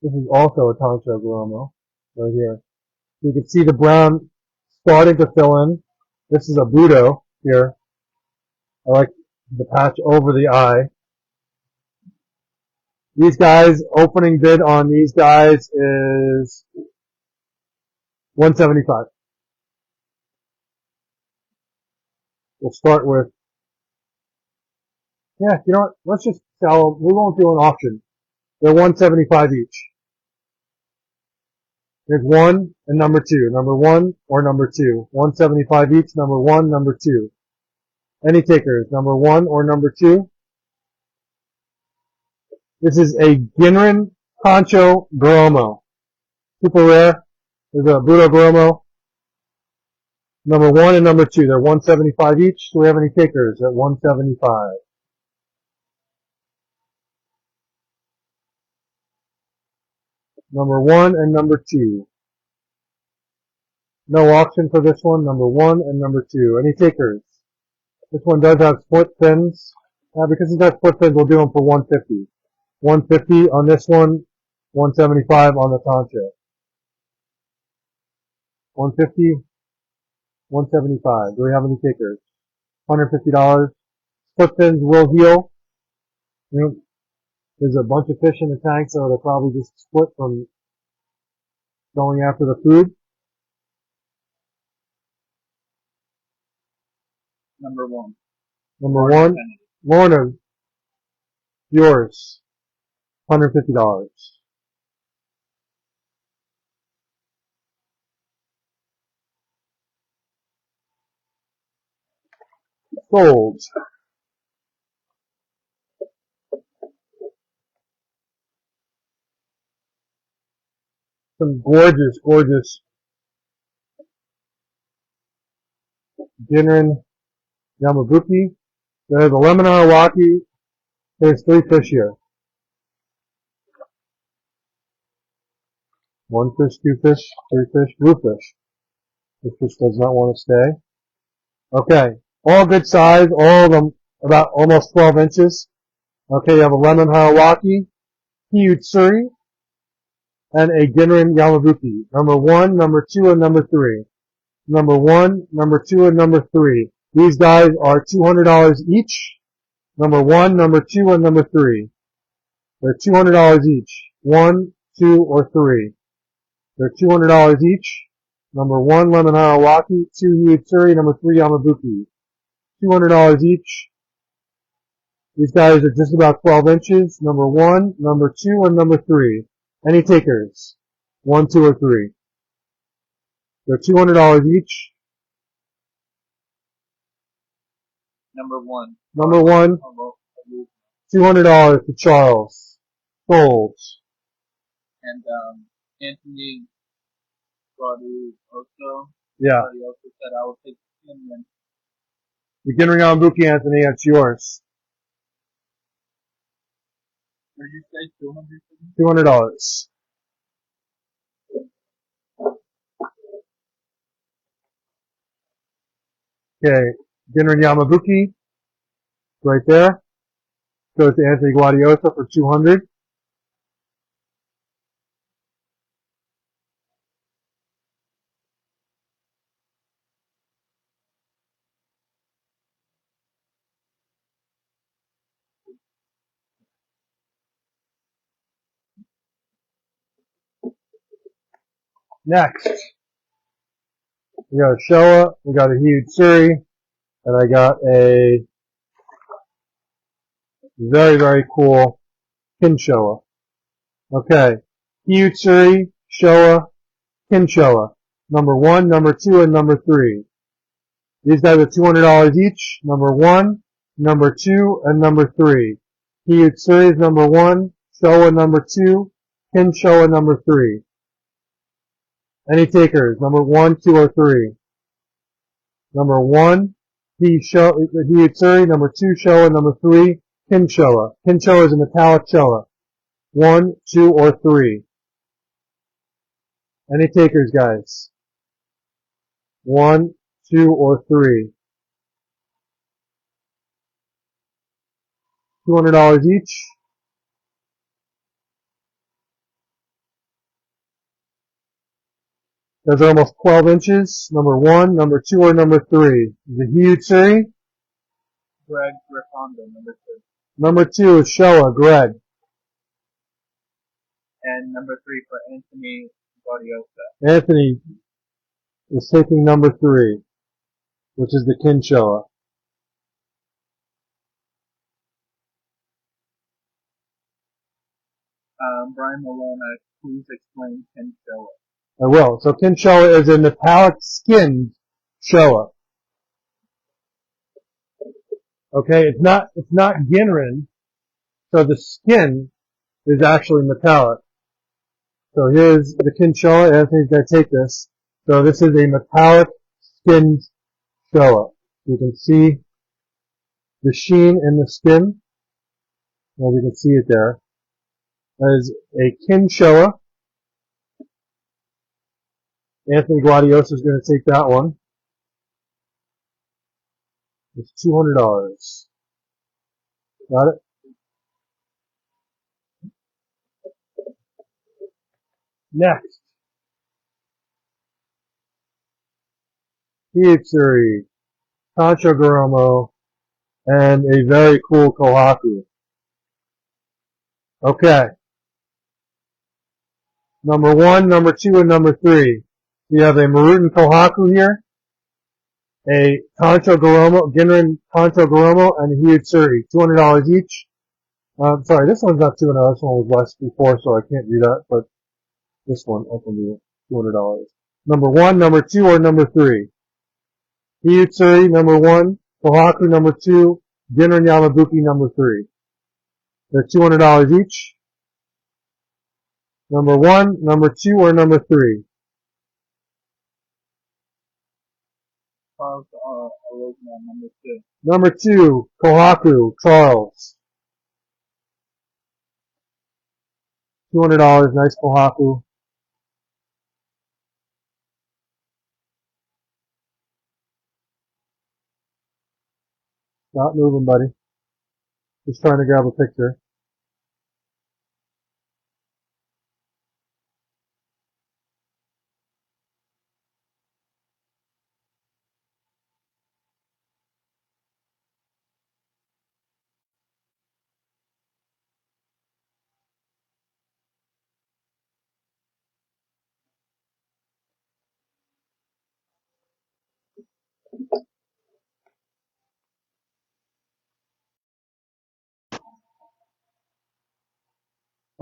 This is also a Tancho Goromo right here. You can see the brown starting to fill in. This is a Budo here. I like the patch over the eye. These guys, opening bid on these guys is $175. We'll start with, yeah, you know what? Let's just sell them. We won't do an auction. They're $175 each. Here's 1 and number 2. Number 1 or number 2. $175 each. Number 1, number 2. Any takers? Number 1 or number 2? This is a Ginrin Tancho Goromo. Super rare. There's a Budo Goromo. Number 1 and number 2. They're $175 each. Do we have any takers at $175? Number 1 and number 2. No auction for this one. Number 1 and number 2. Any takers? This one does have split fins. Because he's got split fins, we'll do them for 150. 150 on this one. 175 on the Tantra. 150. 175. Do we have any takers? $150. Split fins will heal. You know, there's a bunch of fish in the tank, so they'll probably just split from going after the food. Number 1. Number 1, Lorna, yours, $150. Sold. Some gorgeous, gorgeous Ginrin Yamabuki. There's a lemon Arawaki. There's 3 fish here. 1 fish, 2 fish, 3 fish, blue fish. This fish does not want to stay. Okay. All good size. All of them about almost 12 inches. Okay, you have a lemon Harawaki, Hiyutsuri, and a Ginrin Yamabuki. Number 1, number 2, and number 3. Number 1, number 2, and number 3. These guys are $200 each. Number 1, number 2, and number 3. They're $200 each. 1, 2, or 3. They're $200 each. Number 1, lemon Harawaki, 2 Hiyutsuri, number 3 Yamabuki. $200 each. These guys are just about 12 inches. Number 1, number 2, and number 3. Any takers? 1, 2, or 3. They're $200 each. Number 1. Number 1, $200 to Charles. Sold. And Anthony Guadioso. Yeah. Guadioso said I will take him then. The Ginrin Yamabuki, Anthony, that's yours. What did you say? $200. Okay, Ginrin Yamabuki, right there. Goes to Anthony Guadioso for $200. Next, we got a Showa, we got a Hiyutsuri, and I got a very, very cool Kinshowa. Okay, Hiyutsuri, Showa, Kinshowa. Number 1, number 2, and number 3. These guys are $200 each. Number 1, number 2, and number 3. Hiyutsuri is number 1, Showa number 2, Kinshowa number 3. Any takers? Number 1, 2, or 3. Number 1, Hiyutsuri. Number 2, Showa. Number 3, Kinshowa. Kinshowa is a metallic Showa. 1, 2, or 3. Any takers, guys? 1, 2, or 3. $200 each. Those are almost 12 inches. Number 1, number 2, or number 3. The Hiyutsuri. Greg Grifondo, number 2. Number 2 is Showa, Greg. And number 3 for Anthony Guadiosa. Anthony is taking number 3, which is the Kinshowa. Brian Malone, please explain Kinshowa. I will. So Kinshowa is a metallic skinned Showa. Okay, it's not Ginrin, so the skin is actually metallic. So here's the Kinshowa. Anthony's going to take this. So this is a metallic skinned Showa. You can see the sheen in the skin. Well, you can see it there. That is a Kinshowa. Anthony Guardiosa is going to take that one. It's $200. Got it? Next, Hiitsuri, Concho Garomo, and a very cool Kohaku. Okay. Number 1, number 2, and number 3. You have a Marutan Kohaku here, a Concho Garomo, Ginrin Concho Garomo, and a Hiitsuri. $200 each. Sorry, this one's not $200. This one was less before, so I can't do that, but this one, I can do it. $200. Number 1, number 2, or number 3? Hiitsuri, number 1. Kohaku, number 2. Ginrin Yamabuki, number 3. They're $200 each. Number 1, number 2, or number 3? Number 2. Number 2, Kohaku, Charles. $200, nice Kohaku. Not moving, buddy. Just trying to grab a picture.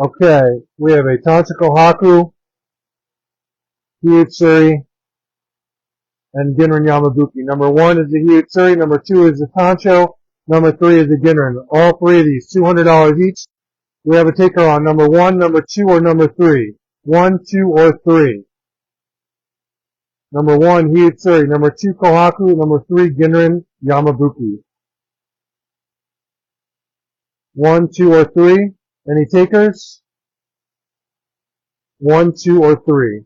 Okay, we have a Tancha Kohaku, Hiitsuri, and Ginrin Yamabuki. Number 1 is the Hiitsuri, number 2 is the Tancho, number 3 is the Ginrin. All 3 of these, $200 each. We have a taker on number 1, number 2, or number 3. 1, 2, or 3. Number 1, Hiitsuri. Number 2, Kohaku. Number 3, Ginrin Yamabuki. 1, 2, or 3. Any takers? 1, 2, or 3.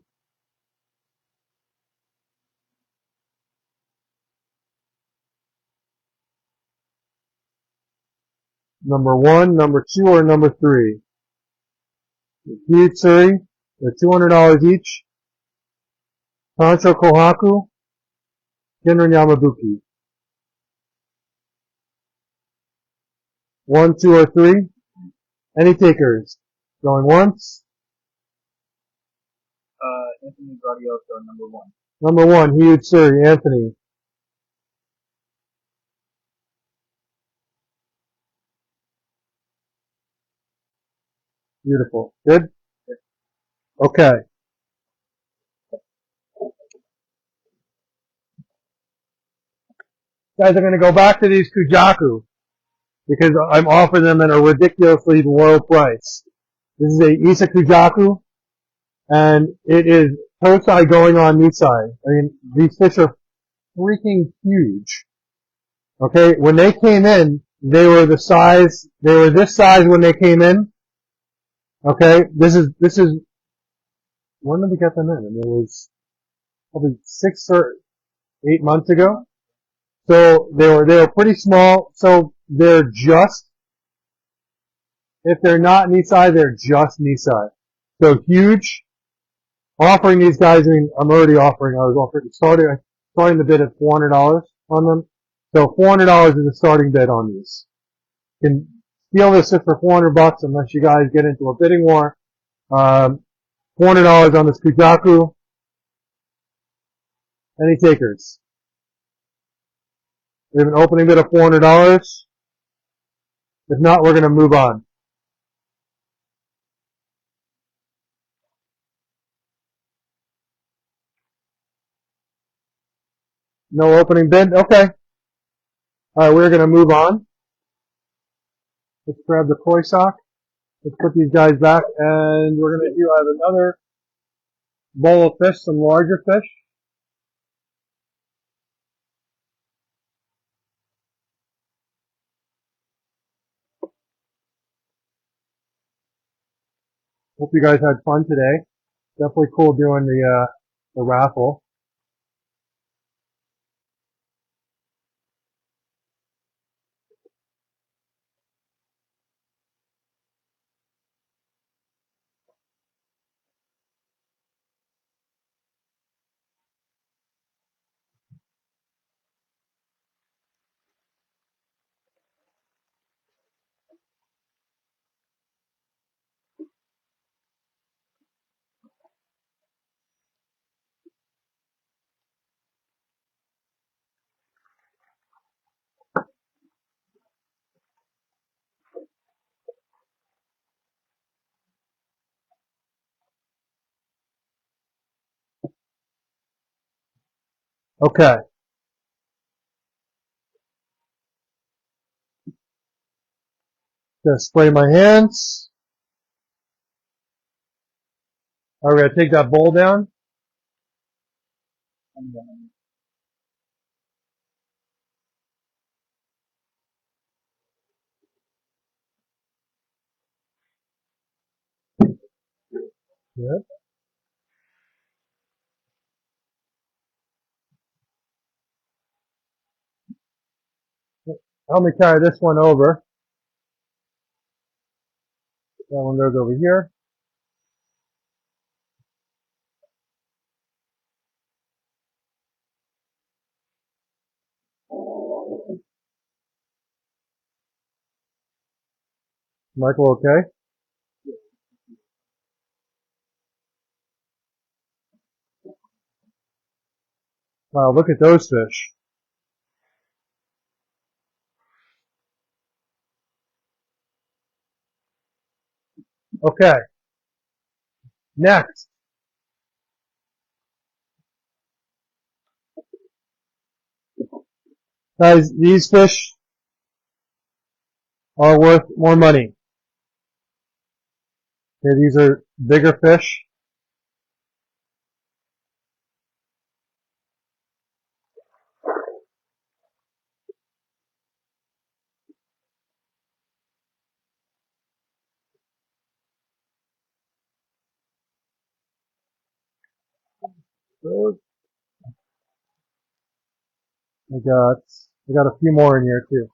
Number 1, number 2, or number 3. Hiitsuri. They're $200 each. Tancho Kohaku. Ginrin Yamabuki. 1, 2, or 3. Any takers? Going once? Anthony Guardiosa, number 1. Number 1, Hiitsuri, Anthony. Beautiful. Good? Okay. Guys, I'm going to go back to these Kujaku because I'm offering them at a ridiculously low price. This is a Isa Kujaku, and it is Tosai going on Nisai. I mean, these fish are freaking huge. Okay, when they came in, they were this size when they came in. Okay, this is, when did we get them in? I mean, it was probably 6 or 8 months ago. So they were pretty small. So they're just, if they're not knee size, they're just knee size. So huge. Offering these guys, I mean, I was offering, starting the bid at $400 on them. So $400 is the starting bid on these. You can steal this for $400 unless you guys get into a bidding war. $400 on this Kujaku. Any takers? We have an opening bid of $400. If not, we're going to move on. No opening bid? Okay. Alright, we're going to move on. Let's grab the koi sock. Let's put these guys back, and we're going to have another bowl of fish, some larger fish. Hope you guys had fun today. Definitely cool doing the raffle. Okay. Gonna spray my hands. Alright, we're gonna take that bowl down. Good. Help me carry this one over. That one goes over here. Michael, okay? Wow, look at those fish. Okay. Next. Guys, these fish are worth more money. Okay, these are bigger fish. I got a few more in here too.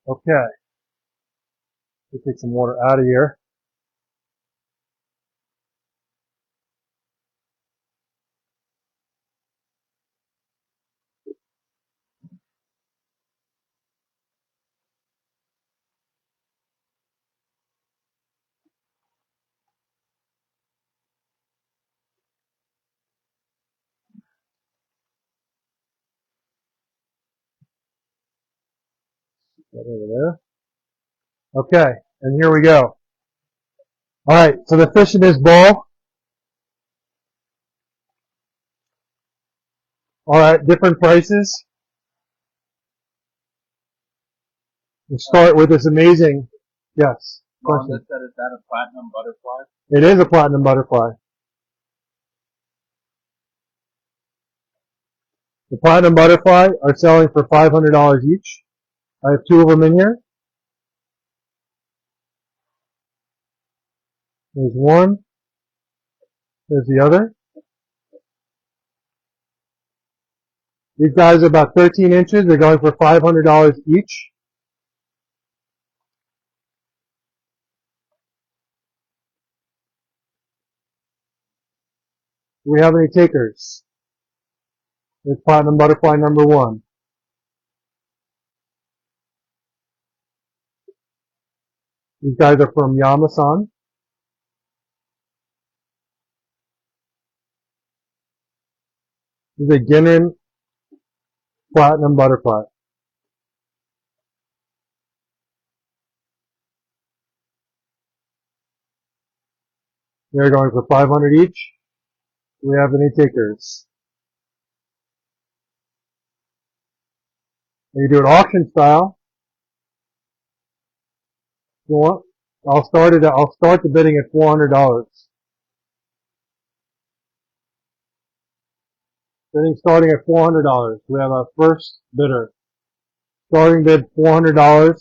Okay. Let's take some water out of here. That over there. Okay, and here we go. Alright, so the fish in this bowl are at different prices. We start with this amazing, yes, Ron, question. is that a platinum butterfly? It is a platinum butterfly. The platinum butterfly are selling for $500 each. I have two of them in here. There's one. There's the other. These guys are about 13 inches. They're going for $500 each. Do we have any takers? It's Platinum Butterfly number 1. These guys are from Yamasan. This is a Ginrin Platinum Butterfly. They're going for 500 each. Do we have any takers? You do it auction style. You want? I'll start the bidding at $400. Bidding starting at $400. We have our first bidder. Starting bid $400.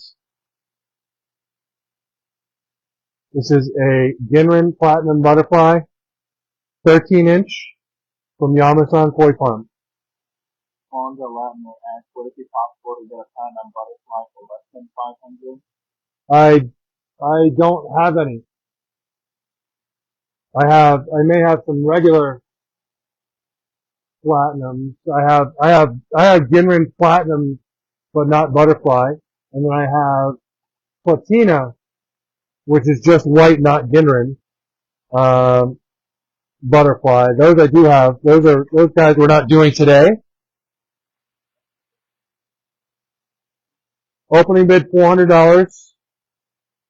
This is a Ginrin Platinum Butterfly, 13-inch from Yamasan Koi Farm. On the Latin will ask, would it be possible to get a platinum butterfly for less than 500? I don't have any. I may have some regular platinums. I have Ginrin Platinum, but not butterfly. And then I have Platina, which is just white, not Ginrin, butterfly. Those I do have. Those guys we're not doing today. Opening bid $400.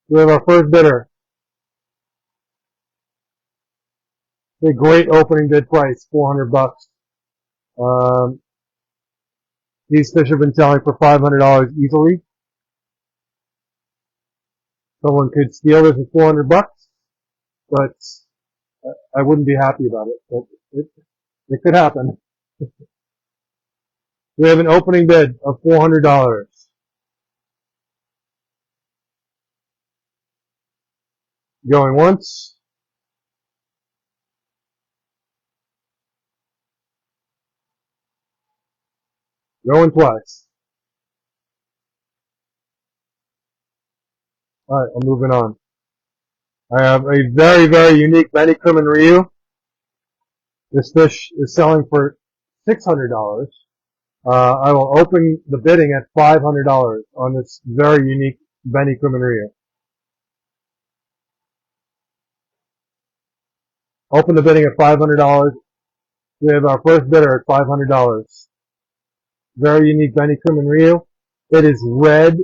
We have our first bidder. A great opening bid price, $400. These fish have been selling for $500 easily. Someone could steal this for $400, but I wouldn't be happy about it. But it could happen. We have an opening bid of $400. Going once. Going twice. Alright, I'm moving on. I have a very, very unique Benicum and Ryu. This fish is selling for $600. I will open the bidding at $500 on this very unique Benicum and Ryu. Open the bidding at $500. We have our first bidder at $500. Very unique Benicum and Ryu. It is red.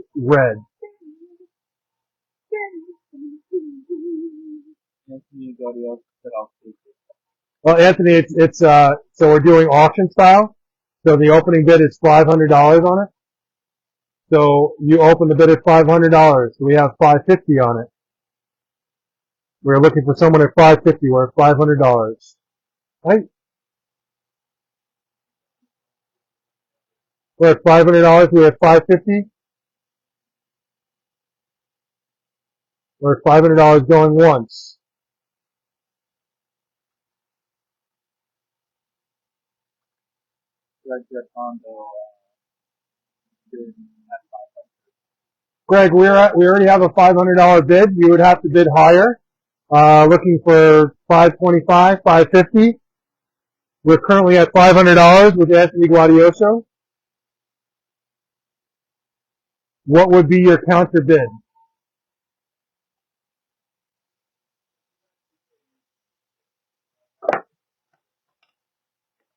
Well, Anthony, so we're doing auction style. So the opening bid is $500 on it. So you open the bid at $500. We have $550 on it. We're looking for someone at $550. We're at $500. Right? We're at $500. We're at $550. We're at $500 going once. Greg, we already have a $500 bid. You would have to bid higher. Looking for $525, $550. We're currently at $500 with Anthony Guadioso. What would be your counter bid?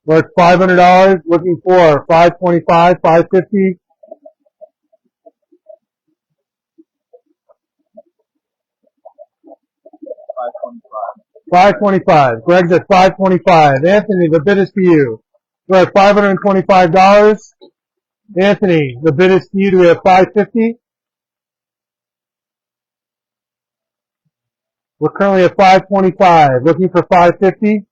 We're at $500, looking for $525, $550. $525. Greg's at $525. Anthony, the bid is to you. We're at $525. Anthony, the bid is to you. Do we have $550? We're currently at $525. Looking for $550.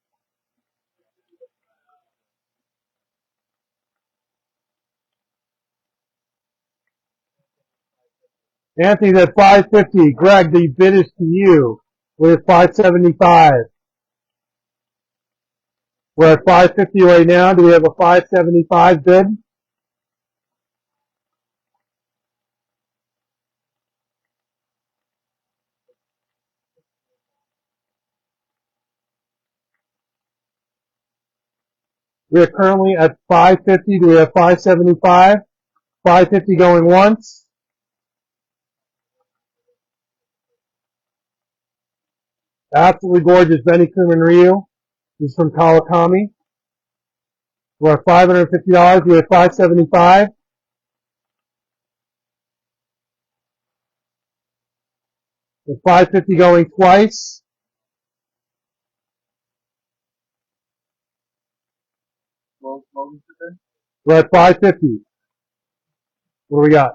Anthony's at $550. Greg, the bid is to you. We're at $575. We're at $550 right now. Do we have a $575 bid? We are currently at 550. Do we have 575? 550 going once. Absolutely gorgeous Benny Kuman Ryu. He's from Kawakami. We're at $550. We have 575. With 550 going twice. We're at 550. What do we got?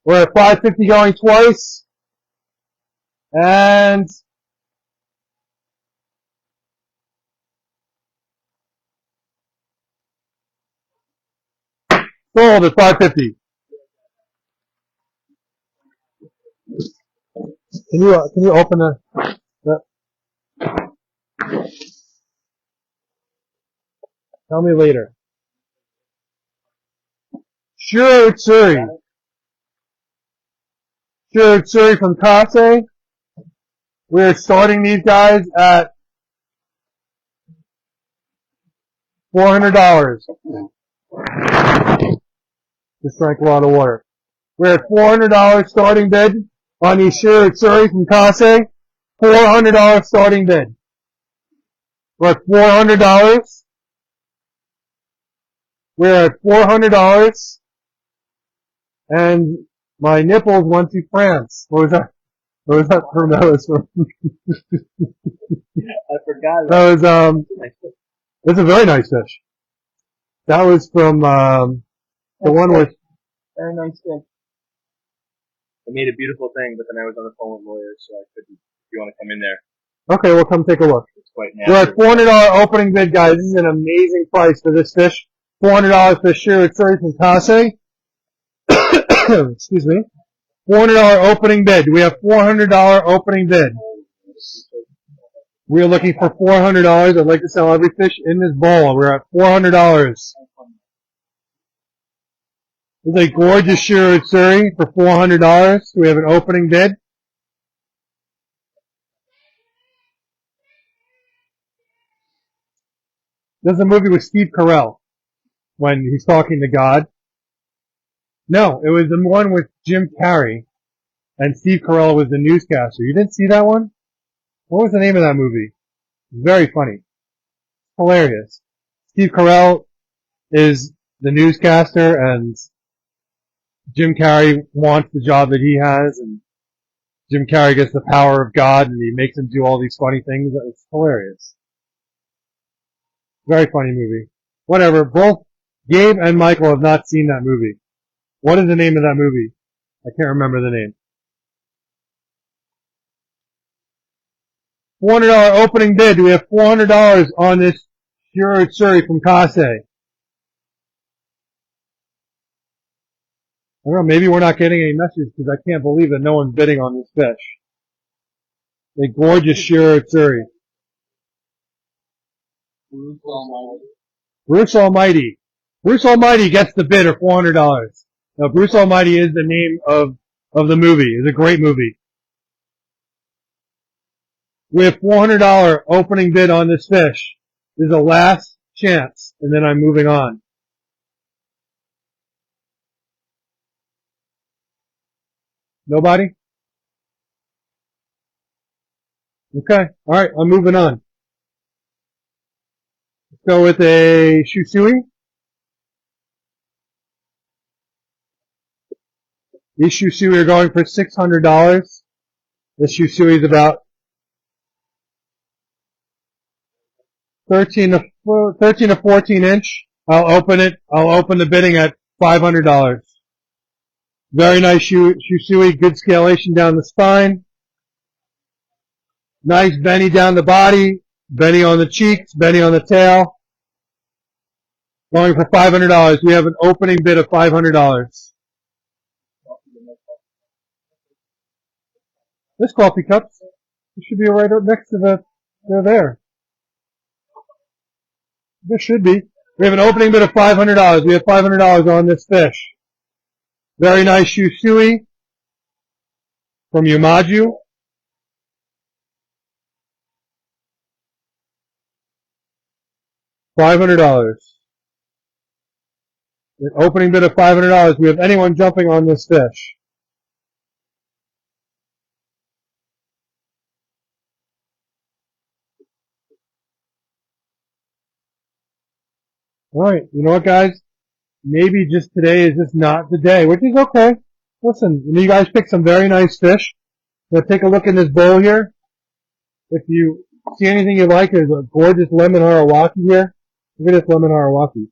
We're at 550 going twice. And sold at 550. Can you open the tell me later. Sure, Tsuri. Sure, Tsuri from Kase. We're starting these guys at $400. Just drank a lot of water. We're at $400 starting bid on these Sure, Tsuri from Kase. $400 starting bid. We're at $400. We're at $400. And my nipples went to France. What was that? What was that from? That was from. I forgot. That was That's a very nice fish. That was from the one with. Very nice fish. I made a beautiful thing, but then I was on the phone with lawyers, so I couldn't. If you want to come in there, Okay, we'll come take a look. it's quite We're natural. at $400 opening bid, guys. This is an amazing price for this fish. $400 for Sure Tsuri from Kase. Excuse me. $400 opening bid. We have $400 opening bid. We are looking for $400. I'd like to sell every fish in this bowl. We're at $400. This is a gorgeous Sure Tsuri for $400. We have an opening bid. There's a movie with Steve Carell when he's talking to God. No, it was the one with Jim Carrey and Steve Carell was the newscaster. You didn't see that one? What was the name of that movie? Very funny. Hilarious. Steve Carell is the newscaster and Jim Carrey wants the job that he has and Jim Carrey gets the power of God and he makes him do all these funny things. It's hilarious. Very funny movie. Whatever. Both Gabe and Michael have not seen that movie. What is the name of that movie? I can't remember the name. $400 opening bid. We have $400 on this Sure Tsuri from Kase. I don't know, maybe we're not getting any messages because I can't believe that no one's bidding on this fish. A gorgeous Sure Tsuri. Bruce Almighty. Bruce Almighty gets the bid of $400. Now, Bruce Almighty is the name of the movie. It's a great movie. We have $400 opening bid on this fish. This is the last chance, and then I'm moving on. Nobody? Okay. All right. I'm moving on. Let's go with a Shusui. These Shusui are going for $600. This Shusui is about 13 to 14 inch. I'll open it. I'll open the bidding at $500. Very nice Shusui. Good scalation down the spine. Nice Benny down the body. Benny on the cheeks. Benny on the tail. Going for $500. We have an opening bid of $500. This coffee cups. It should be right up next to they're there. There should be. We have an opening bid of $500. We have $500 on this fish. Very nice Shusui from Yamaju. $500. An opening bid of $500. We have anyone jumping on this fish? Alright, you know what guys? Maybe just today is just not the day, which is okay. Listen, you guys picked some very nice fish. Now take a look in this bowl here. If you see anything you like, there's a gorgeous lemon harawaki here. Look at this lemon harawaki.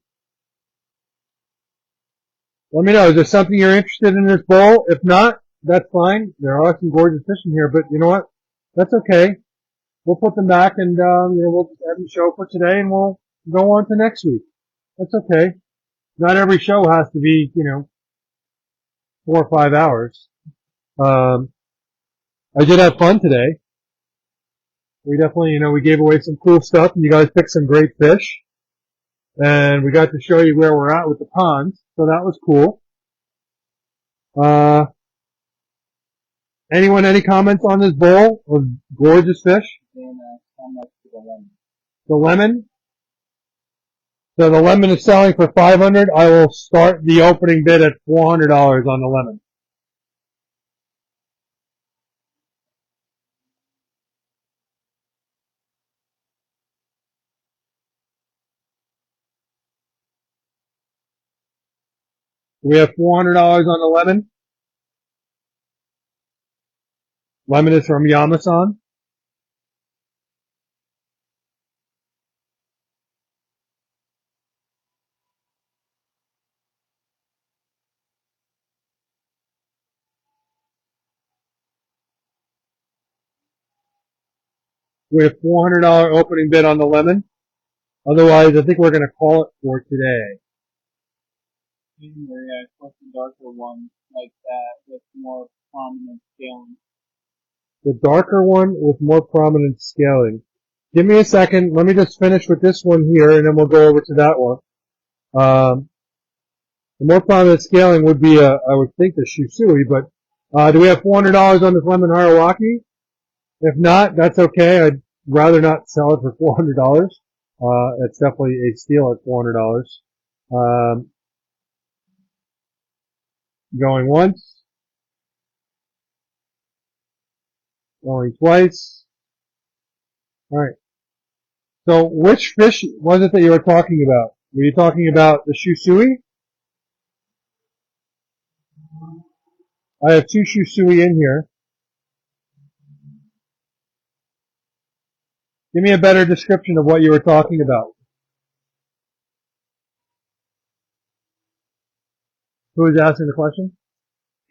Let me know, is there something you're interested in this bowl? If not, that's fine. There are some gorgeous fish in here, but you know what? That's okay. We'll put them back and we'll have the show for today and we'll go on to next week. That's okay. Not every show has to be, 4 or 5 hours. I did have fun today. We definitely, we gave away some cool stuff and you guys picked some great fish. And we got to show you where we're at with the ponds. So that was cool. Anyone, any comments on this bowl of gorgeous fish? The lemon? So the lemon is selling for $500. I will start the opening bid at $400 on the lemon. We have $400 on the lemon. Lemon is from Yamasan. We have $400 opening bid on the lemon. Otherwise, I think we're going to call it for today. Yeah, plus the darker one like that with more prominent scaling. The darker one with more prominent scaling. Give me a second. Let me just finish with this one here, and then we'll go over to that one. The more prominent scaling would be, I would think, the Shusui, but do we have $400 on this lemon harawaki? If not, that's okay. I'd rather not sell it for $400. It's definitely a steal at $400. Going once. Going twice. Alright. So which fish was it that you were talking about? Were you talking about the Shusui? I have 2 Shusui in here. Give me a better description of what you were talking about. Who is asking the question?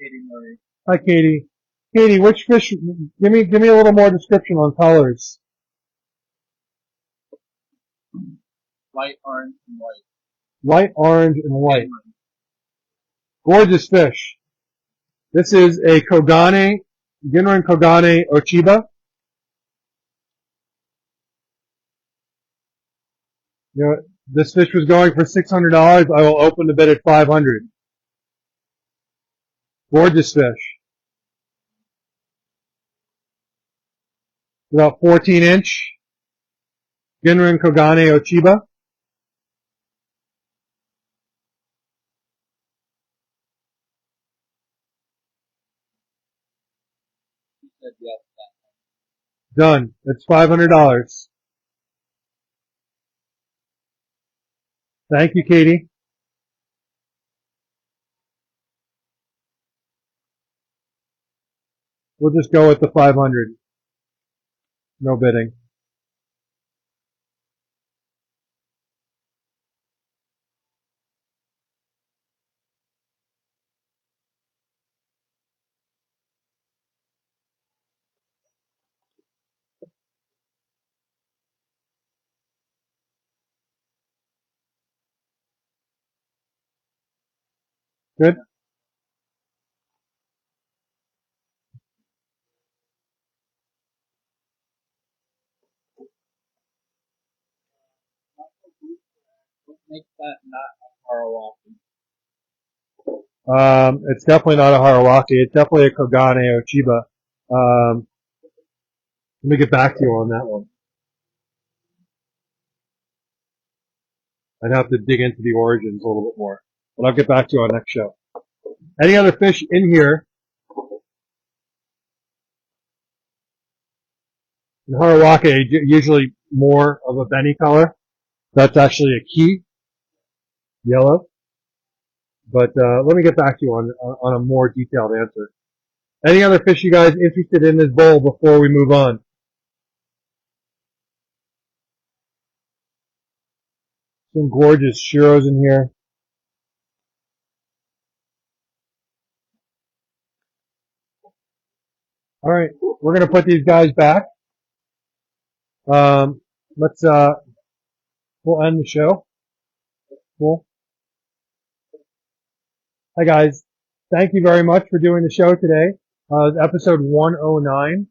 Katie Murray. Hi, Katie. Katie, which fish? Give me a little more description on colors. Light orange and white. Light orange and white. Gorgeous fish. This is a Kogane, Ginran Kogane Ochiba. This fish was going for $600. I will open the bid at $500. Gorgeous fish. About 14-inch. Ginran Kogane Ochiba. She said yes. Done. That's $500. Thank you, Katie. We'll just go with the 500. No bidding. Good? What makes that not a Harawaki? It's definitely not a Harawaki. It's definitely a Kogane Ochiba. Let me get back to you on that one. I'd have to dig into the origins a little bit more. But I'll get back to you on next show. Any other fish in here? In Harawake, usually more of a Benny color. That's actually a key, yellow. But let me get back to you on a more detailed answer. Any other fish you guys interested in this bowl before we move on? Some gorgeous Shiros in here. All right, we're gonna put these guys back. Let's we'll end the show. Cool. Hi guys, thank you very much for doing the show today. Episode 109.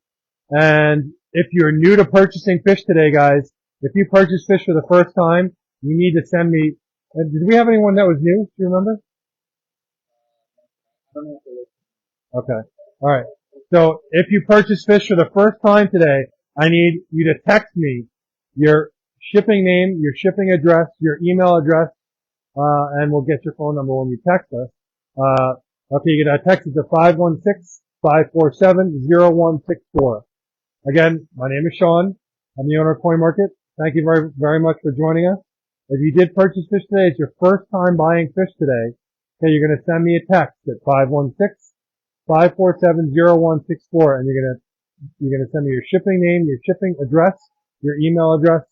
And if you're new to purchasing fish today, guys, if you purchase fish for the first time, you need to send me. Did we have anyone that was new? Do you remember? Okay. All right. So if you purchase fish for the first time today, I need you to text me your shipping name, your shipping address, your email address, and we'll get your phone number when you text us. Okay, you can text it to 516-547-0164. Again, my name is Sean. I'm the owner of Coin Market. Thank you very, very much for joining us. If you did purchase fish today, it's your first time buying fish today. Okay, you're going to send me a text at 516-547-0164, and you're going to send me your shipping name, your shipping address, your email address,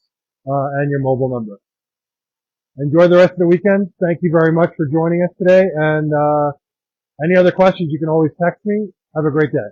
and your mobile number. Enjoy the rest of the weekend. Thank you very much for joining us today. And any other questions, you can always text me. Have a great day.